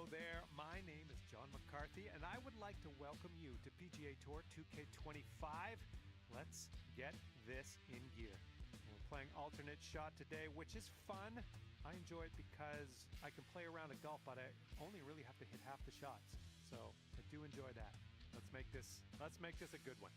there, my name is John McCarthy, and I would like to welcome you to PGA Tour 2K25. Let's get this in gear. We're playing alternate shot today, which is fun. I enjoy it because I can play around a golf, but I only really have to hit half the shots. So I do enjoy that. Let's make this a good one.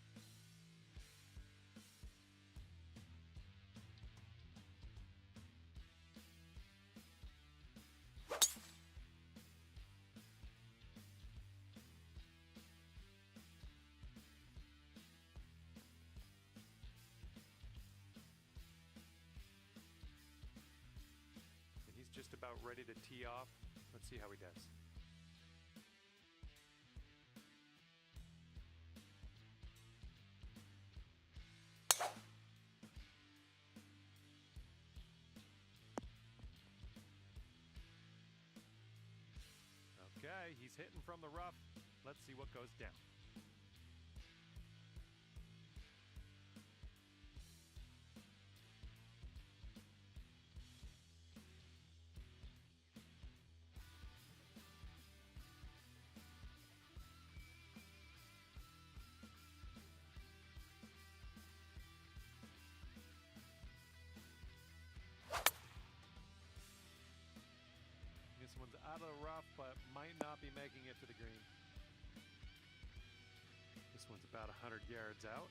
Just about ready to tee off. Let's see how he does. Okay, he's hitting from the rough. Let's see what goes down. This one's out of the rough, but might not be making it to the green. This one's about 100 yards out.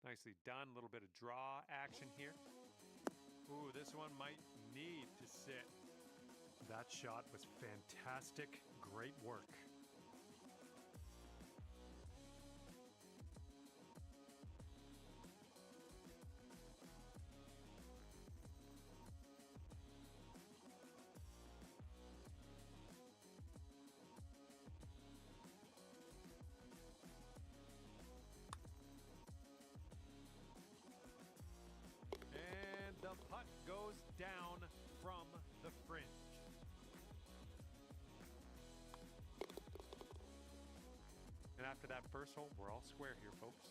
Nicely done. A little bit of draw action here. Ooh, this one might need to sit. That shot was fantastic. Great work. The putt goes down from the fringe. And after that first hole, we're all square here, folks.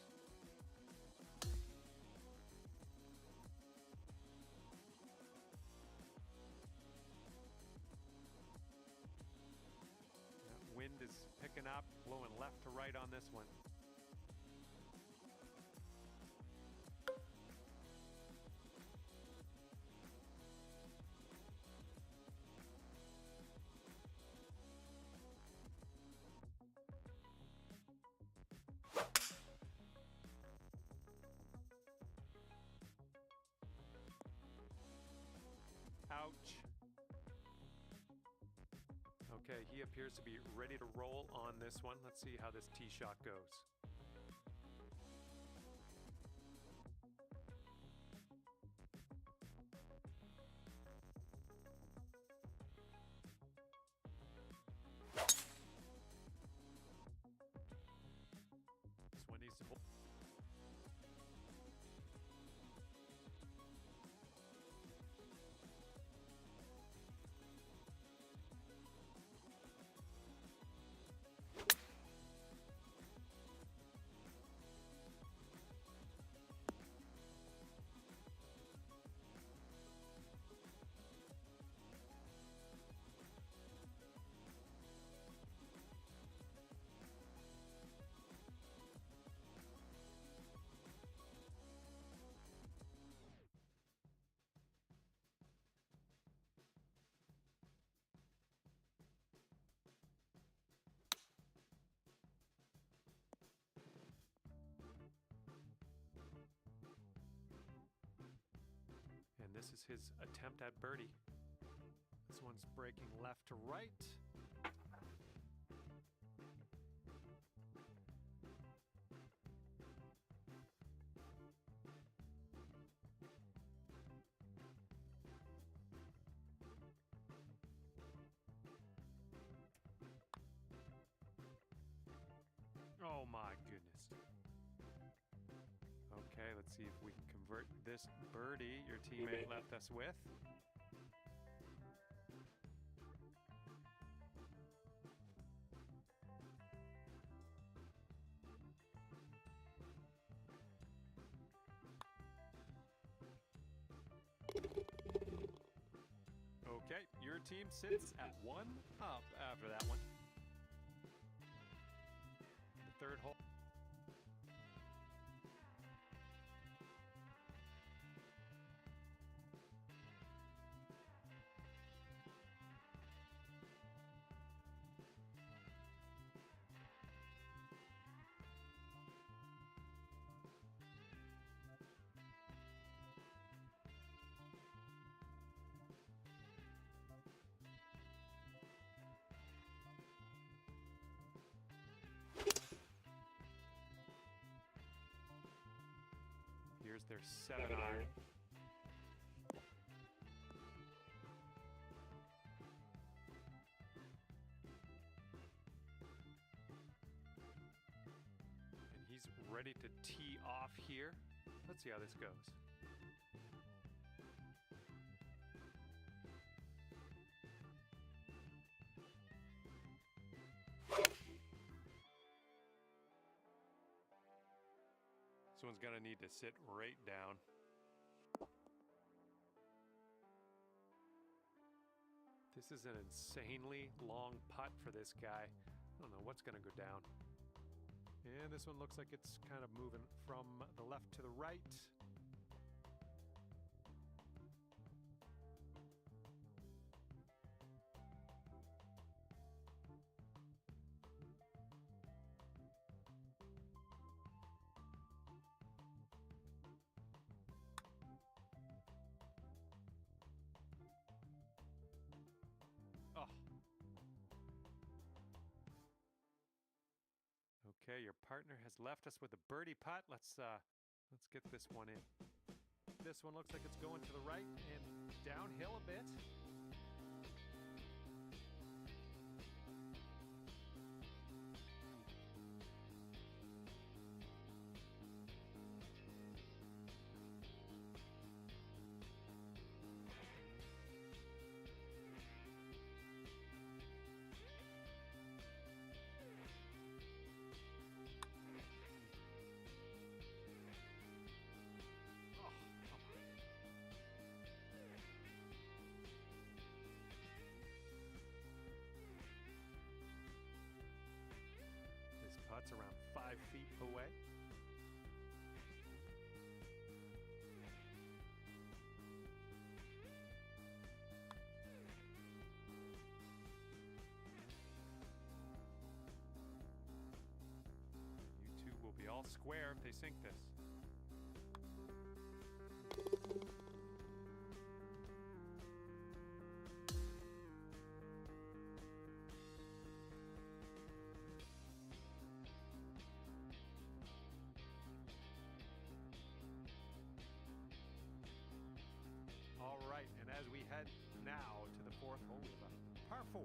That wind is picking up, blowing left to right on this one. Ouch. Okay, he appears to be ready to roll on this one. Let's see how this tee shot goes. This one needs to hold. this is his attempt at birdie. This one's breaking left to right. Oh my goodness. Okay, let's see if we can convert this birdie your teammate left us with. Okay, your team sits at 1 up after that one. The third hole. Here's their 7-iron. And he's ready to tee off here. Let's see how this goes. This one's gonna need to sit right down. This is an insanely long putt for this guy. I don't know what's gonna go down. And this one looks like it's kind of moving from the left to the right. Oh. Okay, your partner has left us with a birdie putt. Let's get this one in. This one looks like it's going to the right and downhill a bit. Putts around 5 feet away. You two will be all square if they sink this. All right, and as we head now to the fourth hole, we have a par 4.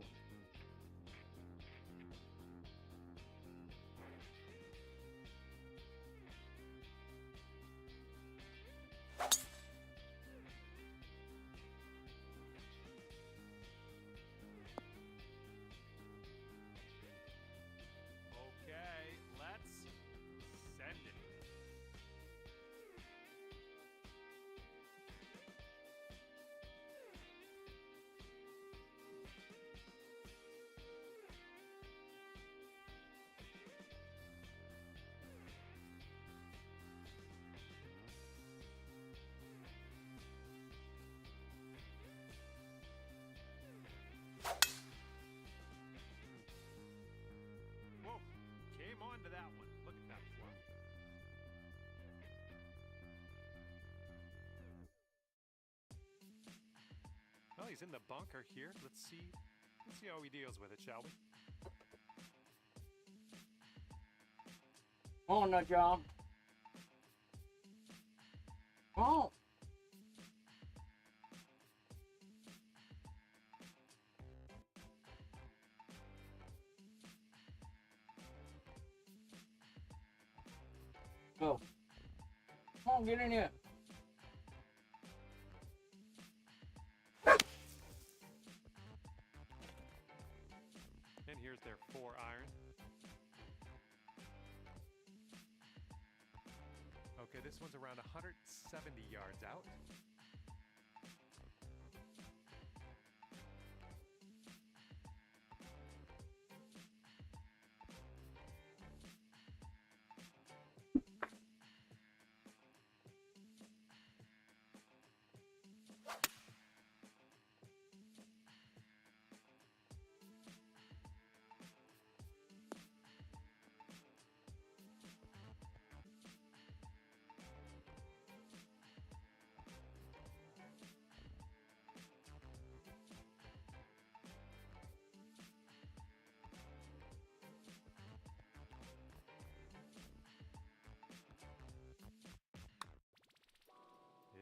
Okay, let's send it. he's in the bunker here. Let's see how he deals with it, shall we? Oh no, John. Oh. Go. Come on, get in here. And here's their 4-iron. Okay, this one's around 170 yards out.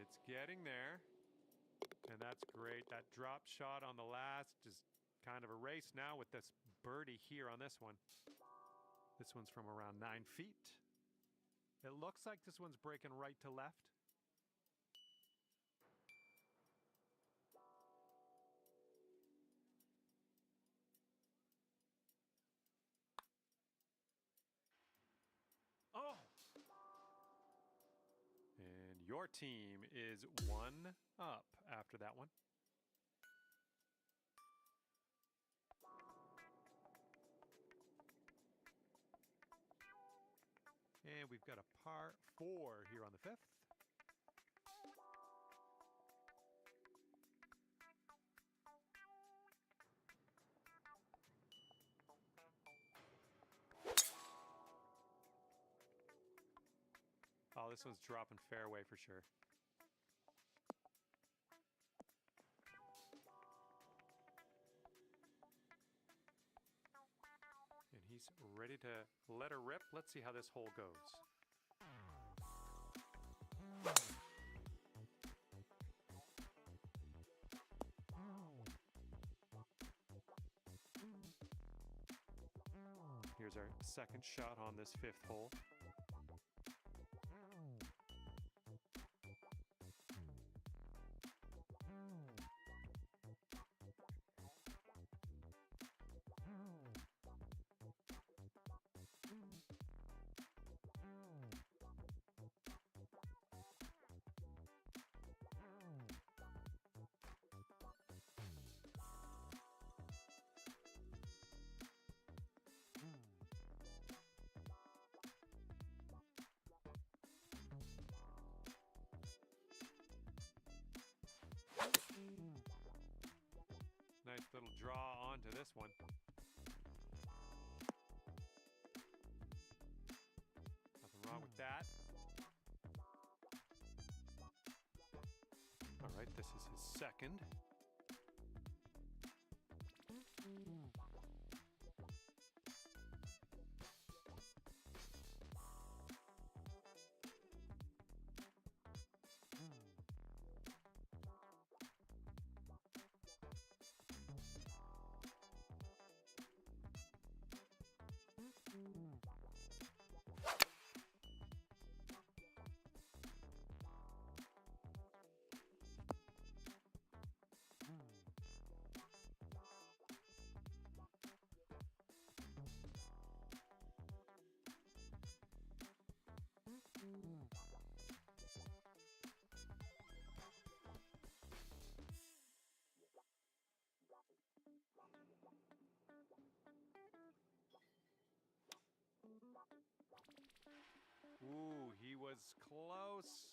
It's getting there. And that's great. That drop shot on the last is kind of a race now with this birdie here on this one. This one's from around 9 feet. It looks like this one's breaking right to left. Oh! And your team is 1 up after that one. And we've got a par 4 here on the 5th. Oh, this one's dropping fairway for sure. And he's ready to let her rip. Let's see how this hole goes. Here's our second shot on this 5th hole. Nice little draw onto this one. Nothing wrong with that. All right, this is his second. Ooh, he was close.